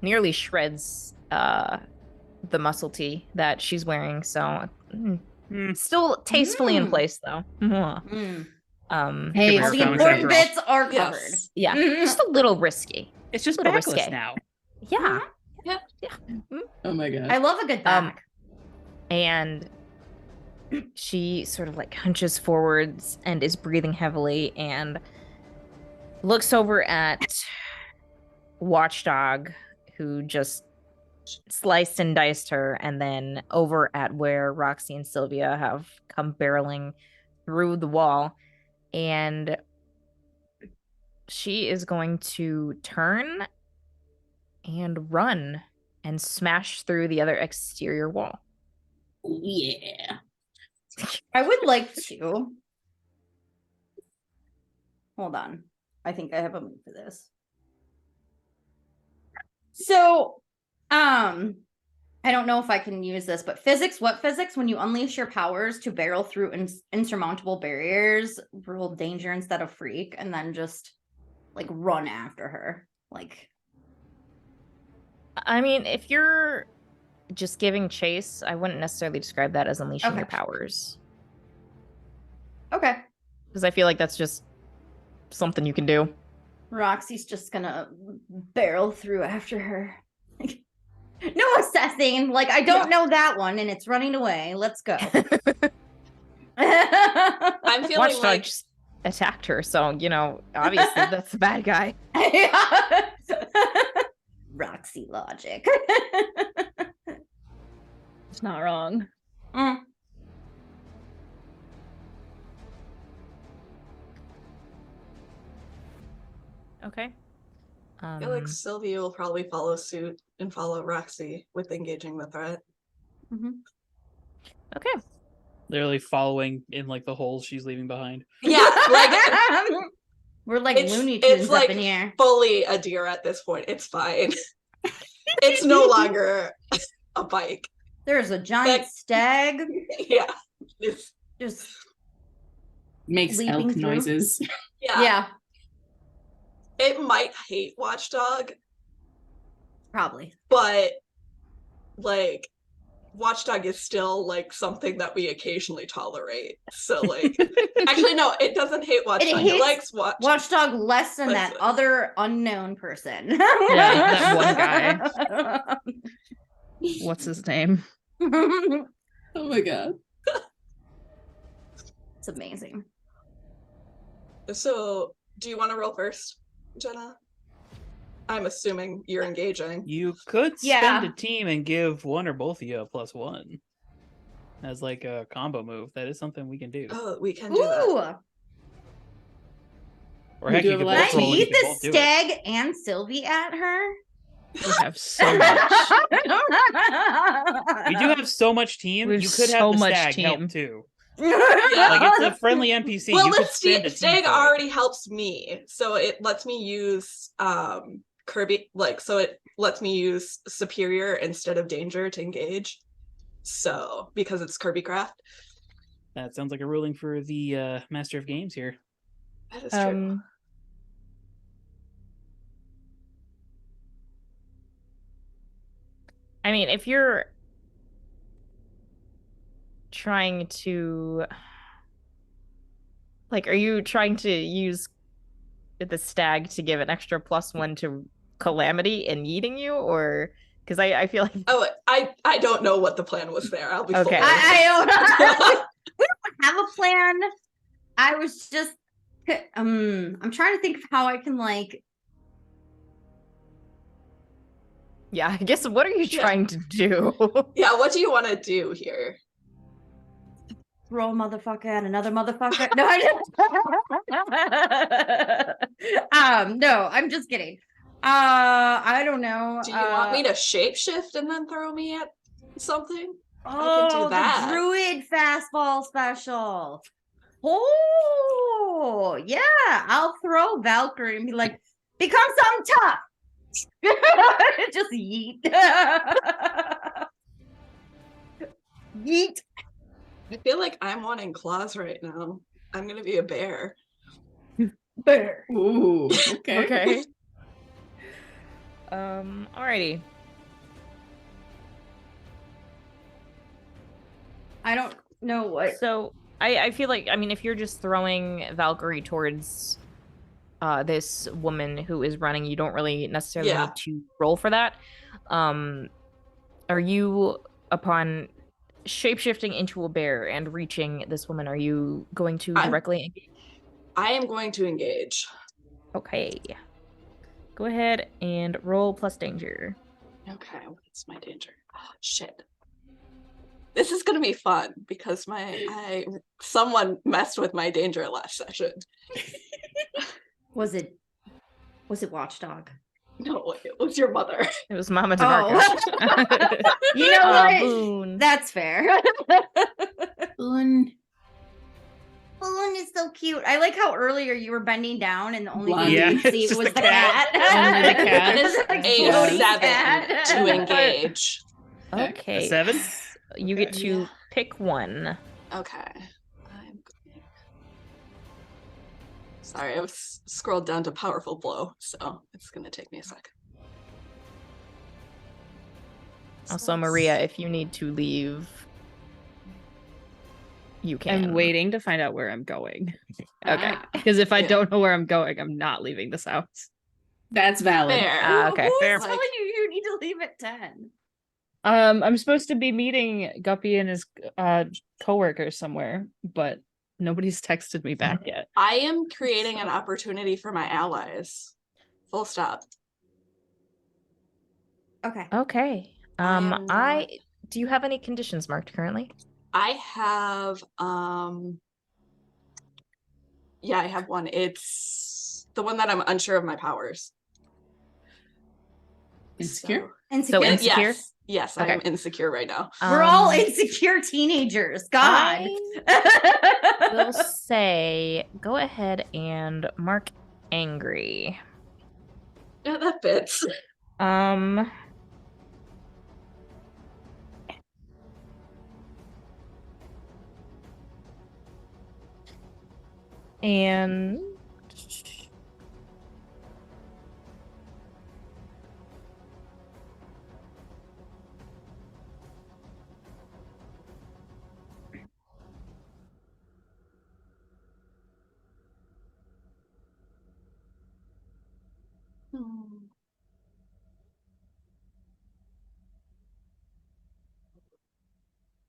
nearly shreds the muscle tee that she's wearing, so still tastefully in place though. Mm. Hey, All All the comics important after all. bits are covered. Yes. Yeah, Mhm. just a little risky. It's just Little backless risque. now. Yeah. Oh my god. I love a good back. And she sort of like hunches forwards and is breathing heavily and looks over at Watchdog, who just sliced and diced her, and then over at where Roxy and Sylvia have come barreling through the wall. And she is going to turn and run and smash through the other exterior wall. Oh, yeah. I would like to. Hold on. I think I have a move for this. So, I don't know if I can use this, but what physics? When you unleash your powers to barrel through insurmountable barriers, roll danger instead of freak, and then just like run after her. Like, I mean, if you're just giving chase, I wouldn't necessarily describe that as unleashing your powers. okay. Because I feel like that's just something you can do. Roxy's just gonna barrel through after her. No assessing. Like, I don't know that one, and it's running away. Let's go. I'm feeling Watchdog like just attacked her, so, obviously that's the bad guy. Roxy logic. It's not wrong. Mm. Okay. I feel like Sylvia will probably follow suit and follow Roxy with engaging the threat. Mhm. Okay. Literally following in like the holes she's leaving behind. Yeah, like We're like Looney Tunes it's like up in here. fully a deer at this point. It's fine. It's no longer a bike. There's a giant Like- stag Yeah. It's just Makes leaping elk through. noises. yeah, It might hate Watchdog, probably. but like Watchdog is still like something that we occasionally tolerate. So like actually no, it doesn't hate Watchdog. It hates likes Watchdog. Watchdog less than that Listen. other unknown person. Yeah, that one guy. What's his name? Oh my god. It's amazing. So do you want to roll first, Jenna? I'm assuming you're engaging. You could Yeah. spend a team and give one or both of you a +1 as like a combo move. That is something we can do. Oh, we can do that. Ooh, Or We heck, do you have could a can lot both I of roll and eat you could the both do it. stag and Sylvie at her? We have so much. We do have so much team. We have You could have so the much stag help team. too. Yeah. Like it's a friendly NPC. Well, you the could spend a team stag for it. already helps me, so it lets me use Kirby. So it lets me use superior instead of danger to engage. So because it's Kirby craft, That sounds like a ruling for the Master of Games here. that is true. I mean, if you're trying to are you trying to use the stag to give an extra +1 to Calamity and eating you, or because I feel like Oh, I don't know what the plan was there. I'll be Okay. fully I don't we don't have a plan. I was just I'm trying to think of how I can like yeah, I guess what are you Yeah. trying to do? Yeah, what do you want to do here? throw a motherfucker at another motherfucker. No, I didn't. No, I'm just kidding. I don't know. Do you want me to shapeshift and then throw me at something? Oh, that. the druid fastball special. Oh, yeah. I'll throw Valkyrie and be like, become something tough. Just yeet. Yeet. I feel like I'm wanting claws right now. I'm gonna be a bear. Bear. Ooh, okay. Okay. Alrighty. I don't know what. So I feel like, I mean, if you're just throwing Valkyrie towards this woman who is running, you don't really necessarily Yeah. need to roll for that. Are you, upon shapeshifting into a bear and reaching this woman, are you going to directly engage? I am going to engage. Okay. Go ahead and roll plus danger. Okay, what's my danger? Oh, shit. This is gonna be fun because someone messed with my danger last session. Was it Watchdog? No, it was your mother. It was Mama DeMarco. You know what? Boone. That's fair. Boone. Boone is so cute. I like how earlier you were bending down and the only thing Yeah, you could see it's was just the the cat. cat. Only the cat. It's like A floating 7 cat. to engage. Okay. A 7? You get to Yeah. pick one. Okay. I'm going. Sorry, I was scrolled down to powerful blow, so it's gonna take me a sec. Also, Maria, if you need to leave, you can. I'm waiting to find out where I'm going. Okay. Ah, Because if I yeah. don't know where I'm going, I'm not leaving this house. That's valid. Fair. Okay. Who's Fair. telling you need to leave at 10? I'm supposed to be meeting Guppy and his coworkers somewhere, but nobody's texted me back yet. I am creating an opportunity for my allies. Full stop. Okay. Okay. I am not- Do you have any conditions marked currently? I have yeah, I have one. It's the one that I'm unsure of my powers. Insecure? So insecure? Yes. Yes, I am Okay. insecure right now. We're all Um, insecure teenagers. God. I will say, go ahead and mark angry. Yeah, that fits. And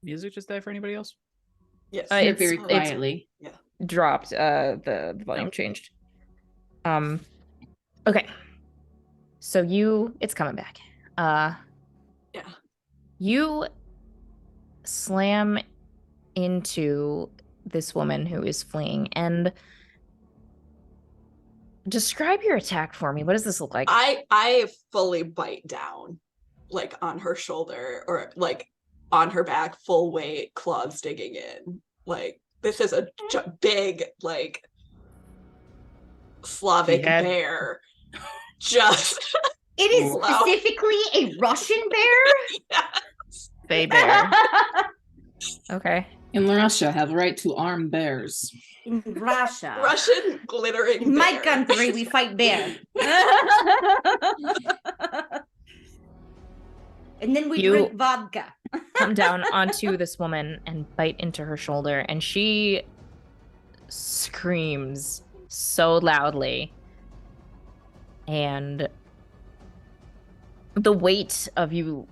Music just died for anybody else? Yes. Uh, Hear it's- very it's- quietly. dropped. The volume changed. Okay. So it's coming back. Yeah. You slam into this woman who is fleeing, and describe your attack for me. What does this look like? I fully bite down, like on her shoulder or like on her back, full weight, claws digging in. Like this is a big, like Slavic He had- bear. Just It is Wow. specifically a Russian bear. Bay bear. Okay. In Russia, have the right to arm bears. In Russia. Russian glittering In my bear. country, we fight bear. And then we You- drink vodka. Come down onto this woman and bite into her shoulder, and she screams so loudly, and the weight of you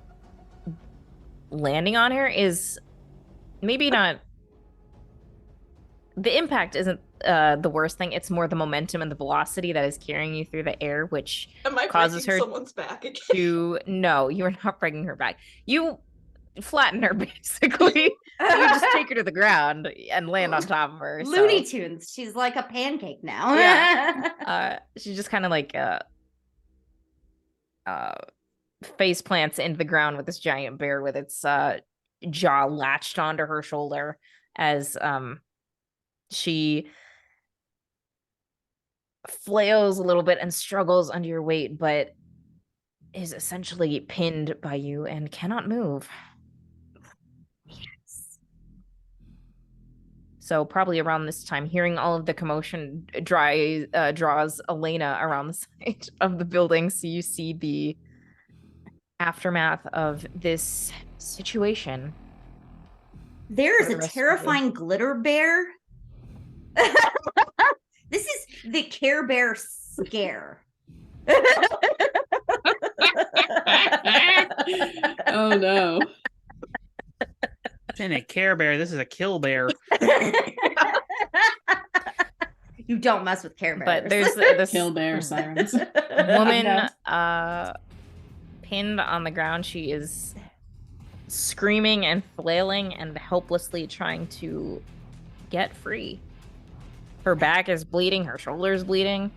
landing on her is maybe not, the impact isn't the worst thing. It's more the momentum and the velocity that is carrying you through the air, which Am I causes breaking her someone's back again? no, you are not breaking her back. You flatten her basically. You just take her to the ground and land on top of her. so- Looney Tunes. She's like a pancake now. Yeah. She just kind of like face plants into the ground with this giant bear with its jaw latched onto her shoulder as she flails a little bit and struggles under your weight, but is essentially pinned by you and cannot move. So probably around this time, hearing all of the commotion draws Elena around the side of the building. So you see the aftermath of this situation. There is For the a rest of the- terrifying glitter bear. This is the Care Bear scare. Oh no. This ain't a Care Bear. This is a Kill Bear. You don't mess with Care Bears. But there's this Kill bear sirens. woman No. pinned on the ground. She is screaming and flailing and helplessly trying to get free. Her back is bleeding, her shoulder is bleeding.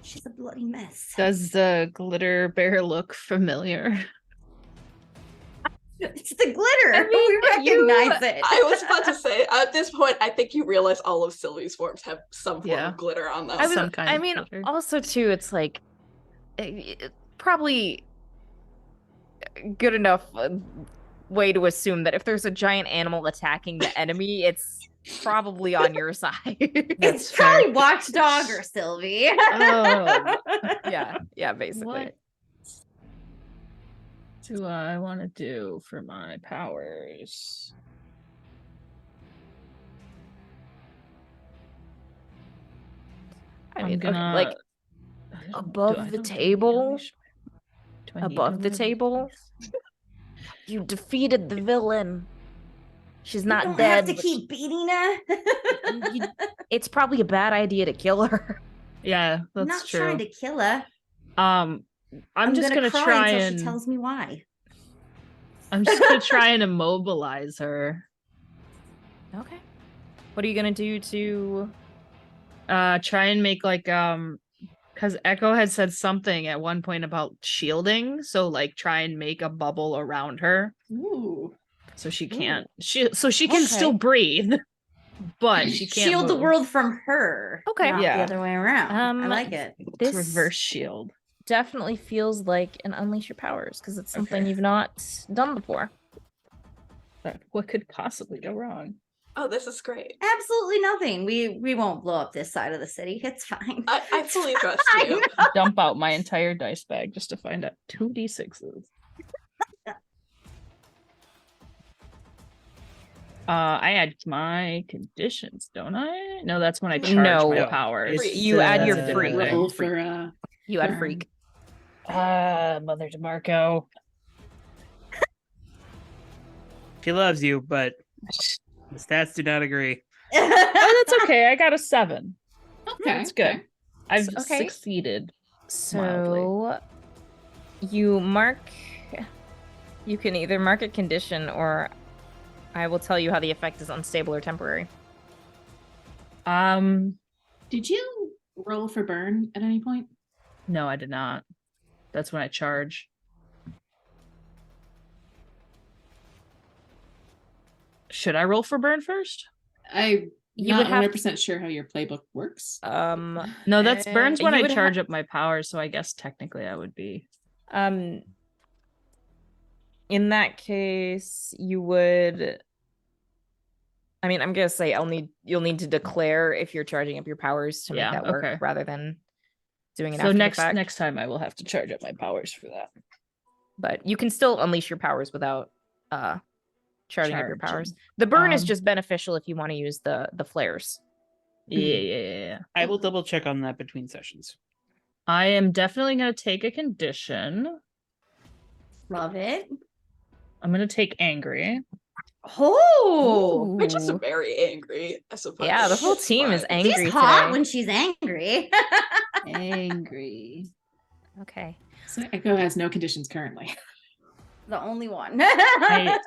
She's a bloody mess. Does the glitter bear look familiar? It's the glitter. I mean, we recognize it. I was about to say, at this point, I think you realize all of Sylvie's forms have some form Yeah. of glitter on them. Some kind of glitter. Also too, it's like probably good enough way to assume that if there's a giant animal attacking the enemy, it's probably on your side. It's probably Watchdog or Sylvie. Oh. yeah, basically. What do I want to do for my powers? I I'm mean, gonna like I above don't the need table, unleash- do I need above the unleash- table, you defeated the villain. She's You not don't dead. have to but keep beating her. it's probably a bad idea to kill her. Yeah, I'm that's not true. trying to kill her. I'm just gonna cry try until and she tells me why. I'm just gonna try and immobilize her. Okay. What are you gonna do to? Try and make like because Echo had said something at one point about shielding, so like try and make a bubble around her Ooh. so she can't she can still Okay. breathe, but she can't Shield the move. world from her. Okay. not Yeah. the other way around. I Um, like it. This Reverse shield. definitely feels like an unleash your powers because it's something Okay. you've not done before. But what could possibly go wrong? Oh, this is great. Absolutely nothing. We won't blow up this side of the city. It's fine. I fully trust fine. you. Dump out my entire dice bag just to find out 2d6s. I add my conditions, don't I? No, that's when I charge No. my No, powers. it's, You add your that's a free. different Roll thing. for You add Burn. freak. Mother DeMarco. She loves you, but the stats do not agree. Oh, that's okay. I got a 7. Okay. That's good. okay. I've Okay. succeeded. So you mark. You can either mark a condition, or I will tell you how the effect is unstable or temporary. Did you roll for burn at any point? No, I did not. That's when I charge. Should I roll for burn first? I'm You not would have 100% sure how your playbook works. No, that's burns when you I would charge up my powers, so I guess technically I would be. In that case, you would. I mean, I'm gonna say you'll need to declare if you're charging up your powers to make Yeah, that work okay. rather than doing it So after next the fact. next time I will have to charge up my powers for that. But you can still unleash your powers without charging up your powers. Charging. The burn is Um, just beneficial if you want to use the flares. Yeah. I will double check on that between sessions. I am definitely going to take a condition. Love it. I'm going to take angry. Oh, We're just very angry, I suppose. Yeah, the whole team is angry she's hot today. when she's angry. Angry. Okay. So Echo has no conditions currently. The only one. I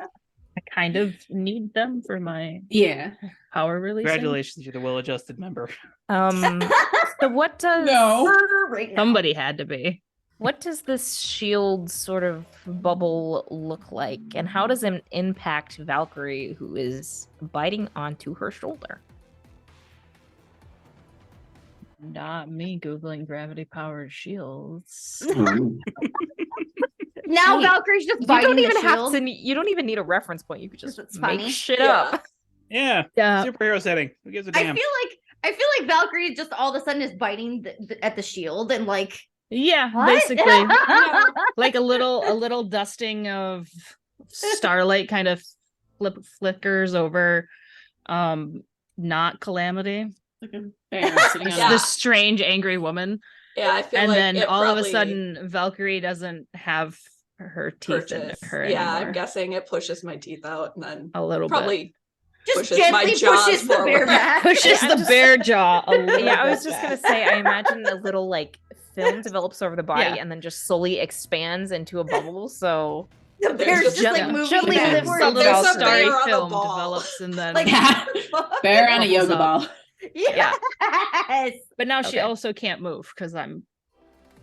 kind of need them for my Yeah. power release. Congratulations, you're the well-adjusted member. So what does Right now. Somebody had to be. what does this shield sort of bubble look like, and how does it impact Valkyrie, who is biting onto her shoulder? Not me Googling gravity powered shields. Now Hey, Valkyrie's just You biting don't even the have shield. to. You don't even need a reference point. You could just It's make funny. shit Yeah. up. Yeah, Yeah. superhero setting. Who gives a damn? I feel like Valkyrie just all of a sudden is biting at the shield and like Yeah, what? basically. Like a little dusting of starlight kind of flickers over not Calamity. Like a bear sitting on Yeah. This strange angry woman. Yeah, I feel And like then it all of a probably sudden Valkyrie doesn't have her teeth in purchase. her Yeah, anymore. I'm guessing it pushes my teeth out and then A little bit. probably just pushes my gently jaws pushes the bear forward. back. Pushes I'm the just- bear jaw a little Yeah, I bit was just gonna back. say, I imagine a little like film develops over the body Yeah. and then just slowly expands into a bubble. So The bear's just- just like Yeah. moving Gently backwards. lifts a little There's a starry bear on a film ball. develops and then Like- Yeah. Bear on a Bubbles yoga up. ball. Yes. but now she Okay. also can't move because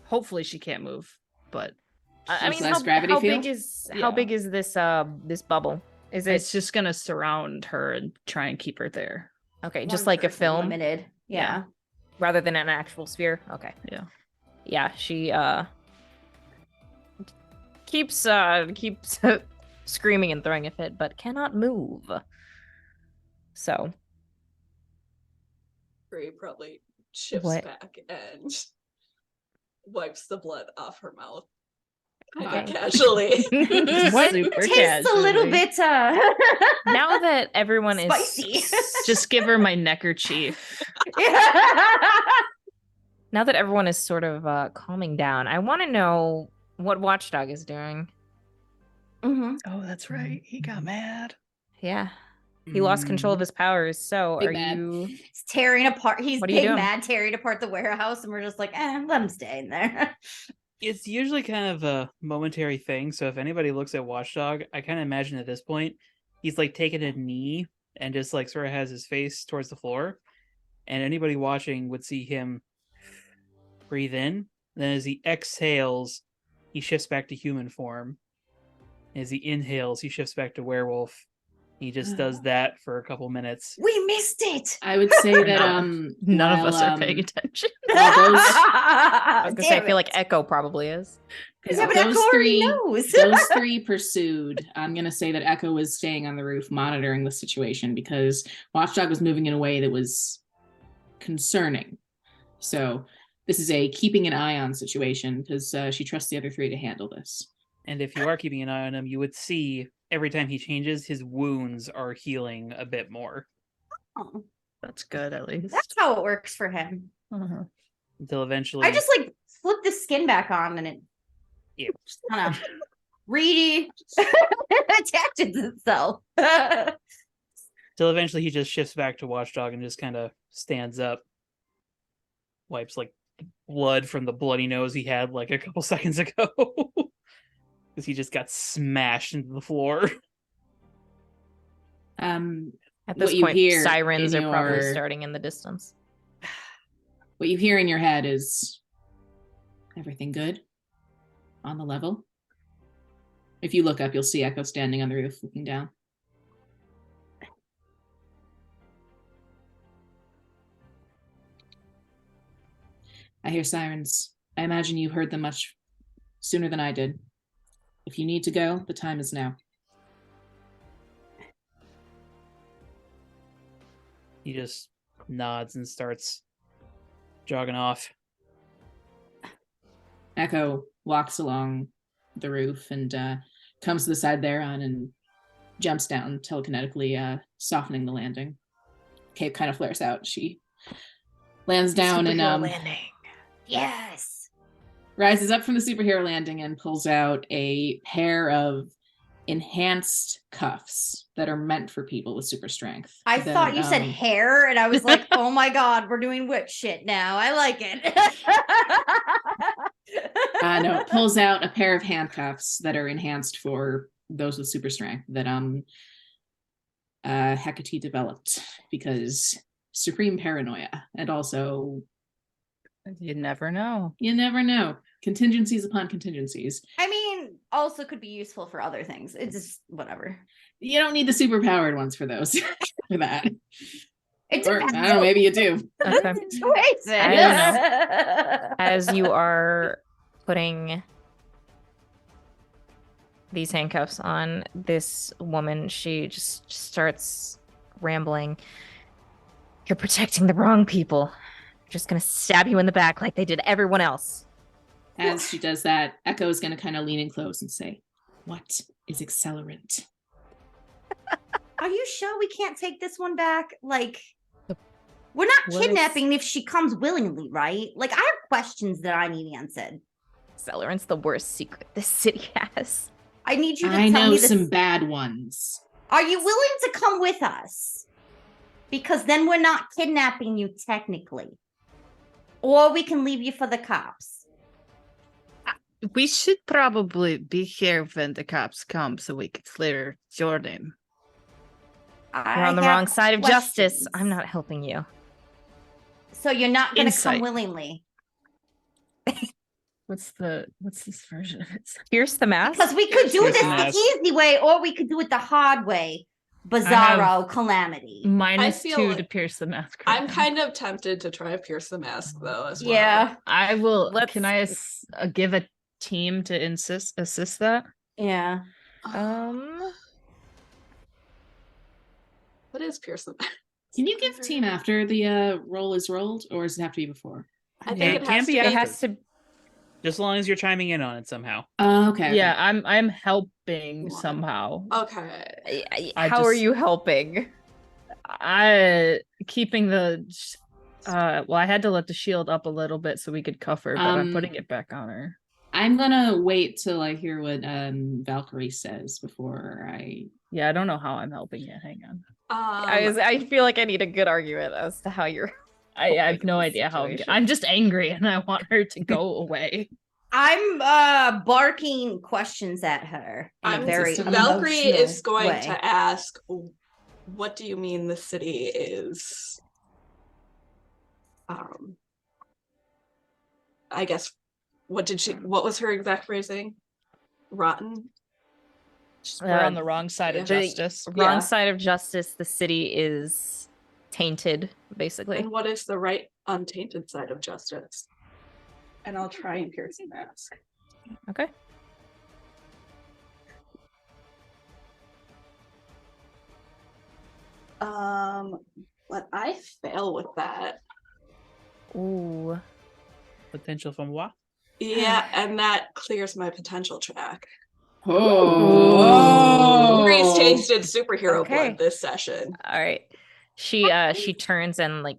hopefully she can't move. But I mean, Less gravity how field? big is Yeah. this this bubble? Is it it's just gonna surround her and try and keep her there. okay? Just One like a person film limited. Yeah. rather than an actual sphere. Okay. Yeah. Yeah, she keeps screaming and throwing a fit, but cannot move. So Brie probably shifts What? back and wipes the blood off her mouth. Okay. Kinda casually. What? It Super tastes a little casually. bit now that everyone is spicy. Just give her my neckerchief. now that everyone is sort of calming down, I want to know what Watchdog is doing. Mhm. Oh, that's right. He got mad. Yeah, he lost control of his powers. So Big are bad. you? He's tearing apart. He's What are you big doing? mad tearing apart the warehouse, and we're just like, let him stay in there. It's usually kind of a momentary thing. So if anybody looks at Watchdog, I kind of imagine at this point he's like taking a knee and just like sort of has his face towards the floor. And anybody watching would see him breathe in. Then as he exhales, he shifts back to human form. As he inhales, he shifts back to werewolf. He just does that for a couple minutes. We missed it. I would say that None of while, us are paying attention. while those I was gonna say, I Damn feel like it. Echo probably is. Yeah, but Echo already knows. those three pursued. I'm gonna say that Echo was staying on the roof monitoring the situation because Watchdog was moving in a way that was concerning. So this is a keeping an eye on situation because she trusts the other three to handle this. And if you are keeping an eye on him, you would see every time he changes, his wounds are healing a bit more. Oh, That's good, at least. that's how it works for him. Uh-huh. Until eventually I just like flip the skin back on, and it Yeah. just kind of attaches itself. till eventually he just shifts back to Watchdog and just kind of stands up, wipes like blood from the bloody nose he had like a couple seconds ago. Because he just got smashed into the floor. At What this you point, hear sirens in are probably your- starting in the distance. What you hear in your head is everything good on the level. If you look up, you'll see Echo standing on the roof looking down. I hear sirens. I imagine you heard them much sooner than I did. If you need to go, the time is now. He just nods and starts jogging off. Echo walks along the roof and comes to the side they're on and jumps down telekinetically, softening the landing. Cape kind of flares out. She lands down and landing. Yes. rises up from the superhero landing and pulls out a pair of enhanced cuffs that are meant for people with super strength. I that, thought you said hair, and I was like, oh my god, we're doing witch shit now. I like it. No, it pulls out a pair of handcuffs that are enhanced for those with super strength that Hecate developed because supreme paranoia, and also You never know. you never know, contingencies upon contingencies. I mean, also could be useful for other things. It's just whatever. You don't need the super powered ones for those. For that, It or I depends. don't know, maybe you do. Okay. Situation. As you are putting these handcuffs on this woman, she just starts rambling. You're protecting the wrong people. They're just gonna stab you in the back like they did everyone else. As she does that, Echo is going to kind of lean in close and say, "What is accelerant?" Are you sure we can't take this one back? Like, we're not kidnapping if she comes willingly, right? Like, I have questions that I need answered. Accelerant's the worst secret this city has. I need you to I tell know me this. some bad ones. Are you willing to come with us? Because then we're not kidnapping you technically. Or we can leave you for the cops. We should probably be here when the cops come so we can clear your name. You're on the wrong side of justice. I'm not helping you. So you're not going to come Insight. willingly. What's this version of it? Pierce the mask? Because we could do Pierce this the mask. the easy way, or we could do it the hard way. Bizarro calamity. Minus feel 2 like- to pierce the mask. I'm right now. kind of tempted to try and pierce the mask though as well. Yeah. I will. Let's- Can I give a team to assist that? Yeah. What is pierce the mask? Can you give team after the roll is rolled, or does it have to be before? I think Yeah, it it has can to be be. It after. has to. Just as long as you're chiming in on it somehow. Okay. Yeah, I'm helping Wow. somehow. Okay. I How are just- you helping? I keeping the. Well, I had to let the shield up a little bit so we could cuff her, but I'm putting it back on her. I'm gonna wait till I hear what Valkyrie says before I. Yeah, I don't know how I'm helping yet. Hang on. I feel like I need a good argument as to how you're. I have helping no the idea how situation. I'm just angry and I want her to go away. I'm barking questions at her in a I'm very just- Valkyrie is emotional going way. to ask, what do you mean the city is I guess what was her exact phrasing? Rotten? We're on the wrong side of Yeah. justice. Wrong Yeah. side of justice. The city is tainted, basically. And what is the right untainted side of justice? And I'll try and pierce the mask. Okay. But I fail with that. Ooh. Potential from what? Yeah, and that clears my potential track. Oh. Breeze tasted superhero Okay. blood this session. All right. She turns and like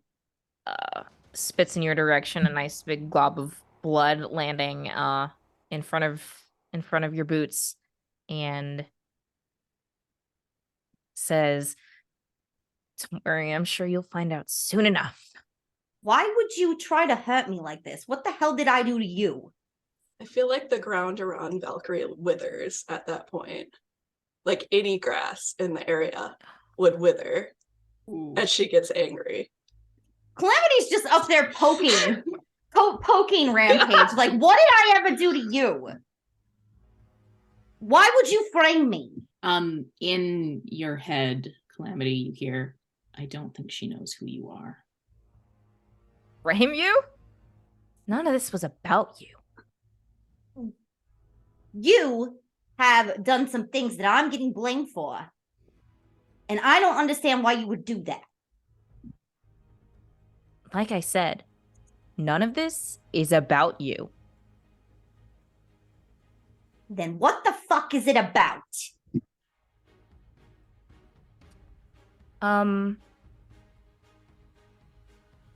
spits in your direction, a nice big glob of blood landing in front of your boots, and says, "Don't worry, I'm sure you'll find out soon enough." Why would you try to hurt me like this? What the hell did I do to you? I feel like the ground around Valkyrie withers at that point. Like any grass in the area would wither as she gets angry. Calamity's just up there poking. Poking Rampage. Like, what did I ever do to you? Why would you frame me? In your head, Calamity, you hear, "I don't think she knows who you are." Frame you? None of this was about you. You have done some things that I'm getting blamed for. And I don't understand why you would do that. Like I said, none of this is about you. Then what the fuck is it about?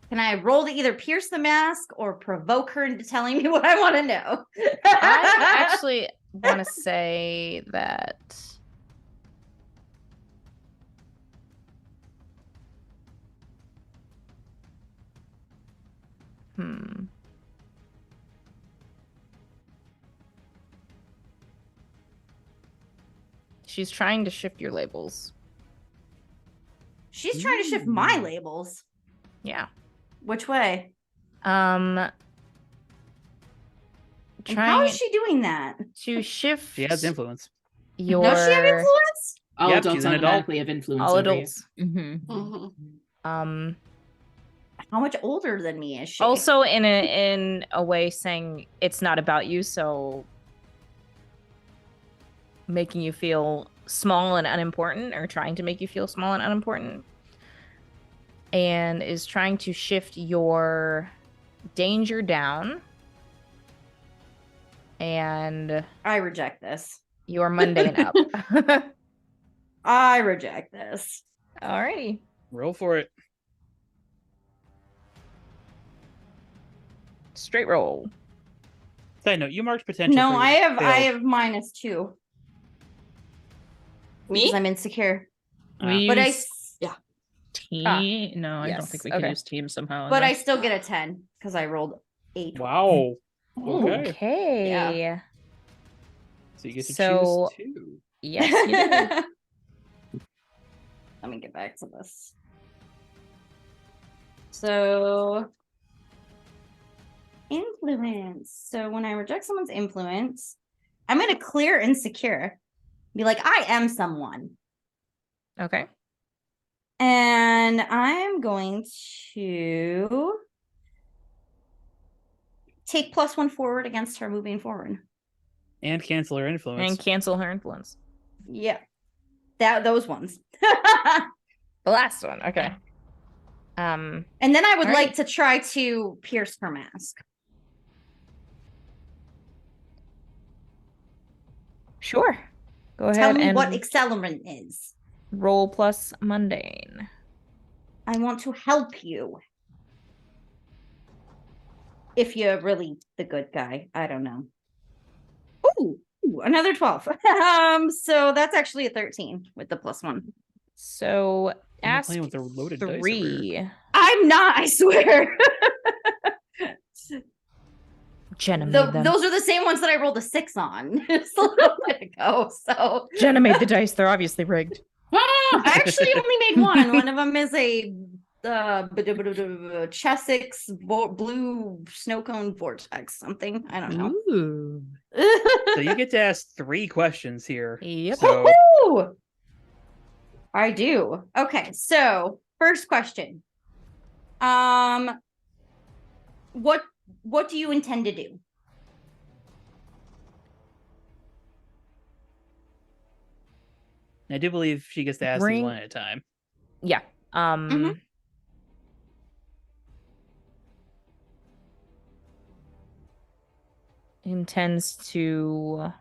Can I roll to either pierce the mask or provoke her into telling me what I want to know? I actually want to say that she's trying to shift your labels. She's trying to shift my labels. Yeah. Which way? Trying And how is she doing that? to shift She has influence. your Does she have influence? All Yep, adults she's an adult. automatically have influence. all over you. adults. Mhm. How much older than me is she? Also in a way saying it's not about you, so making you feel small and unimportant, or trying to make you feel small and unimportant. and is trying to shift your danger down and I reject this. your mundane up. I reject this. Alrighty. Roll for it. Straight roll. Side note, you marked potential. No, for I your have failed. -2 because Me? I'm insecure. We But use Yeah. team. No, I don't Yes, think we okay. can use team somehow. in But I this. still get a 10 because I rolled 8. Wow. Ooh. Okay. Okay. So you get to So- choose 2. Yes, you do. Let me get back to this. So, influence. So when I reject someone's influence, I'm going to clear insecure. Be like, I am someone. Okay. And I'm going to take +1 forward against her moving forward. And cancel her influence. And cancel her influence. Yeah. Those ones. The last one. Okay. And then I would All like right. to try to pierce her mask. Sure. Go Tell ahead me and what accelerant is. roll plus mundane. I want to help you. If you're really the good guy. I don't know. Ooh, another 12. So that's actually a 13 with the +1. So I'm not ask playing with the loaded dice over here. 3. I'm not, I swear. Jenna made them. Those are the same ones that I rolled a 6 on just a little bit ago. So Jenna made the dice. They're obviously rigged. I actually only made one. One of them is a Chessex blue snow cone vortex something. I don't know. Ooh. So you get to ask 3 questions here. Yep. So Woohoo! I do. Okay, so first question. What do you intend to do? I do believe she gets to ask these one at a time. Yeah. Mhm. Intends to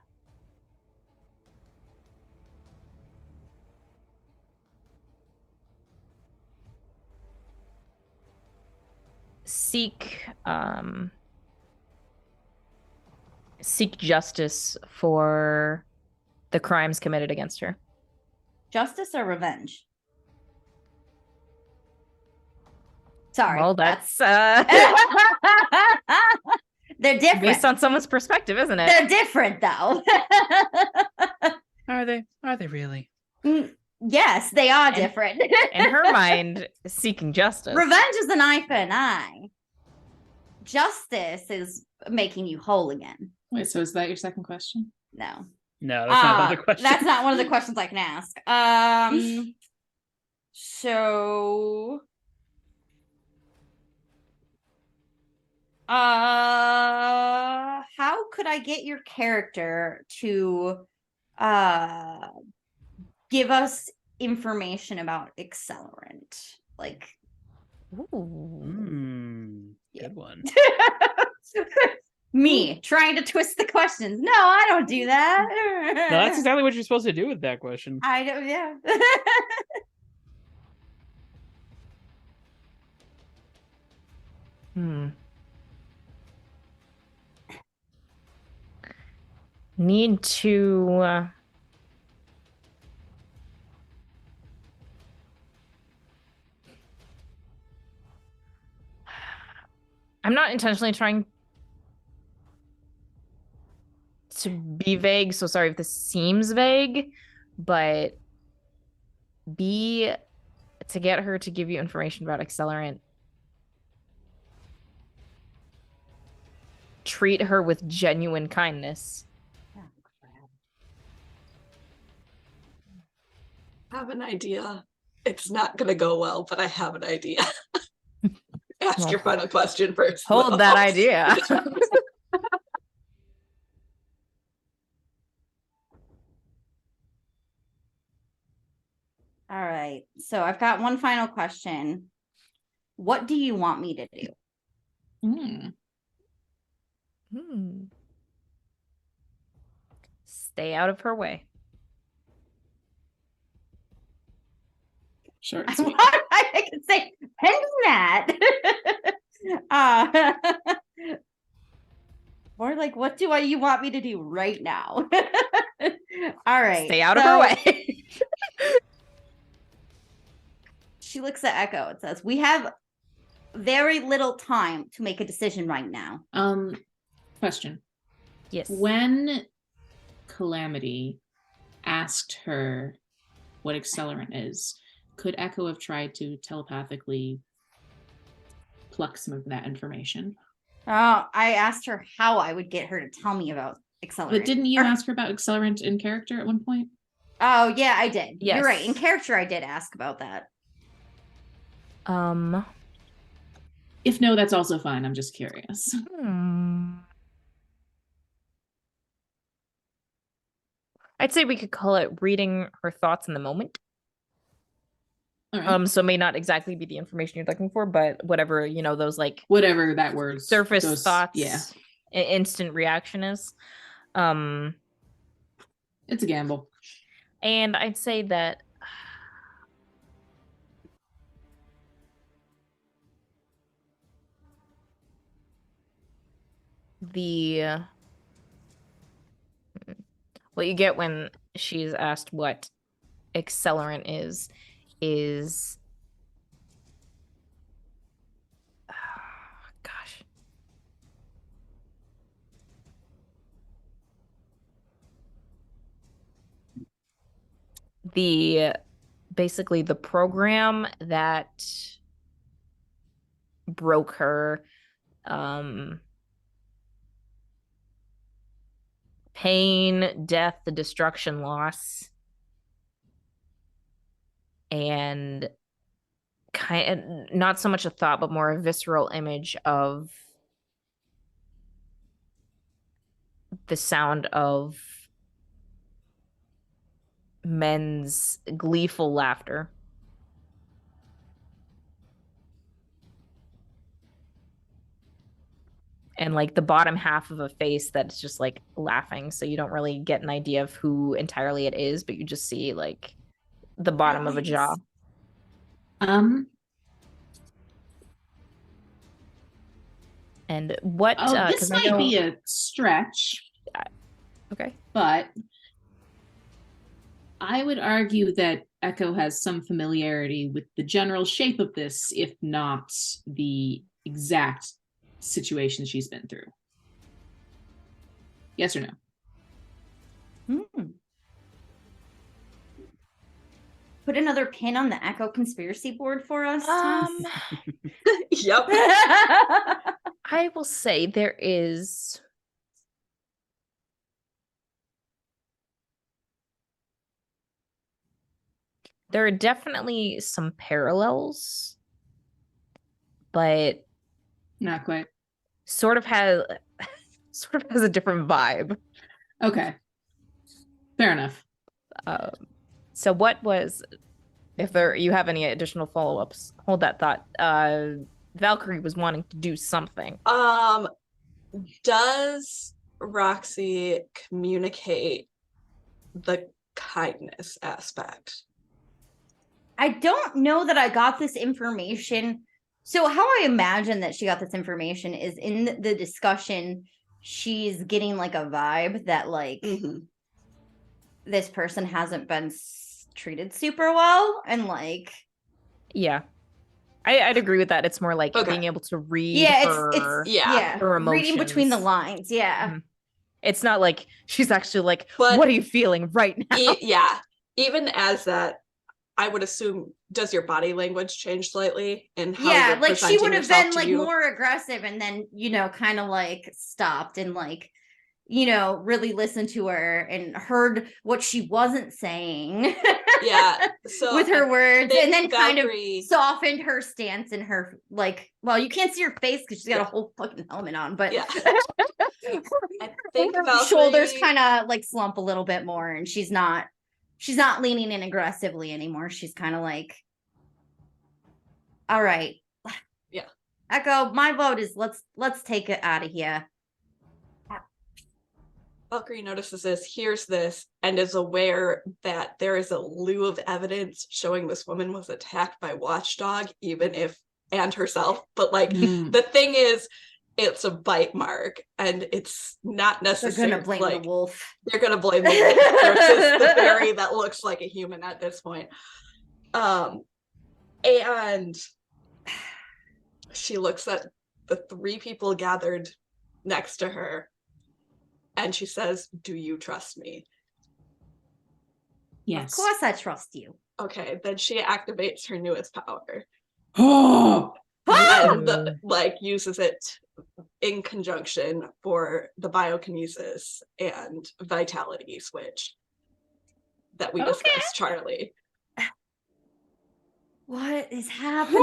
seek justice for the crimes committed against her. Justice or revenge? Sorry. Well, that's They're different. based on someone's perspective, isn't it? They're different though. Are they? Are they really? Yes, they are And- different. In her mind, seeking justice. Revenge is an eye for an eye. Justice is making you whole again. Wait, so is that your second question? No. No, that's not one of the questions. That's not one of the questions I can ask. So how could I get your character to give us information about accelerant? Like Ooh. Good one. me trying to twist the questions. No, I don't do that. No, that's exactly what you're supposed to do with that question. I don't, yeah. Need to I'm not intentionally trying to be vague, so sorry if this seems vague, but to get her to give you information about accelerant. Treat her with genuine kindness. I have an idea. It's not going to go well, but I have an idea. Ask Well, your final question first. Hold though. that idea. All right. So I've got one final question. What do you want me to do? Stay out of her way. Short and I sweet. can say pending that. Or like, what do you want me to do right now? All right. Stay out of her way. She looks at Echo and says, "We have very little time to make a decision right now." Question. Yes. When Calamity asked her what accelerant is, could Echo have tried to telepathically pluck some of that information? Oh, I asked her how I would get her to tell me about accelerant. But didn't you ask her about accelerant in character at one point? Oh, yeah, I did. Yes. You're right. In character, I did ask about that. If no, that's also fine. I'm just curious. I'd say we could call it reading her thoughts in the moment. All right. So it may not exactly be the information you're looking for, but whatever, those like Whatever that word surface thoughts, yeah, instant reaction is. It's a gamble. And I'd say that what you get when she's asked what accelerant is gosh. Basically the program that broke her, pain, death, the destruction, loss, and not so much a thought, but more a visceral image of the sound of men's gleeful laughter. And like the bottom half of a face that's just like laughing, so you don't really get an idea of who entirely it is, but you just see like the bottom of a jaw. And what this might be a stretch. Okay. But I would argue that Echo has some familiarity with the general shape of this, if not the exact situation she's been through. Yes or no? Put another pin on the Echo conspiracy board for us, Tess? Yep. I will say there are definitely some parallels, but not quite. Sort of has a different vibe. Okay, fair enough. So what was, if you have any additional follow-ups, hold that thought. Valkyrie was wanting to do something. Does Roxy communicate the kindness aspect? I don't know that I got this information. So how I imagine that she got this information is in the discussion, she's getting like a vibe that like this person hasn't been treated super well, and like I'd agree with that. It's more like being able to read her emotions. Reading between the lines. It's not like she's actually like, but what are you feeling right now? Even as that, I would assume, does your body language change slightly in how like she would have been like more aggressive, and then kind of like stopped and like really listened to her and heard what she wasn't saying. So with her words, and then kind of softened her stance in her like, well, you can't see her face because she's got a whole fucking helmet on, but I think her shoulders kind of like slump a little bit more, and she's not leaning in aggressively anymore. She's kind of like, all right, Echo, my vote is let's take it out of here. Valkyrie notices this, hears this, and is aware that there is a lieu of evidence showing this woman was attacked by Watchdog, and herself. But like the thing is, it's a bite mark, and it's not necessary. They're gonna blame the wolf. They're gonna blame the wolf versus the fairy that looks like a human at this point. And she looks at the three people gathered next to her, and she says, "Do you trust me?" Yes. Of course I trust you. Okay, then she activates her newest power. Oh, And uses it in conjunction for the biokinesis and vitality switch that we discussed, Charlie. What is happening?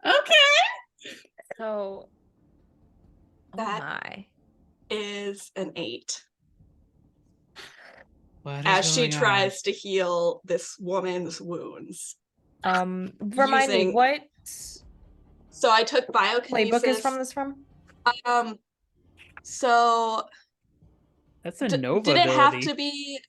okay. So That my. is an 8. What is As she going on? tries to heal this woman's wounds. Remind me Using- what So I took biokinesis. playbook is from this from? So That's a Nova did it ability. have to be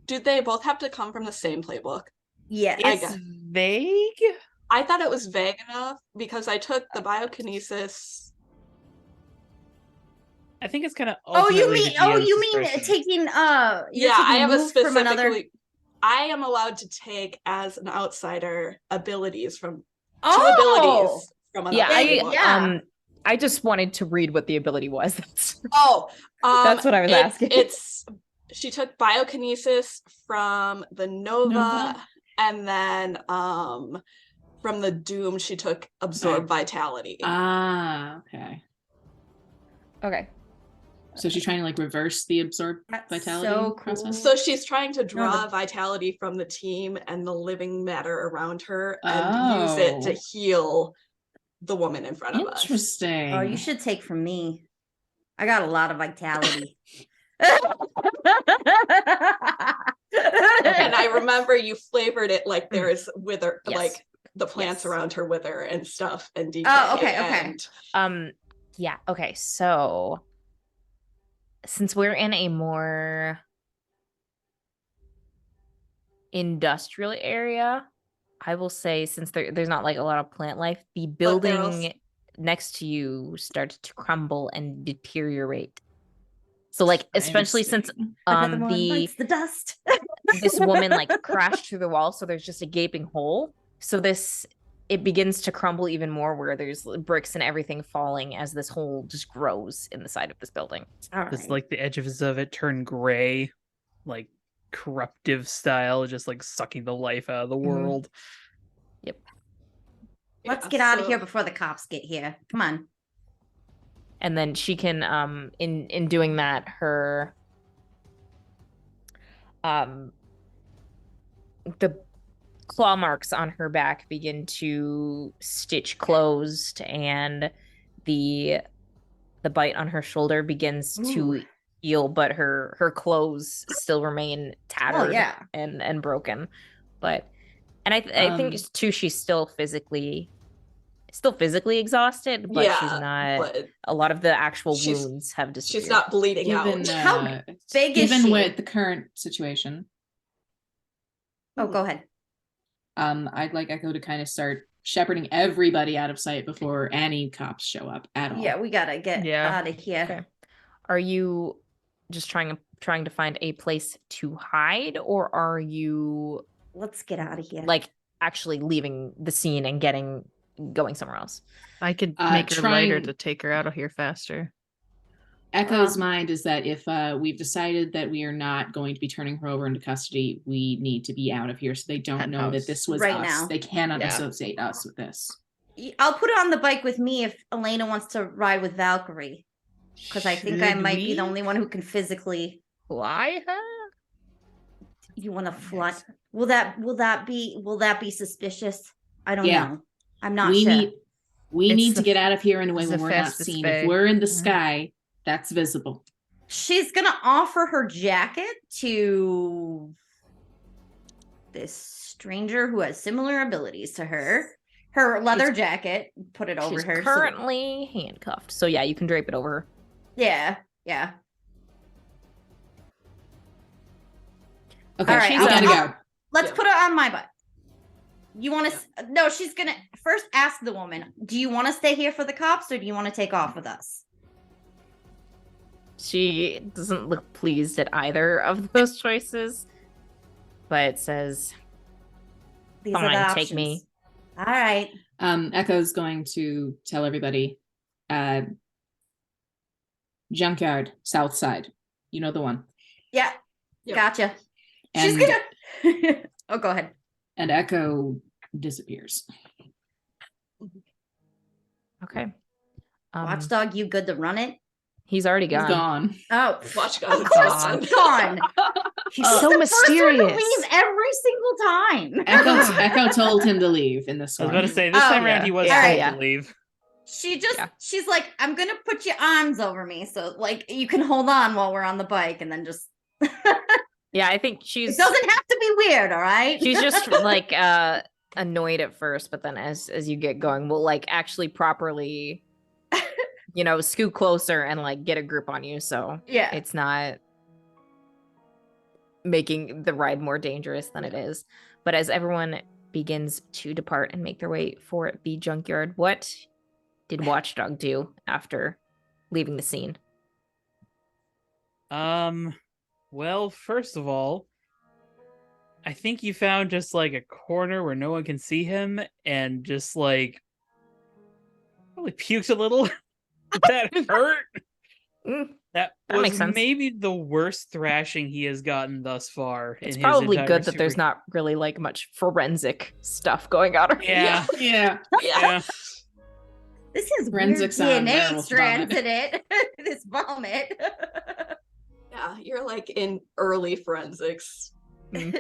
did they both have to come from the same playbook? Yes. It's vague. I thought it was vague enough because I took the biokinesis. I think it's kind of. You mean taking Yeah, I have a from another. specifically. I am allowed to take as an outsider abilities from two Oh, abilities from another. Yeah, playbook. I just wanted to read what the ability was. That's That's what I was asking. She took biokinesis from the Nova, and then from the Doom she took absorb vitality. Okay. okay. So she's trying to like reverse the absorb That's vitality so cool. process. So she's trying to draw the- vitality from the team and the living matter around her and use it to heal the woman in front of us. Interesting. Oh, you should take from me. I got a lot of vitality. And I remember you flavored it like there is wither, Yes. like the plants Yes. around her wither and stuff and decay. Oh, okay. and- Yeah, okay. So since we're in a more industrial area, I will say since there's not like a lot of plant life, the they're building also- next to you starts to crumble and deteriorate. So like especially since Another one the bites the dust. this woman like crashed through the wall, so there's just a gaping hole. So it begins to crumble even more where there's bricks and everything falling as this hole just grows in the side of this building. All Does right. like the edges of it turn gray, like corruptive style, just like sucking the life out of the world? Let's Yeah, get out of so- here before the cops get here. Come on. And then she can in doing that, her the claw marks on her back begin to stitch closed, and the bite on her shoulder begins to Ooh. heal, but her clothes still remain tattered yeah. and broken. But I think too she's still physically exhausted, but she's not. but A lot of the actual She's- wounds have disappeared. she's not bleeding Given out. How big is given she? with the current situation, Oh, go ahead. I'd like Echo to kind of start shepherding everybody out of sight before any cops show up at all. Yeah, we gotta get Yeah. out of here. Okay. Are you just trying to find a place to hide, or are you Let's get out of here. like actually leaving the scene and going somewhere else? I could make her lighter trying- to take her out of here faster. Echo's mind is that if we've decided that we are not going to be turning her over into custody, we need to be out of here so they don't know that Penthouse. this was Right us. now. They cannot Yeah. associate us with this. I'll put it on the bike with me if Elena wants to ride with Valkyrie, because I think I Should might be we the only one who can physically. fly her. You want to fly? Will that be suspicious? I don't Yeah. know. I'm not we sure. need It's to the- get out of here in a way it's when the we're not fastest seen. way. If we're in the Mhm. sky, that's visible. She's gonna offer her jacket to this stranger who has similar abilities to her, her leather jacket, put it over She's her. currently handcuffed. So yeah, you can drape it over her. Yeah. Okay, All right, she's I'll- gotta go. Let's Yeah. put it on my butt. You want to? No, she's gonna first ask the woman. Do you want to stay here for the cops, or do you want to take off with us? She doesn't look pleased at either of those choices, but says, These are Fine, the take me. options. All right. Echo's going to tell everybody, junkyard, south side. You know the one. Yeah. Yep. Gotcha. And, She's gonna. Oh, go ahead. and Echo disappears. okay. Watchdog, you good to run it? He's already He's gone. gone. Oh, Watchdog of is course gone. he's gone. He's He's so the first one to mysterious. leave every single time. Echo told him to leave in this I was one. about to say this Oh, time around yeah. he was Yeah, told yeah. to leave. She's like, I'm gonna put your arms over me, so like you can hold on while we're on the bike, and then just. Yeah, I think It she's doesn't have to be weird, all right? she's just like annoyed at first, but then as you get going, we'll like actually properly scoot closer and like get a grip on you, so yeah. it's not making the ride more dangerous than it is. But as everyone begins to depart and make their way for the junkyard, what did Watchdog do after leaving the scene? Well, first of all, I think you found just like a corner where no one can see him and just like probably puked a little. That hurt. Mm, That That was makes sense. maybe the worst thrashing he has gotten thus far. it's in his probably entire good that there's super- not really like much forensic stuff going on. Yeah, Yeah. yeah. This is Forensics weird on DNA werewolf strands vomit. in it. This vomit. Yeah, you're like in early forensics. Kind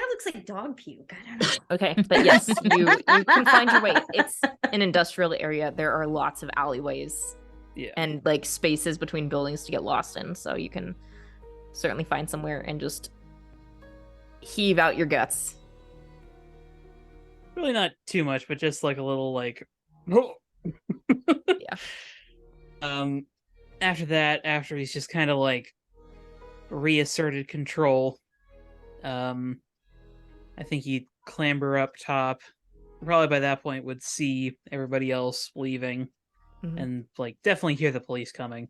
of looks like dog puke. I don't know. Okay, but yes, you can find your way. It's an industrial area. There are lots of alleyways Yeah. and like spaces between buildings to get lost in, so you can certainly find somewhere and just heave out your guts. Really not too much, but just like a little like Yeah. After that, after he's just kind of like reasserted control, I think he'd clamber up top. Probably by that point would see everybody else leaving Mhm. and like definitely hear the police coming.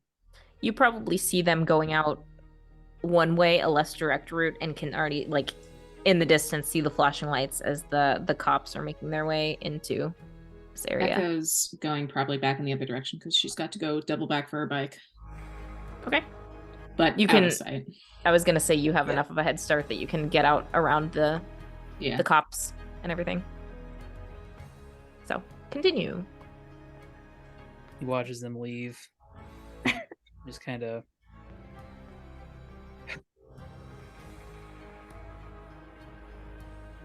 You probably see them going out one way, a less direct route, and can already like in the distance see the flashing lights as the cops are making their way into this area. Echo's going probably back in the other direction because she's got to go double back for her bike. Okay. But You out can- of sight. I was gonna say you have Yeah. enough of a head start that you can get out around the Yeah. cops and everything. So continue. He watches them leave. Just kind of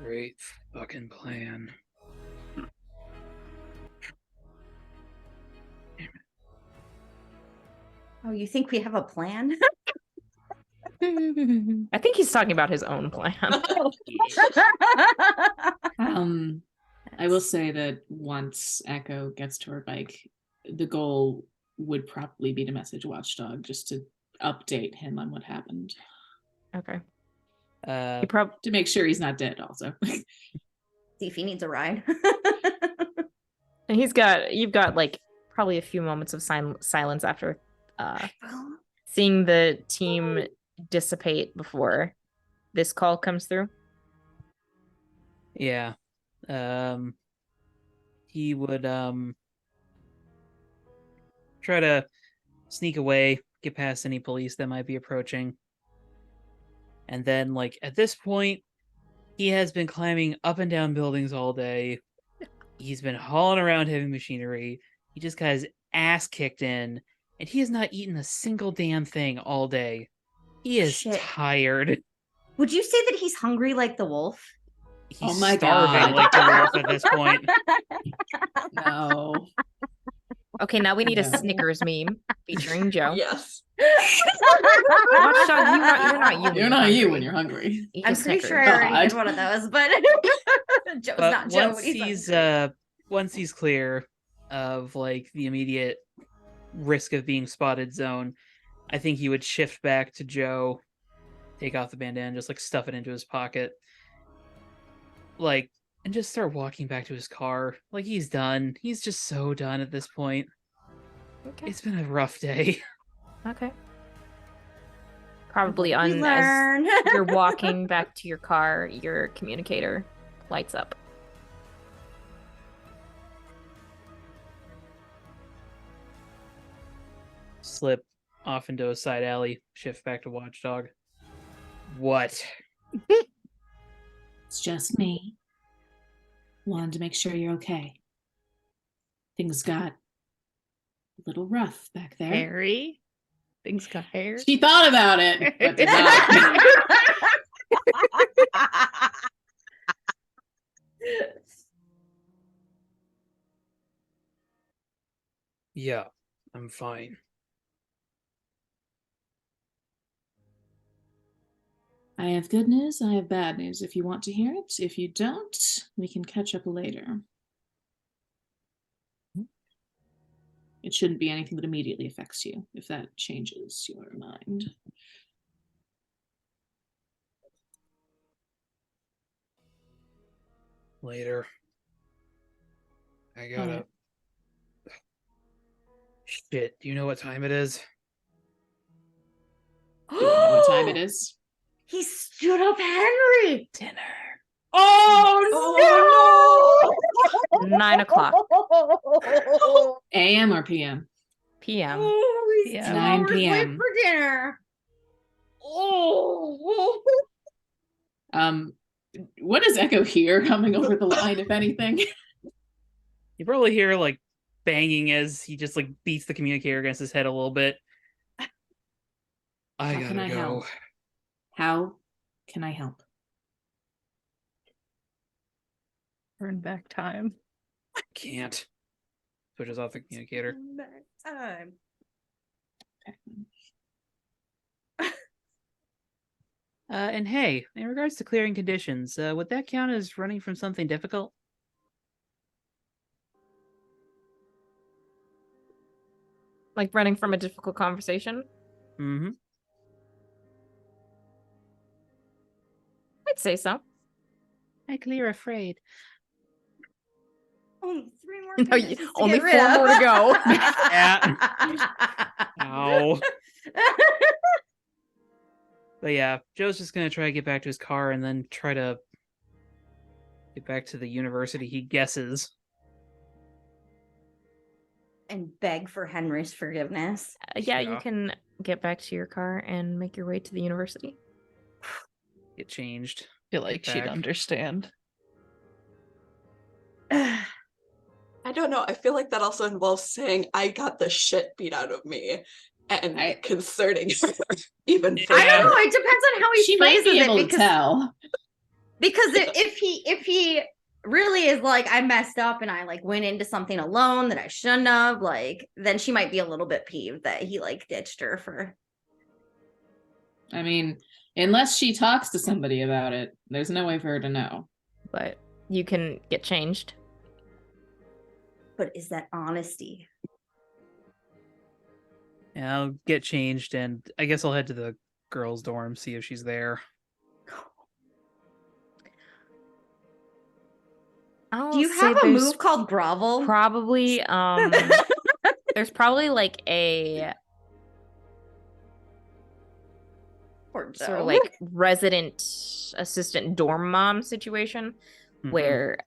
great fucking plan. Oh, you think we have a plan? I think he's talking about his own plan. I will say that once Echo gets to her bike, the goal would probably be to message Watchdog just to update him on what happened. Okay. Uh, To make sure he's not dead also. See if he needs a ride. And you've got like probably a few moments of silence after seeing the team dissipate before this call comes through. yeah. He would try to sneak away, get past any police that might be approaching. And then like at this point, he has been climbing up and down buildings all day. He's been hauling around heavy machinery. He just got his ass kicked in, and he has not eaten a single damn thing all day. He is Shit. tired. Would you say that he's hungry like the wolf? He's Oh my starving God. like the wolf at this point. No. Okay, now we need a Yeah. Snickers meme featuring Joe. Yes. Watchdog, you're not you. You're not you when you're hungry. You I'm just pretty snickered. sure I already did God. one of those, but Joe's But not Joe. once But he's hungry. once he's clear of like the immediate risk of being spotted zone, I think he would shift back to Joe, take off the bandana, just like stuff it into his pocket, like, and just start walking back to his car. Like he's done. He's just so done at this point. Okay. It's been a rough day. Okay. Probably We as learn. you're walking back to your car, your communicator lights up. Slip off into a side alley, shift back to Watchdog. What? It's just me. Wanted to make sure you're okay. Things got a little rough back there. Harry? Things got hair. She thought about it, but did not. Yeah, I'm fine. I have good news, I have bad news if you want to hear it. If you don't, we can catch up later. It shouldn't be anything that immediately affects you, if that changes your mind. Later. I gotta. Alright. Shit, do you know what time it is? Do you know what time it is? He stood up Henry. Dinner. Oh, no! 9 o'clock AM or PM? p.m. Oh, he's Yeah. 2 9 hours late PM. for dinner. Oh. What does Echo hear coming over the line, if anything? You probably hear like banging as he just like beats the communicator against his head a little bit. I How gotta can I go. help? How can I help? Turn back time. Can't. Switches off the communicator. Back time. And hey, in regards to clearing conditions, would that count as running from something difficult? Like running from a difficult conversation? Mm-hmm. I'd say so. I clear afraid. Only 3 more No, conditions to only get rid 4 of. more to go. Ow. But yeah, Joe's just gonna try to get back to his car and then try to get back to the university he guesses. And beg for Henry's forgiveness. Yeah, you Yeah. can get back to your car and make your way to the university. Get changed. Feel like Get she'd back. understand. I don't know. I feel like that also involves saying I got the shit beat out of me and concerning her even Yeah. further. I don't know. It depends on how he She might phrases be able it to because tell. if he really is like I messed up and I like went into something alone that I shouldn't have, like then she might be a little bit peeved that he like ditched her for. I mean, unless she talks to somebody about it, there's no way for her to know. But you can get changed. But is that honesty? Yeah, I'll get changed and I guess I'll head to the girls' dorm, see if she's there. Do you have a move called grovel? Probably there's probably like a Poor sort of Joe. like resident assistant dorm mom situation Mhm. where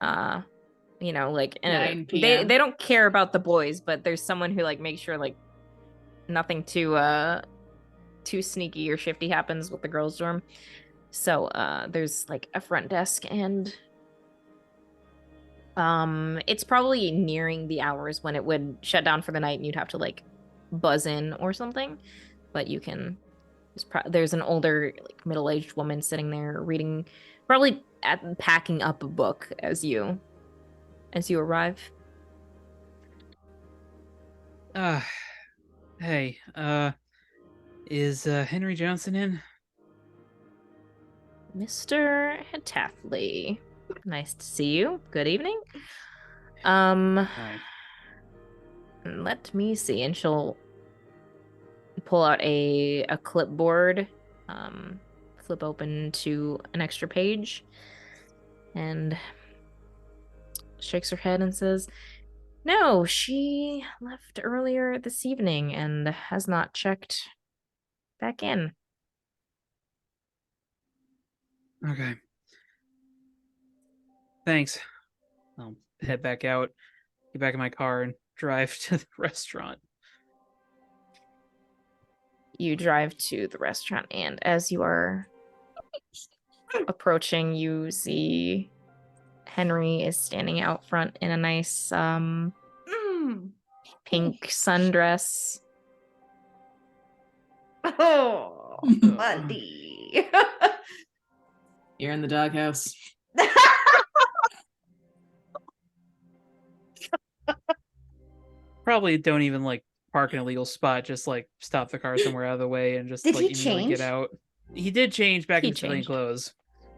you know, like 9 they PM. don't care about the boys, but there's someone who like makes sure like nothing too sneaky or shifty happens with the girls' dorm. So there's like a front desk and it's probably nearing the hours when it would shut down for the night and you'd have to like buzz in or something. But you can there's an older like middle-aged woman sitting there reading, probably packing up a book as you arrive. Hey, Is Henry Johnson in? Mr. Taffley. Nice to see you. Good evening. Hi. Let me see. And she'll pull out a clipboard, flip open to an extra page, and shakes her head and says, "No, she left earlier this evening and has not checked back in." Okay. Thanks. I'll head back out, get back in my car, and drive to the restaurant. You drive to the restaurant, and as you are approaching, you see Henry is standing out front in a nice pink sundress. Oh, buddy. You're in the doghouse. Probably don't even like park in a legal spot. Just like stop the car somewhere out of the way and just Did like he immediately change? get out. He did change back He into civilian changed. clothes.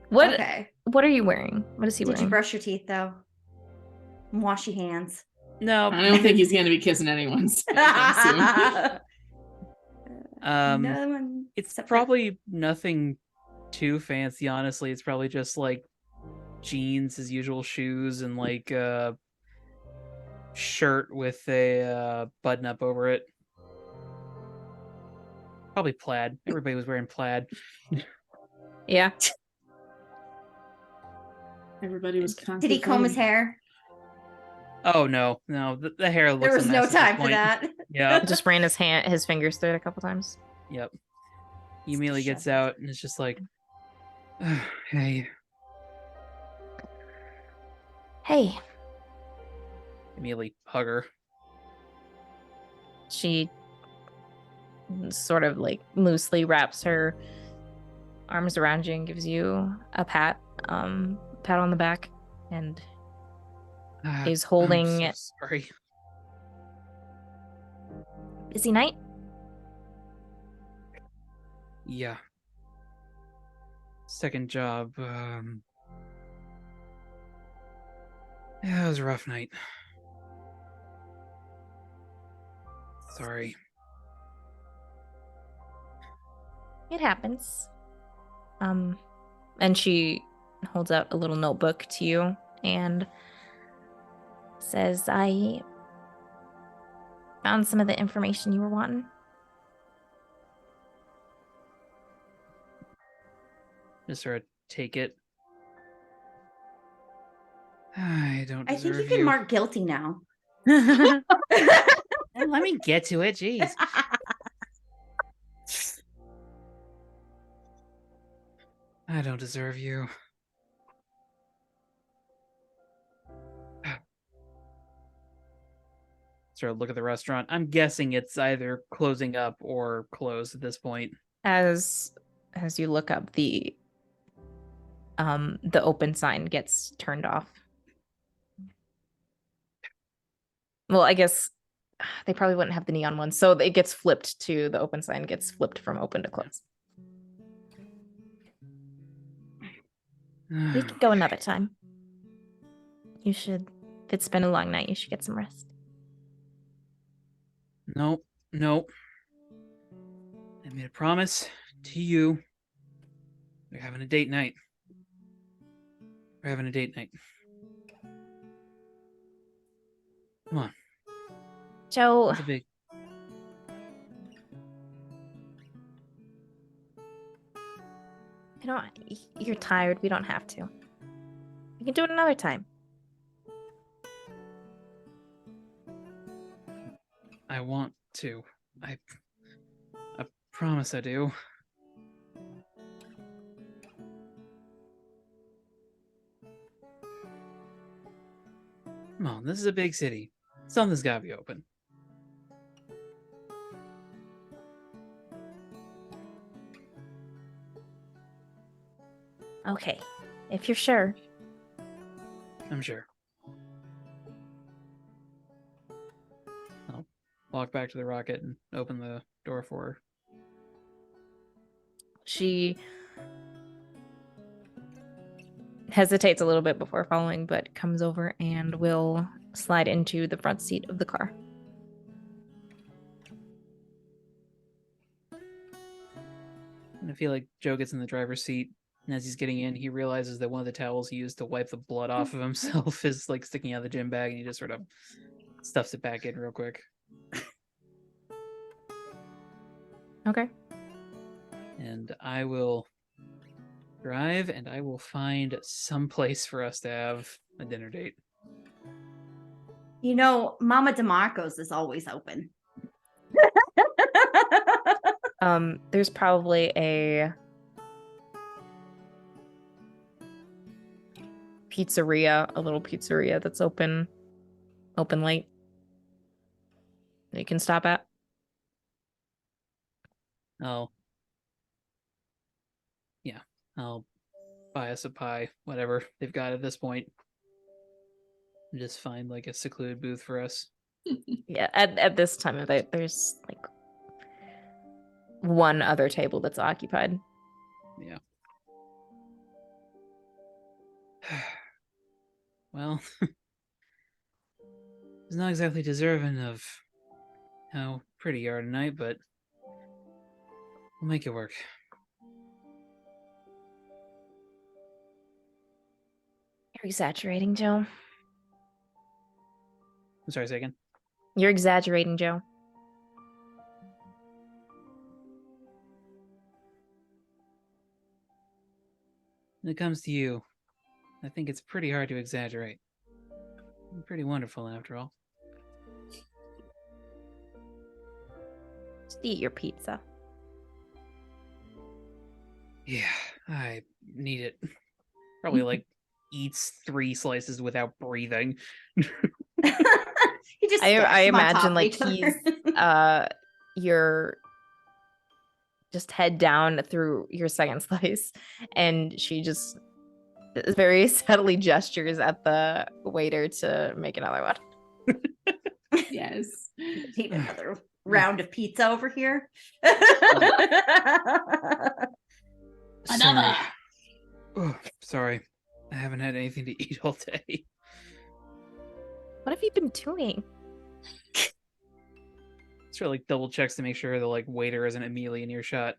What Okay. what are you wearing? What is he Did wearing? you brush your teeth though? And wash your hands. No. I don't think he's going to be kissing anyone anytime soon. Another one It's separate. probably nothing too fancy, honestly. It's probably just like jeans, his usual shoes, and like shirt with a button up over it. Probably plaid. Everybody was wearing plaid. Yeah. Everybody was Did he comb his hair? Oh no, the hair looks There was a no mess at this time for point. that. Yeah. Just ran his fingers through it a couple times. Yep. He immediately gets Shut out and it's just like, hey. Hey. Immediately hug her. She sort of like loosely wraps her arms around you and gives you a pat on the back, and is holding. I'm so sorry. Busy night? Yeah. Second job. Yeah, it was a rough night. Sorry. It happens. And she holds out a little notebook to you and says, "I found some of the information you were wanting." Just sort of take it. I don't I think deserve you can mark guilty now. Let me get to it, jeez. I don't deserve you. Sort of look at the restaurant. I'm guessing it's either closing up or closed at this point. As you look up, the open sign gets turned off. Well, I guess they probably wouldn't have the neon one, so it gets flipped to the open sign gets flipped from open to close. We can go another time. You should. If it's been a long night, you should get some rest. Nope. I made a promise to you. We're having a date night. Come on. Joe, It's a big. you're tired. We don't have to. We can do it another time. I want to. I promise I do. Come on, this is a big city. Something's gotta be open. Okay, if you're sure. I'm sure. I'll walk back to the rocket and open the door for her. She hesitates a little bit before following, but comes over and will slide into the front seat of the car. And I feel like Joe gets in the driver's seat, and as he's getting in, he realizes that one of the towels he used to wipe the blood off of himself is like sticking out of the gym bag, and he just sort of stuffs it back in real quick. Okay. And I will drive, and I will find some place for us to have a dinner date. You know, Mama DeMarco's is always open. There's probably a pizzeria, a little pizzeria that's open late that you can stop at. I'll buy us a pie, whatever they've got at this point. And just find like a secluded booth for us. Yeah, at this time of it, there's like one other table that's occupied. Yeah. Well, it's not exactly deserving of how pretty you are tonight, but we'll make it work. You're exaggerating, Joe. I'm sorry, say again. You're exaggerating, Joe. When it comes to you, I think it's pretty hard to exaggerate. You're pretty wonderful, after all. Just eat your pizza. Yeah, I need it. Probably like eats 3 slices without breathing. He just I stacks them on top imagine of like each other. he's you're just head down through your second slice, and she just very subtly gestures at the waiter to make another one. Yes. Need another round of pizza over here. Another. Sorry. I haven't had anything to eat all day. What have you been doing? Sort of like double checks to make sure the like waiter isn't immediately in earshot.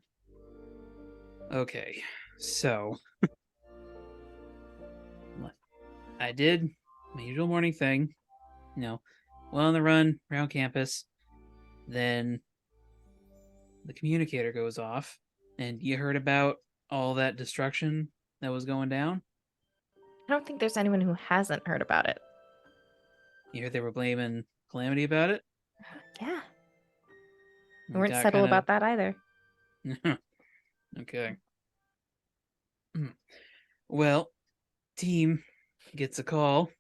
Okay, so I did my usual morning thing, well on the run around campus. Then the communicator goes off, and you heard about all that destruction that was going down. I don't think there's anyone who hasn't heard about it. You heard they were blaming Calamity about it. Yeah. It We weren't got subtle kinda- about that either. Okay. Well, team gets a call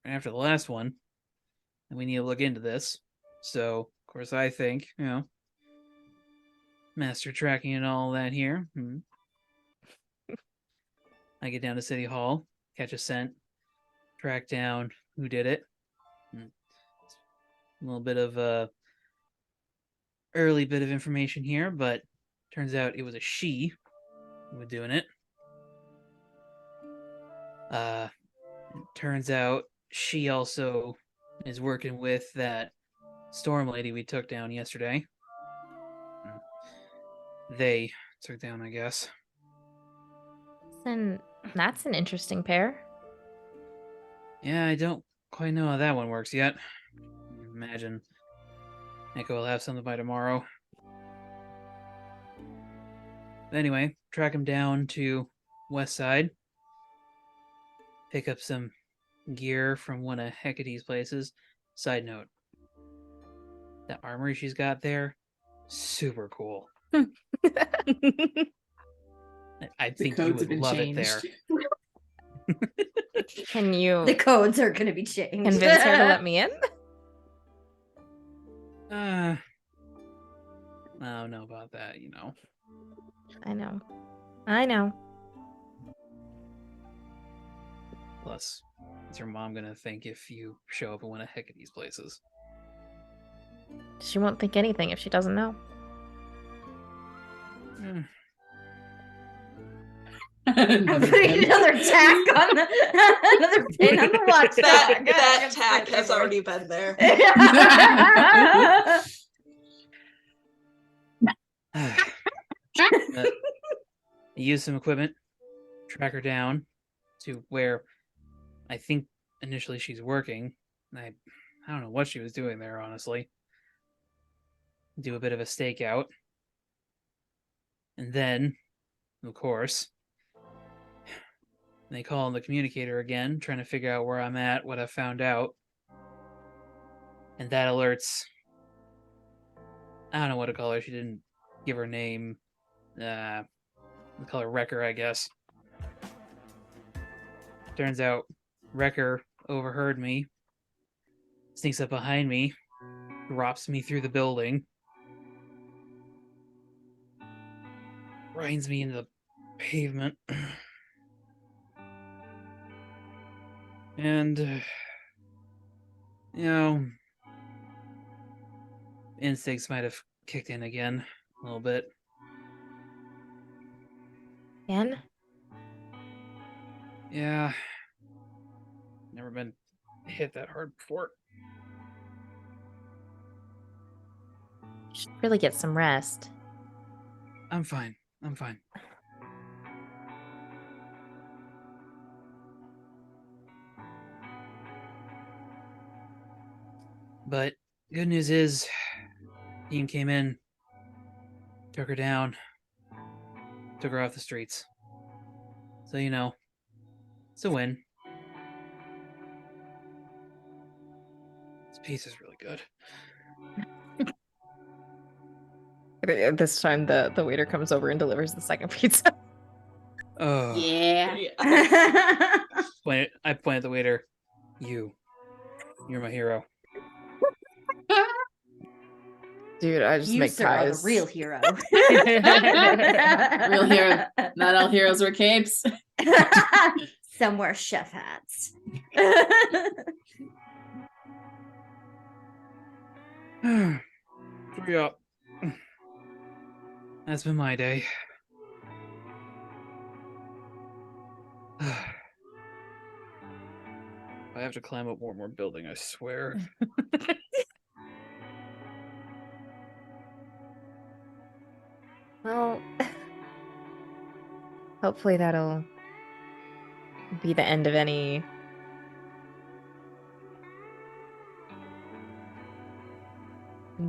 after the last one, and we need to look into this. So, of course, I think, master tracking and all that here. I get down to City Hall, catch a scent, track down who did it. A little bit of early bit of information here, but turns out it was a she who was doing it. Turns out she also is working with that storm lady we took down yesterday. They took down, I guess. And that's an interesting pair. Yeah, I don't quite know how that one works yet. Imagine Echo will have something by tomorrow. But anyway, track him down to West Side. Pick up some gear from one of Hecate's places. Side note, that armory she's got there, super cool. I think you codes have would been love changed. it there. Can you The codes are going to be changed. convince her to let me in? I don't know about that, I know. I know. Plus, what's your mom gonna think if you show up at one of Hecate's places? She won't think anything if she doesn't know. I'm Another putting pin. another tack on the another pin on the watchdog. That tag has already been there. Use some equipment, track her down to where I think initially she's working. I don't know what she was doing there, honestly. Do a bit of a stakeout. And then, of course, they call on the communicator again, trying to figure out where I'm at, what I found out. And that alerts... I don't know what to call her. She didn't give her name. We'll call her Wrecker, I guess. Turns out Wrecker overheard me, sneaks up behind me, drops me through the building, grinds me into the pavement, and, you know, instincts might have kicked in again a little bit. Ken? Yeah. Never been hit that hard before. Should really get some rest. I'm fine. I'm fine. But good news is, team came in, took her down, took her off the streets. So, you know, it's a win. This piece is really good. This time the waiter comes over and delivers the second pizza. Oh. Yeah. Yeah. I point at the waiter. You're my hero. Dude, I just You, make sir, are the pies. real hero. Real hero. Not all heroes wear capes. Some wear chef hats. Hurry up. That's been my day. I have to climb up one more building, I swear. Well, hopefully that'll be the end of any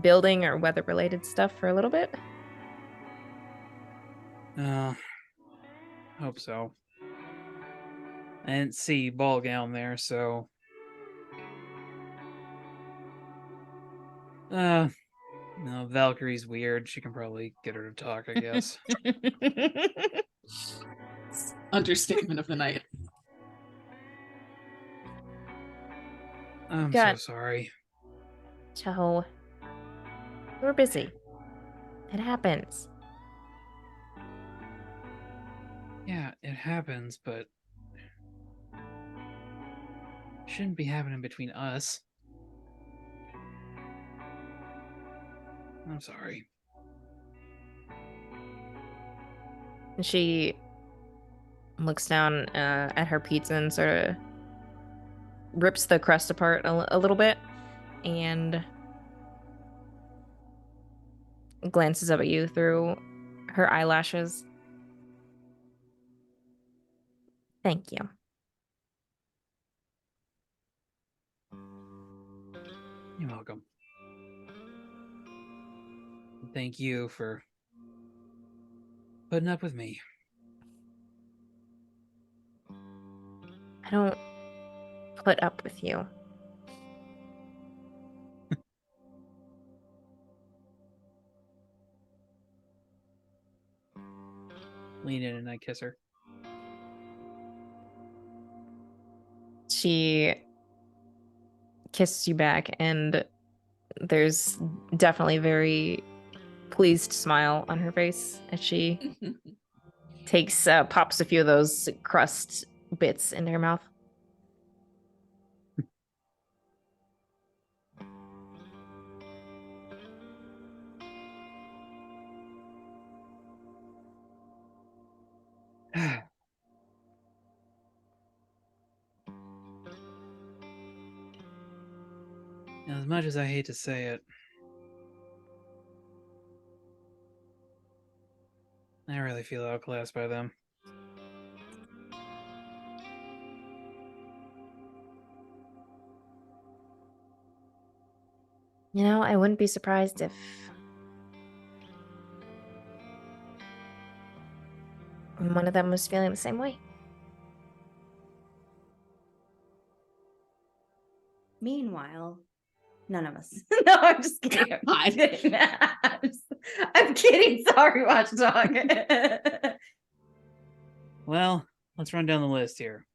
building or weather related stuff for a little bit. Hope so. I didn't see ball gown there, so no, Valkyrie's weird. She can probably get her to talk, I guess. Understatement of the night. I'm Got- so sorry. So, we're busy. It happens. Yeah, it happens, but it shouldn't be happening between us. I'm sorry. And she looks down at her pizza and sort of rips the crust apart a little bit and glances up at you through her eyelashes. Thank you. You're welcome. Thank you for putting up with me. I don't put up with you. Lean in and I kiss her. She kisses you back, and there's definitely a very pleased smile on her face as she pops a few of those crust bits into her mouth. As much as I hate to say it, I really feel outclassed by them. You know, I wouldn't be surprised if one of them was feeling the same way. Meanwhile, none of us. No, I'm just kidding. I'm kidding. I'm kidding. Sorry, Watchdog. Well, let's run down the list here.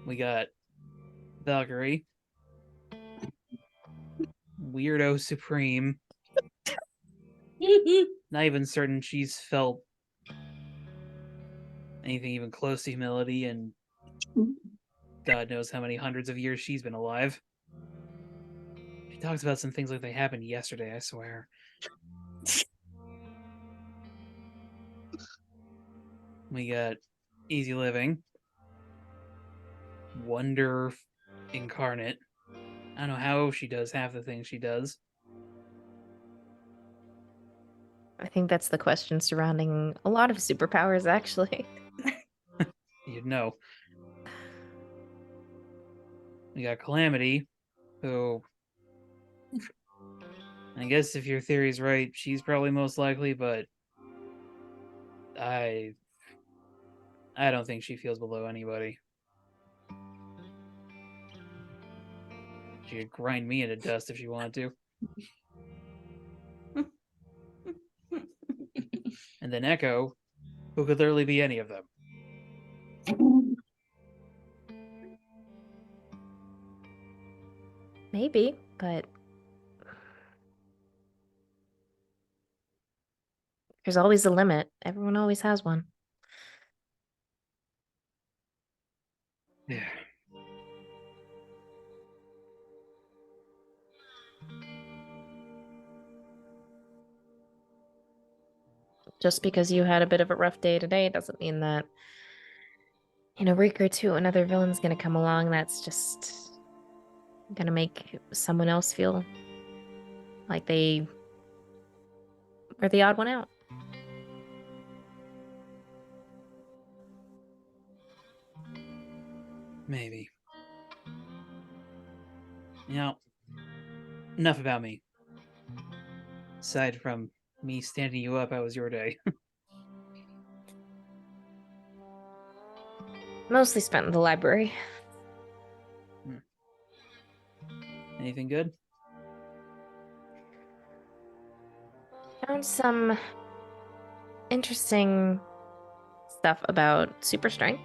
We got Valkyrie, Weirdo Supreme. Not even certain she's felt anything even close to humility, and God knows how many hundreds of years she's been alive. She talks about some things like they happened yesterday, I swear. We got Easy Living, Wonder Incarnate. I don't know how she does half the things she does. I think that's the question surrounding a lot of superpowers, actually. You'd know. We got Calamity, who I guess if your theory's right, she's probably most likely, but I don't think she feels below anybody. She could grind me into dust if she wanted to. And then Echo, who could literally be any of them. Maybe, but there's always a limit. Everyone always has one. Yeah. Just because you had a bit of a rough day today doesn't mean that in a week or two another villain's gonna come along that's just gonna make someone else feel like they were the odd one out. Maybe. You know, enough about me. Aside from me standing you up, how was your day? Mostly spent in the library. Anything good? Found some interesting stuff about super strength.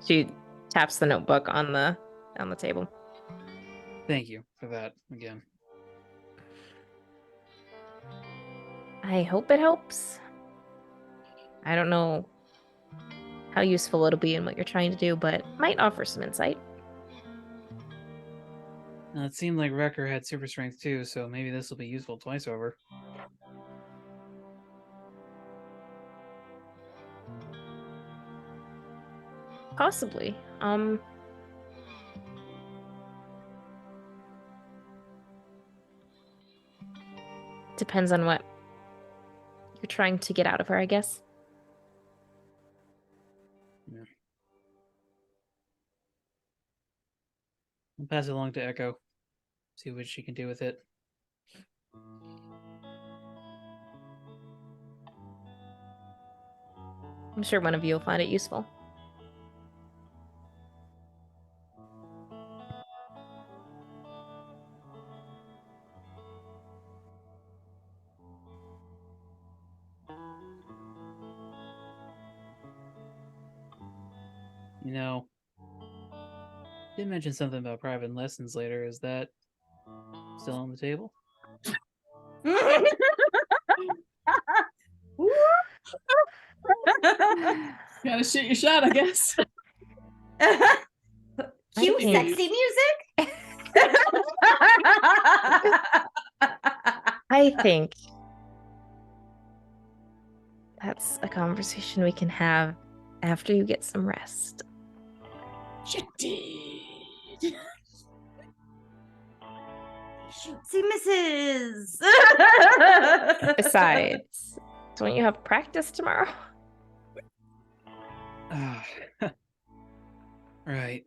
She taps the notebook on the table. Thank you for that again. I hope it helps. I don't know how useful it'll be in what you're trying to do, but might offer some insight. Now, it seemed like Wrecker had super strength too, so maybe this will be useful twice over. Possibly. Depends on what you're trying to get out of her, I guess. Yeah. I'll pass it along to Echo. See what she can do with it. I'm sure one of you will find it useful. You know, did mention something about private lessons later. Is that still on the table? Gotta shoot your shot, I guess. Cue think- sexy music. I think that's a conversation we can have after you get some rest. You did. Shoots, he misses. Besides, don't you have practice tomorrow? Right.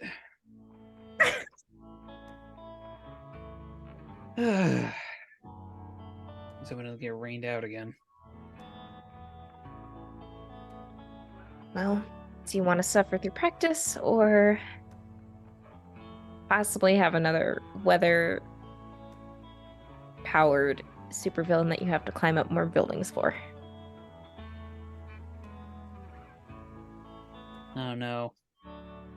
So it'll get rained out again. Well, do you want to suffer through practice or possibly have another weather-powered supervillain that you have to climb up more buildings for? Oh no.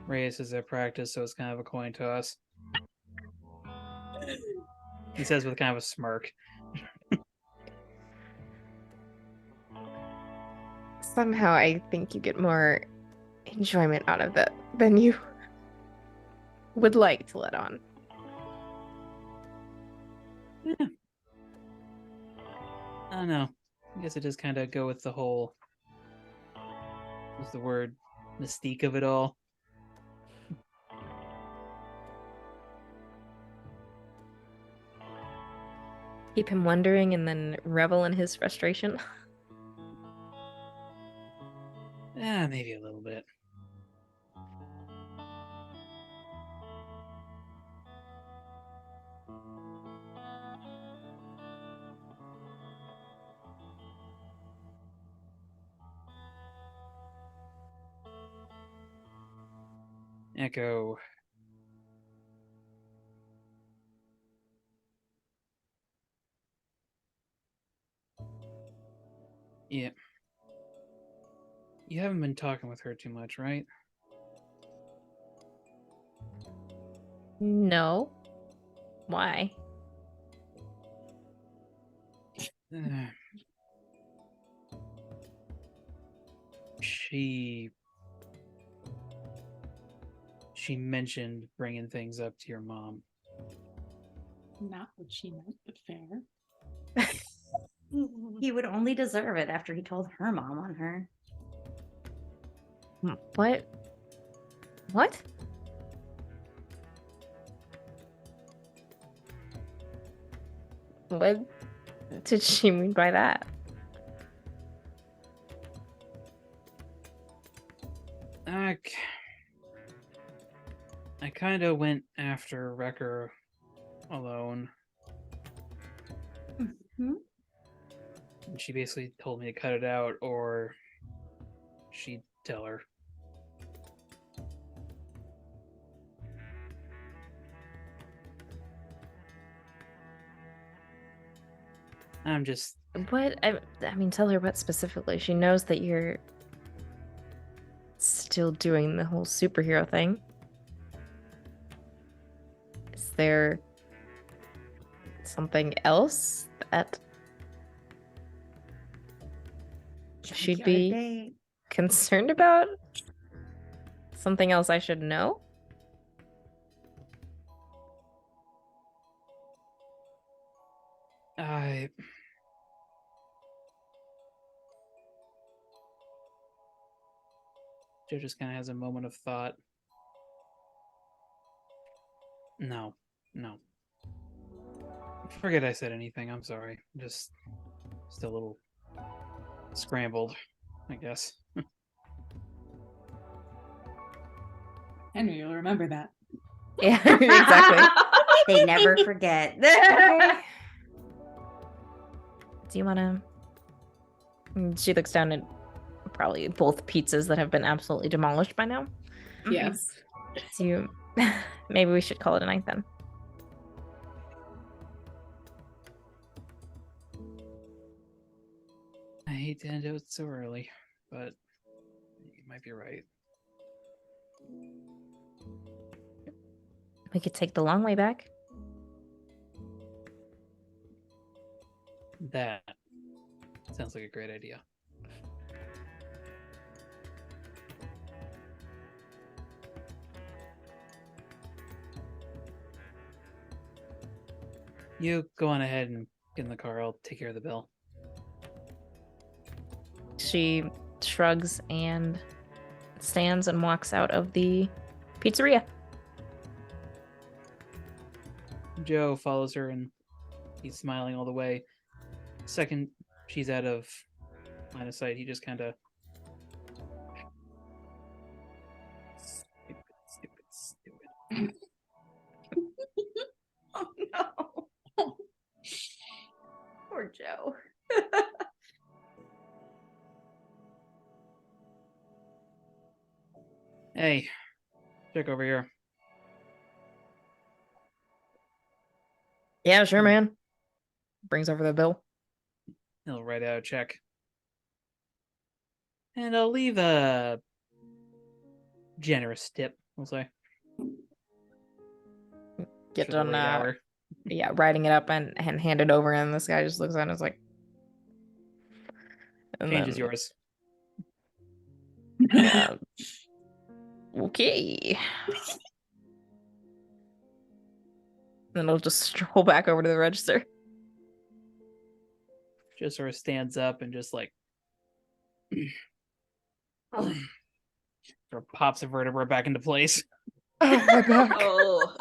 Reyes is at practice, so it's kind of a coin toss. He says with kind of a smirk. Somehow I think you get more enjoyment out of it than you would like to let on. Yeah. I don't know. I guess it just kind of go with the whole, what's the word, mystique of it all. Keep him wondering and then revel in his frustration. Yeah, maybe a little bit. Echo. Yeah. You haven't been talking with her too much, right? No. Why? She mentioned bringing things up to your mom. Not what she meant, but fair. He would only deserve it after he told her mom on her. What? What? What did she mean by that? I kind of went after Wrecker alone. Mm-hmm. And she basically told me to cut it out or she'd tell her. I'm just... What? I mean, tell her what specifically. She knows that you're still doing the whole superhero thing. Is there something else that she'd be Junkyard concerned about? Something else I should know? Joe just kind of has a moment of thought. No. Forget I said anything. I'm sorry. Just a little scrambled, I guess. Henry, you'll remember that. Yeah, exactly. They never forget. Do you want to... She looks down at probably both pizzas that have been absolutely demolished by now. Yes. Do you... Maybe we should call it a night then. I hate to end it so early, but you might be right. We could take the long way back. That sounds like a great idea. You go on ahead and get in the car. I'll take care of the bill. She shrugs and stands and walks out of the pizzeria. Joe follows her and he's smiling all the way. Second, she's out of line of sight. He just kind of. Stupid. Oh no. Poor Joe. Hey, check over here. Yeah, sure, man. Brings over the bill. He'll write out a check. And I'll leave a generous tip, we'll say. Get for the done late hour. yeah, writing it up and hand it over, and this guy just looks at it and is like, and Change is then- yours. Yeah. Okay. Then I'll just stroll back over to the register. Just sort of stands up and just like sort of pops a vertebra back into place. Oh, my back. Oh.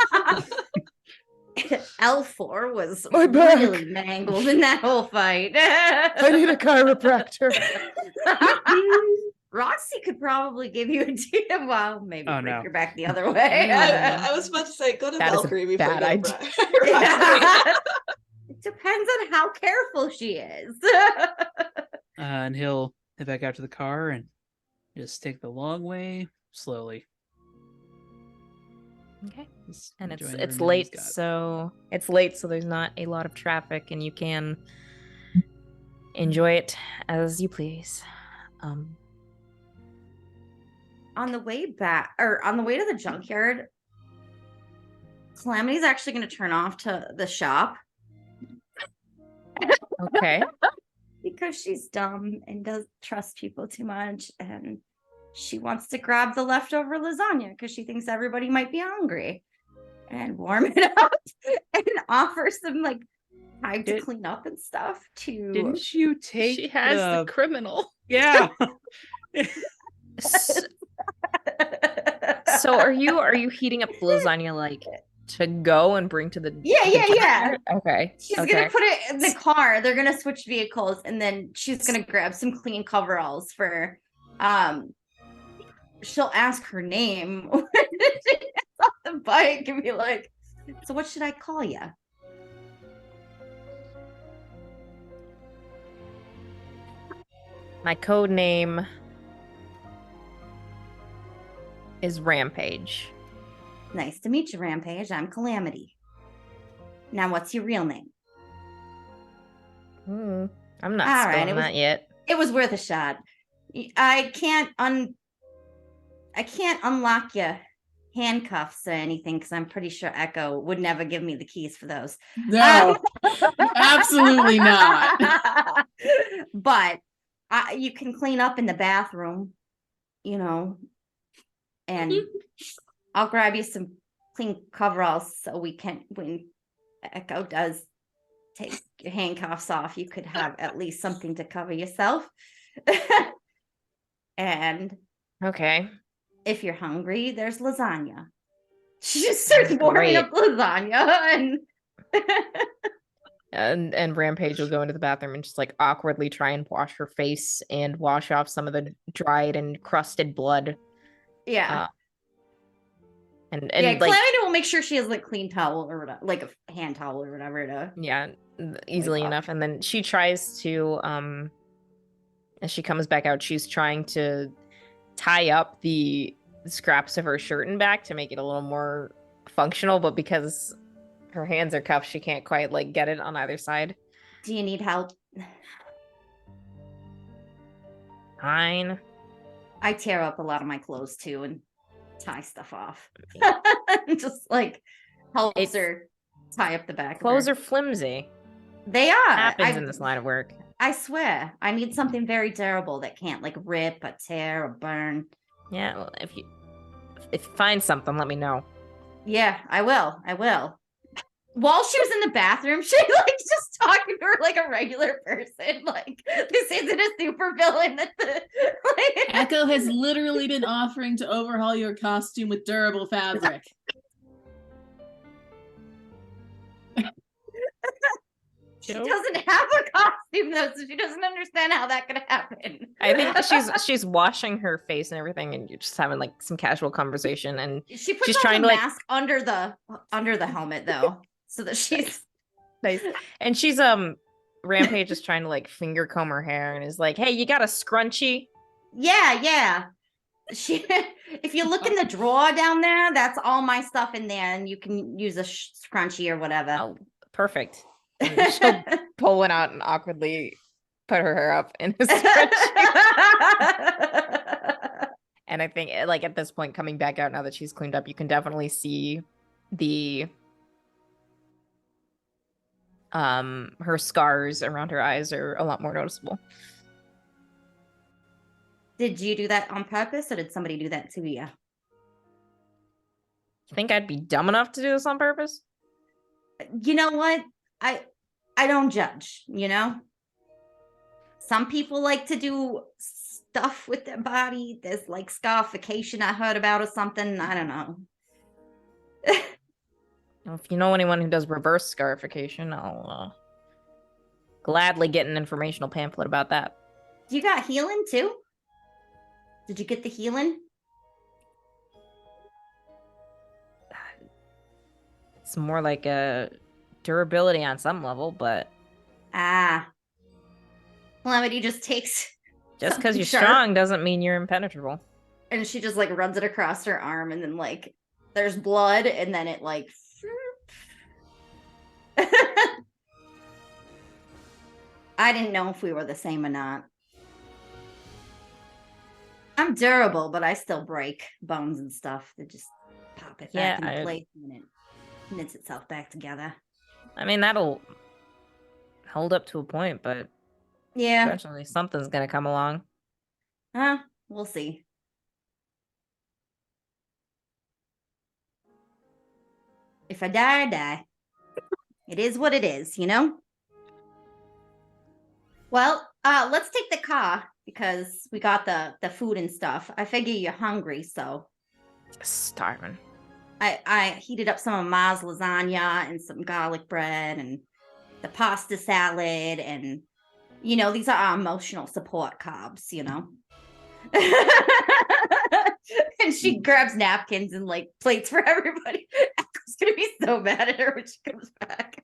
L4 was My back. really mangled in that whole fight. I need a chiropractor. Roxy could probably give you a tip. Well, maybe Oh, break no. your back the other way. I was about to say, go to That is a Valkyrie before bad you go to idea. Roxy. It depends on how careful she is. And he'll head back out to the car and just take the long way slowly. Okay. Just And it's enjoying it's every minute late, he's got. so there's not a lot of traffic, and you can enjoy it as you please. On the way back, or on the way to the junkyard, Calamity's actually going to turn off to the shop Okay. because she's dumb and doesn't trust people too much, and she wants to grab the leftover lasagna because she thinks everybody might be hungry, and warm it up and offer some like time to Did- clean up and stuff to Didn't you take She has the the criminal. Yeah. S- So are you heating up the lasagna like to go and bring to the yeah. Okay. She's okay. gonna put it in the car. They're gonna switch vehicles, and then she's gonna grab some clean coveralls for. She'll ask her name when she gets off the bike and be like, "So what should I call you?" My code name is Rampage. Nice to meet you, Rampage. I'm Calamity. Now, what's your real name? I'm not All right, spelling it was- that yet. It was worth a shot. I can't unlock your handcuffs or anything because I'm pretty sure Echo would never give me the keys for those. No, absolutely not. But you can clean up in the bathroom, and I'll grab you some clean coveralls so when Echo does take your handcuffs off, you could have at least something to cover yourself. And Okay. if you're hungry, there's lasagna. She just starts warming Great. up lasagna And Rampage will go into the bathroom and just like awkwardly try and wash her face and wash off some of the dried and crusted blood. yeah. And Yeah, like Calamity will make sure she has like clean towel or whatever, like a hand towel or whatever to. yeah, easily off. enough. And then she tries to as she comes back out, she's trying to tie up the scraps of her shirt and back to make it a little more functional, but because her hands are cuffed, she can't quite like get it on either side. Do you need help? Fine. I tear up a lot of my clothes too and tie stuff off. Just like helps It's- her tie up the back. Clothes of are her. flimsy. They are. Happens in this line of work. I swear. I need something very durable that can't like rip or tear or burn. Yeah, well, if you find something, let me know. Yeah, I will. While she was in the bathroom, she like just talking to her like a regular person. Like, this isn't a super villain that the like, Echo has literally been offering to overhaul your costume with durable fabric. She doesn't have a costume though, so she doesn't understand how that could happen. I think she's washing her face and everything, and you're just having like some casual conversation, and she puts she's on trying the to like mask under the helmet though, so that she's nice. And she's Rampage is trying to like finger comb her hair and is like, "Hey, you got a scrunchie?" yeah. She, if you look in the drawer down there, that's all my stuff in there, and you can use a scrunchie or whatever. Oh, perfect. And she'll pull one out and awkwardly put her hair up in a scrunchie. And I think like at this point, coming back out now that she's cleaned up, you can definitely see the her scars around her eyes are a lot more noticeable. Did you do that on purpose, or did somebody do that to you? You think I'd be dumb enough to do this on purpose? You know what? I don't judge, you know? Some people like to do stuff with their body. There's like scarification I heard about or something. I don't know. If you know anyone who does reverse scarification, I'll gladly get an informational pamphlet about that. You got healing too? Did you get the healing? It's more like a durability on some level, but Calamity just takes just because something you're sharp, strong doesn't mean you're impenetrable. and she just like runs it across her arm, and then like there's blood, and then it like I didn't know if we were the same or not. I'm durable, but I still break bones and stuff. They just pop it back into place, and it knits itself back together. I mean, that'll hold up to a point, but Yeah. eventually something's gonna come along. We'll see. If I die, I die. It is what it is, you know? Well, let's take the car because we got the food and stuff. I figure you're hungry, so Starving. I heated up some of Ma's lasagna and some garlic bread and the pasta salad, and you know, these are our emotional support carbs, you know. And she grabs napkins and like plates for everybody. Echo's gonna be so mad at her when she comes back.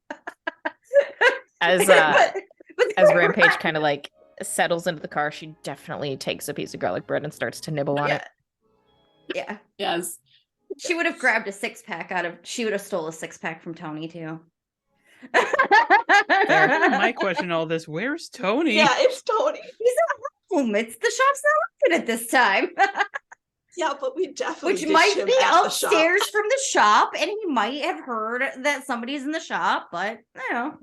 As as Rampage kind of like settles into the car, she definitely takes a piece of garlic bread and starts to nibble on it. Yeah. Yes. She would have grabbed a 6-pack she would have stole a 6-pack from Tony too. My question in all this, where's Tony? Yeah, it's Tony. He's at home. It's the shop's not open at this time. Yeah, but we definitely Which ditched might him be at the shop. upstairs from the shop, and he might have heard that somebody's in the shop, but I don't know.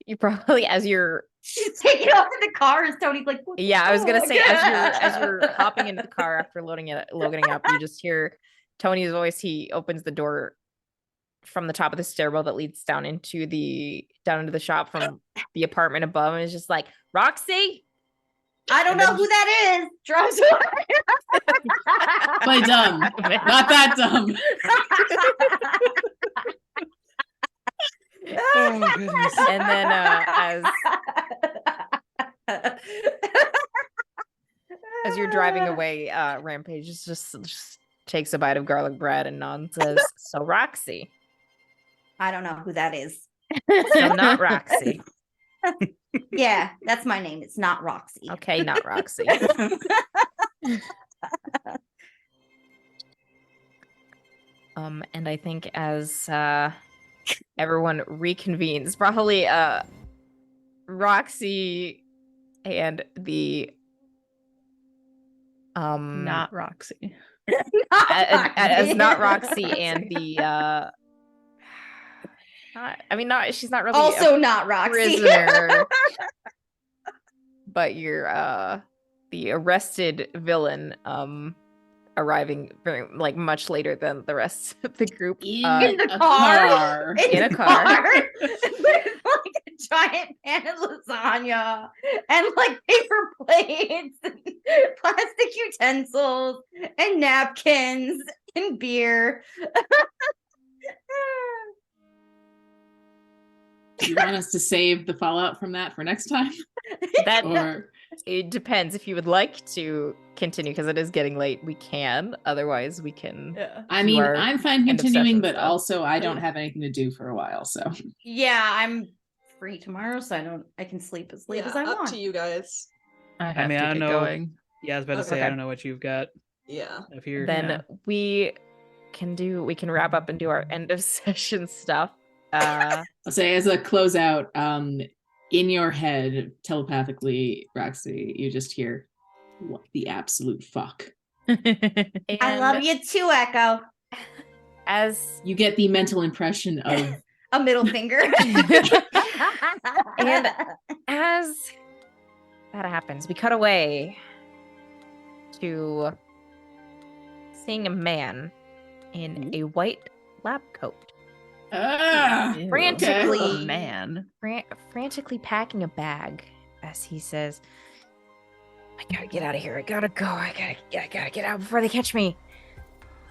You probably, as you're She's taking off in the car, and Tony's like, what the yeah, I was gonna fuck? say as you're hopping into the car after loading up, you just hear Tony's voice. He opens the door from the top of the stairwell that leads down into the shop from the apartment above, and is just like, Roxy. I don't know who that is. Drives away. Play dumb. Not that dumb. Oh goodness. And then as you're driving away, Rampage just takes a bite of garlic bread and nods and says, "So Roxy." I don't know who that is. So not Roxy. Yeah, that's my name. It's not Roxy. Okay, not Roxy. And I think as everyone reconvenes, probably Roxy and the Not Roxy. as not Roxy and the she's not really Also not Roxy. prisoner, but you're the arrested villain arriving very like much later than the rest of the group In the car. In a car. With like a giant pan of lasagna and like paper plates and plastic utensils and napkins and beer. Do you want us to save the fallout from that for next time? That Or it depends. If you would like to continue, because it is getting late, we can. Otherwise, we can. Yeah. I do mean, our I'm fine end of continuing, session but stuff. also I don't have anything to do for a while, so Yeah, I'm free tomorrow, so I can sleep as late as I up want. to you guys. I have mean, to I don't get know. going. Yeah, I was about to say, Okay. I don't know what you've got. Yeah. If you're Then Yeah. we can wrap up and do our end of session stuff. I'll say as a closeout, in your head, telepathically, Roxy, you just hear, "What the absolute fuck?" I love you too, Echo. As You get the mental impression of A middle finger. And as that happens, we cut away to seeing a man in a white lab coat, Ew. frantically Oh, man. frantically packing a bag as he says, "I gotta get out of here. I gotta go. I gotta get out before they catch me."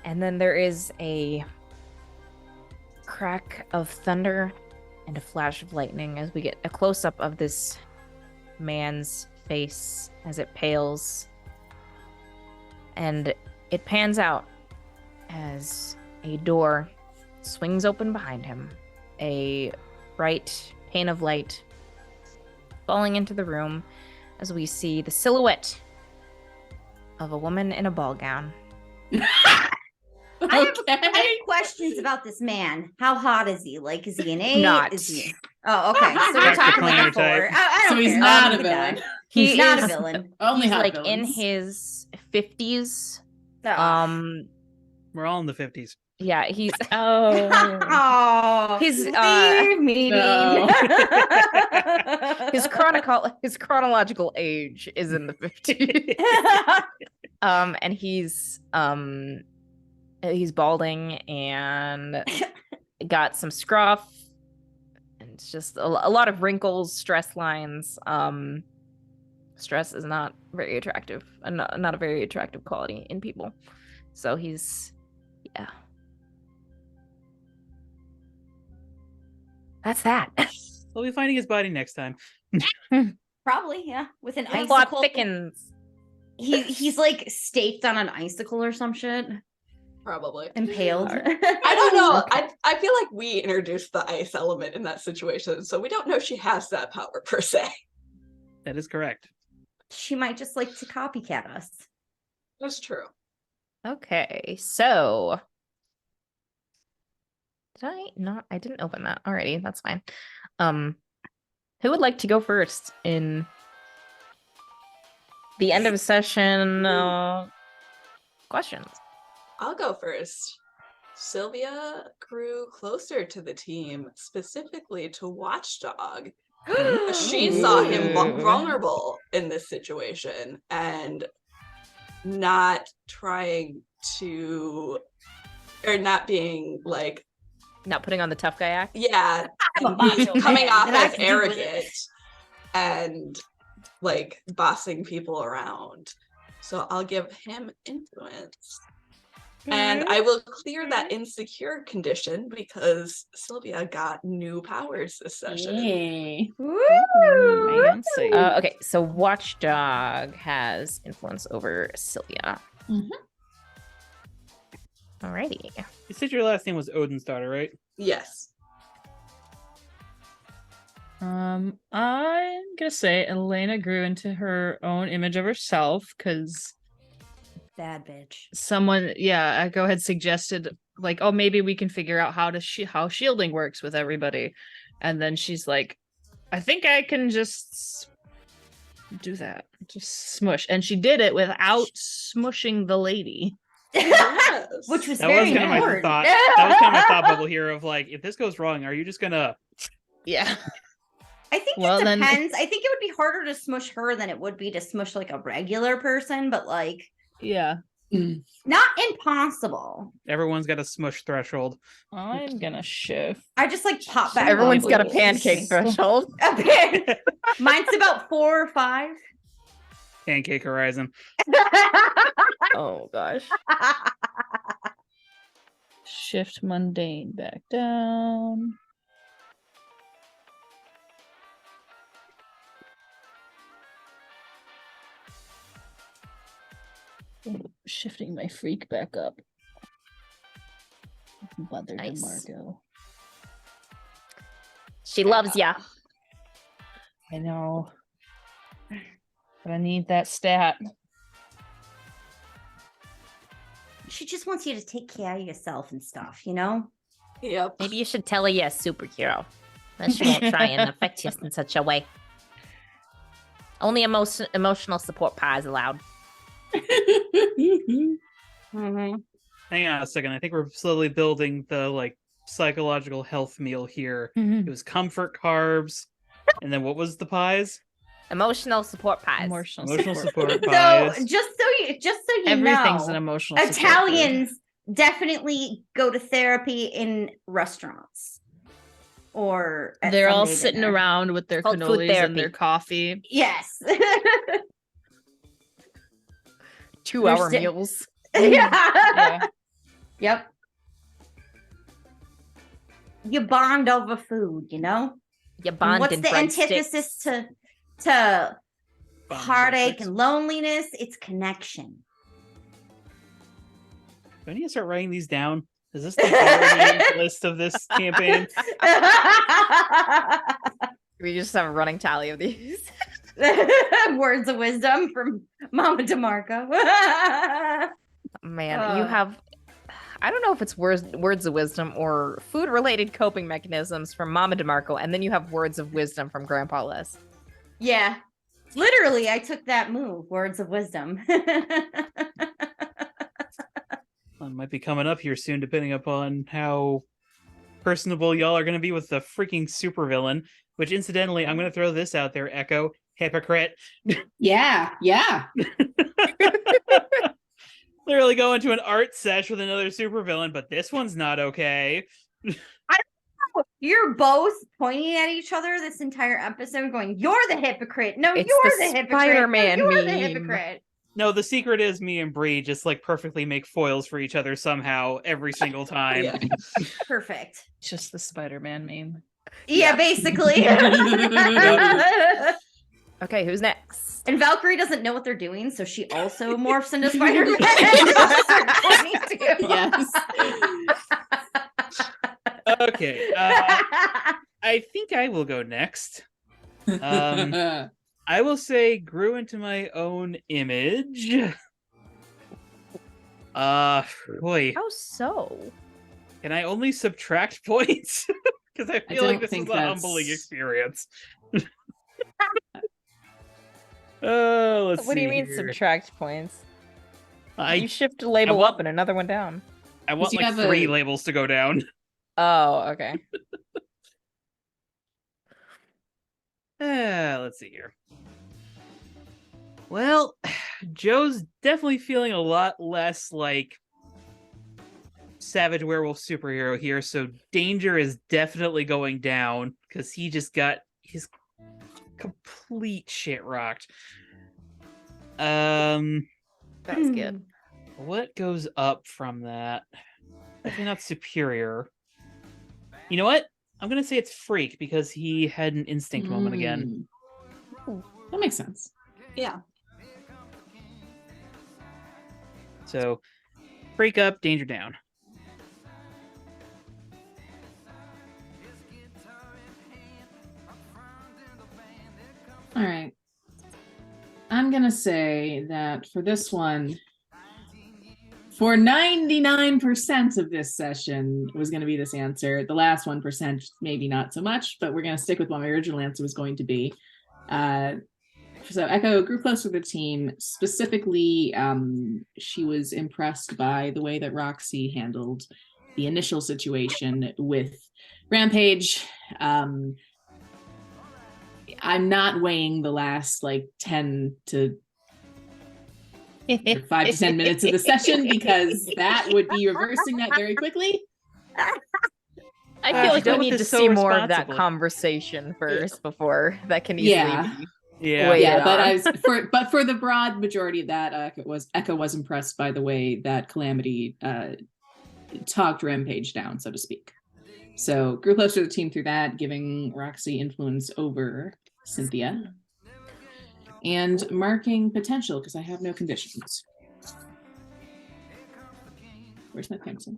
And then there is a crack of thunder and a flash of lightning as we get a close-up of this man's face as it pales. And it pans out as a door swings open behind him, a bright pane of light falling into the room as we see the silhouette of a woman in a ball gown. I have questions about this man. How hot is he? Like, is he an 8? Not. Is he? Oh, okay. So we're That's the talking like cleaner a 4. type. I So don't he's care. not a We can villain. die. He Not is a villain. Only he's hot like villains. in his 50s. Oh. We're all in the 50s. Yeah, he's Oh, He's, leave me. No. his chronological age is in the 50s. And he's balding and got some scruff, and it's just a lot of wrinkles, stress lines. Stress is not very attractive, not a very attractive quality in people. So he's, yeah. That's that. We'll be finding his body next time. Probably, yeah. With an The plot icicle. thickens. He's like staked on an icicle or some shit. Probably. Impaled. Alright. I don't know. Okay. I feel like we introduced the ice element in that situation, so we don't know she has that power per se. That is correct. She might just like to copycat us. That's true. Okay, so I didn't open that already. That's fine. Who would like to go first in the end of session questions? I'll go first. Sylvia grew closer to the team, specifically to Watchdog. She saw him vulnerable in this situation and not trying to, or not being like, Not putting on the tough guy act. yeah, I'm a he's macho coming man, off and I as can do with it. arrogant and like bossing people around. So I'll give him influence. And I will clear that insecure condition because Sylvia got new powers this session. Yay. Fancy. Okay, so Watchdog has influence over Sylvia. Mhm. Alrighty. You said your last name was Odin's daughter, right? Yes. I'm gonna say Elena grew into her own image of herself because Bad bitch. someone, yeah, Echo had suggested like, oh, maybe we can figure out how shielding works with everybody, and then she's like, I think I can just do that, just smush, and she did it without smushing the lady. Yes. Which was That very was kind of my important. thought. That was kind of my thought bubble here of like, if this goes wrong, are you just gonna? Yeah. I think Well, it then- depends. I think it would be harder to smush her than it would be to smush like a regular person, but like Yeah. not impossible. Everyone's got a smush threshold. I'm gonna shift. I just like pop back. Everyone's got a bubbles. pancake threshold. A pan- Mine's about 4 or 5. Pancake Horizon. Oh gosh. Shift mundane back down. Shifting my freak back up. Mother Nice. DeMarco. She loves ya. I know. But I need that stat. She just wants you to take care of yourself and stuff, you know? Yep. Maybe you should tell her you're a superhero. Then she won't try and affect you in such a way. Only emotional support pies allowed. Mm-hmm. Hang on a second. I think we're slowly building the like psychological health meal here. It was comfort carbs, and then what was the pies? Emotional support pies. Emotional support So pies. just so you Everything's know, an emotional support food. Italians definitely go to therapy in restaurants. Or at They're all Sunday sitting dinner. around with their Called food cannolis and therapy. their coffee. Yes. 2-hour They're meals. Yeah. Yeah. Yep. You bond over food, you know? You And bond what's in the breadsticks. antithesis to Bond heartache breadsticks. and loneliness? It's connection. Do I need to start writing these down? Is this the Barney list of this campaign? We just have a running tally of these. Words of wisdom from Mama DeMarco. Man, you have. I don't know if it's words of wisdom or food-related coping mechanisms from Mama DeMarco, and then you have words of wisdom from Grandpa Les. Yeah. Literally, I took that move. Words of wisdom. One might be coming up here soon, depending upon how personable y'all are going to be with the freaking supervillain. Which, incidentally, I'm going to throw this out there, Echo. Hypocrite. Yeah. Literally go into an art sesh with another supervillain, but this one's not okay. You're both pointing at each other this entire episode, going, "You're the hypocrite." No, It's you're the the hypocrite. Spider-Man No, you're the meme. hypocrite. No, the secret is me and Bree just like perfectly make foils for each other somehow every single time. Yeah. Perfect. Just the Spider-Man meme. Yeah, basically. Okay, who's next? And Valkyrie doesn't know what they're doing, so she also morphs into Spider-Man. Yes. Okay, I think I will go next. I will say grew into my own image. Boy, How so? can I only subtract points? Because I feel like don't this is think a that's- humbling experience. Oh, let's see. What do you mean here. subtract points? You I shift a label want- up and another one down. want you like have 3 a- labels to go down. Oh, okay. Let's see here. Well, Joe's definitely feeling a lot less like savage werewolf superhero here, so danger is definitely going down because he just got his complete shit rocked. That's good. What goes up from that? Definitely not superior. You know what? I'm gonna say it's freak because he had an instinct moment again. That makes sense. Yeah. So freak up, danger down. All right. I'm going to say that for this one, for 99% of this session was going to be this answer. The last 1%, maybe not so much, but we're going to stick with what my original answer was going to be. So Echo grew close with the team. Specifically, she was impressed by the way that Roxy handled the initial situation with Rampage. I'm not weighing the last like 10 to 5 to 10 minutes of the session because that would be reversing that very quickly. I feel like we dealt with need to this so see more of that responsibly. conversation first before that can easily Yeah. be. Yeah. Wait. Yeah, but on. for the broad majority of that, Echo was impressed by the way that Calamity talked Rampage down, so to speak. So grew closer to the team through that, giving Roxy influence over Cynthia, and marking potential because I have no conditions. Where's my pencil?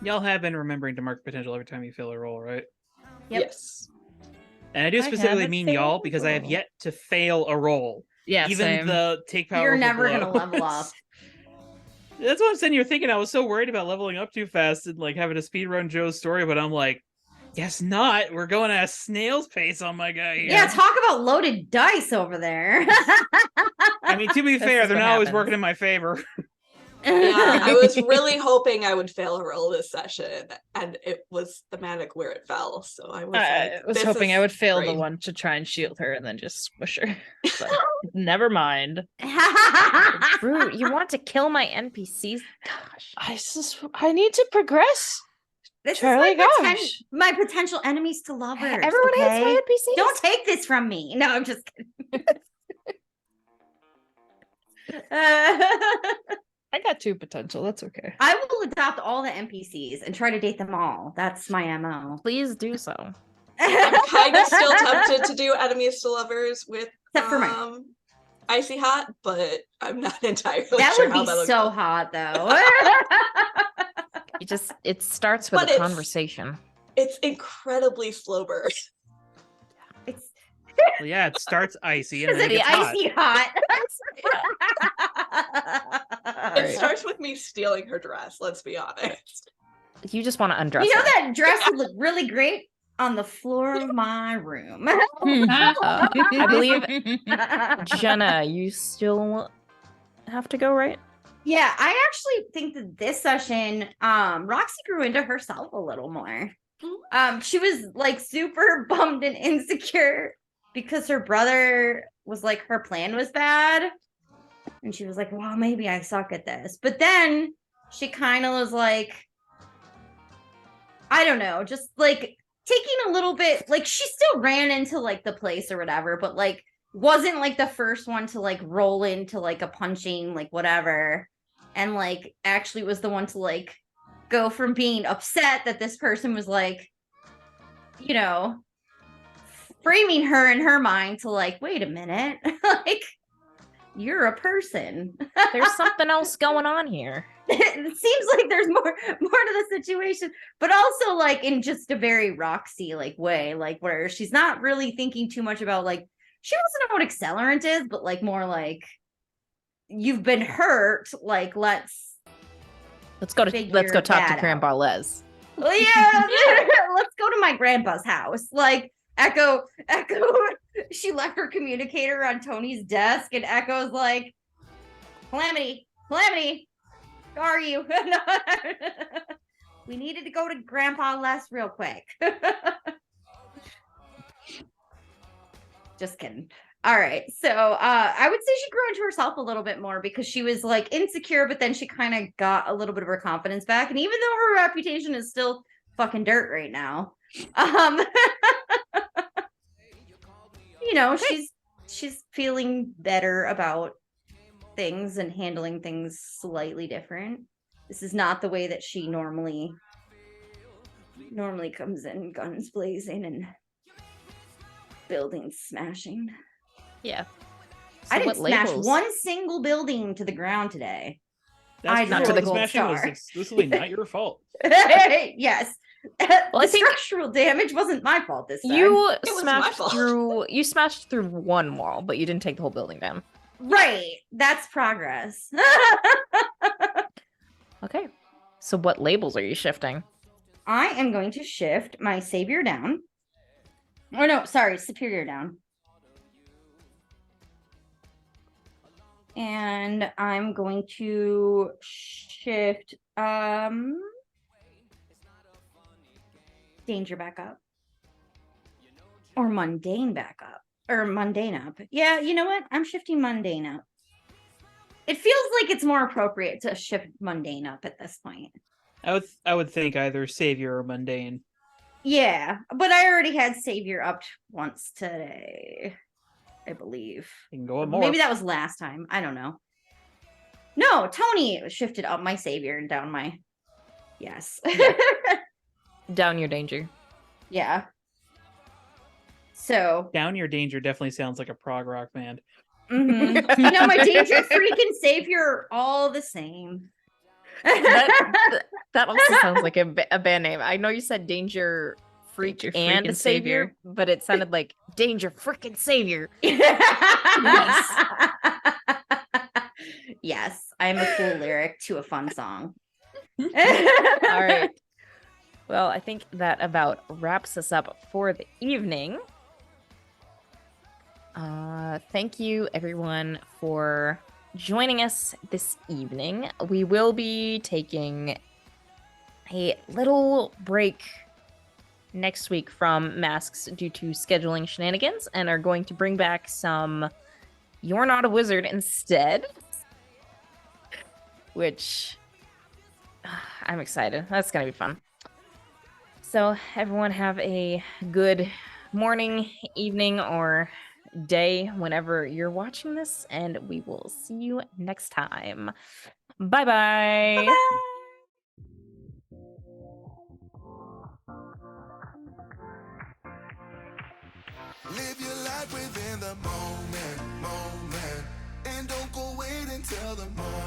Y'all have been remembering to mark potential every time you fail a roll, right? Yep. Yes. And I do specifically haven't mean y'all failed because I have roll. yet to fail a roll. Yeah, Even same. the take power. You're never gonna level up. That's what I'm saying. You're thinking I was so worried about leveling up too fast and like having to speedrun Joe's story, but I'm like, guess not. We're going at a snail's pace on my guy here. Yeah, talk about loaded dice over there. I mean, to be This fair, is they're what not always happens. working in my favor. Yeah, I was really hoping I would fail a roll this session, and it was thematic where it fell. So I was I like, was this hoping I is would fail the great. one to try and shield her and then just smush her. But never mind. Fruit, you want to kill my NPCs? Gosh. I need to progress. This Charlie, is my, gosh. my potential enemies to lovers. Everyone okay? hates my NPCs. Don't take this from me. No, I'm just kidding. I got 2 potential. That's okay. I will adopt all the NPCs and try to date them all. That's my MO. Please do so. I'm kind of still tempted to do enemies to lovers with Except for mine. Icy Hot, but I'm not entirely That sure would how be that would so go. hot, though. It starts with But a it's- conversation. It's incredibly slow burn. It's Well, yeah, it starts icy and is then it it the gets hot. icy hot? It starts with me stealing her dress, let's be honest. You just want to undress You know her. that dress would look really great on the floor of my room. I believe Jenna, you still have to go, right? Yeah, I actually think that this session, Roxy grew into herself a little more. She was like super bummed and insecure because her brother was like, her plan was bad. And she was like, well, maybe I suck at this. But then she kind of was like, I don't know, just like taking a little bit, like she still ran into like the place or whatever, but like wasn't like the first one to like roll into like a punching, like whatever. And like actually was the one to like go from being upset that this person was like, you know, framing her in her mind to like, wait a minute, like you're a person. There's something else going on here. It seems like there's more to the situation, but also like in just a very Roxy like way, like where she's not really thinking too much about like she doesn't know what accelerant is, but like more like you've been hurt, like let's Let's figure go talk that to out. Grandpa Les. well, yeah, let's go to my grandpa's house. Like Echo, she left her communicator on Tony's desk, and Echo's like, Calamity, how are you? We needed to go to Grandpa Les real quick. Just kidding. All right. So I would say she grew into herself a little bit more because she was like insecure, but then she kind of got a little bit of her confidence back. And even though her reputation is still fucking dirt right now, you know, she's feeling better about things and handling things slightly different. This is not the way that she normally comes in, guns blazing and buildings smashing. Yeah. I So didn't what smash labels? one single building to the ground today. I That's not deserve to a the gold smashing was star. exclusively not your fault. Yes. I The think- structural damage wasn't my fault this time. You was my smashed fault. through one wall, but you didn't take the whole building down. Right. That's progress. Okay. So what labels are you shifting? I am going to shift my savior down. Or no, sorry, superior down. And I'm going to shift danger back up. Or mundane back up. Or mundane up. Yeah, you know what? I'm shifting mundane up. It feels like it's more appropriate to shift mundane up at this point. I would think either savior or mundane. Yeah, but I already had savior up once today, I believe. You can go with more. Maybe that was last time. I don't know. No, Tony shifted up my savior and down my. Yes. Down your danger. Yeah. So Down Your Danger definitely sounds like a prog rock band. Mhm. You know, my danger freaking savior are all the same. That also sounds like a band name. I know you said Danger Freak Danger and freaking Savior, Savior. but it sounded like Danger Freaking Savior. Yes. Yes, I'm a cool lyric to a fun song. All right. Well, I think that about wraps us up for the evening. Thank you, everyone, for joining us this evening. We will be taking a little break next week from Masks due to scheduling shenanigans and are going to bring back some You're Not a Wizard instead, which I'm excited. That's going to be fun. So everyone have a good morning, evening, or day whenever you're watching this, and we will see you next time. Bye-bye. Live your life within the moment, and don't go wait until the morning.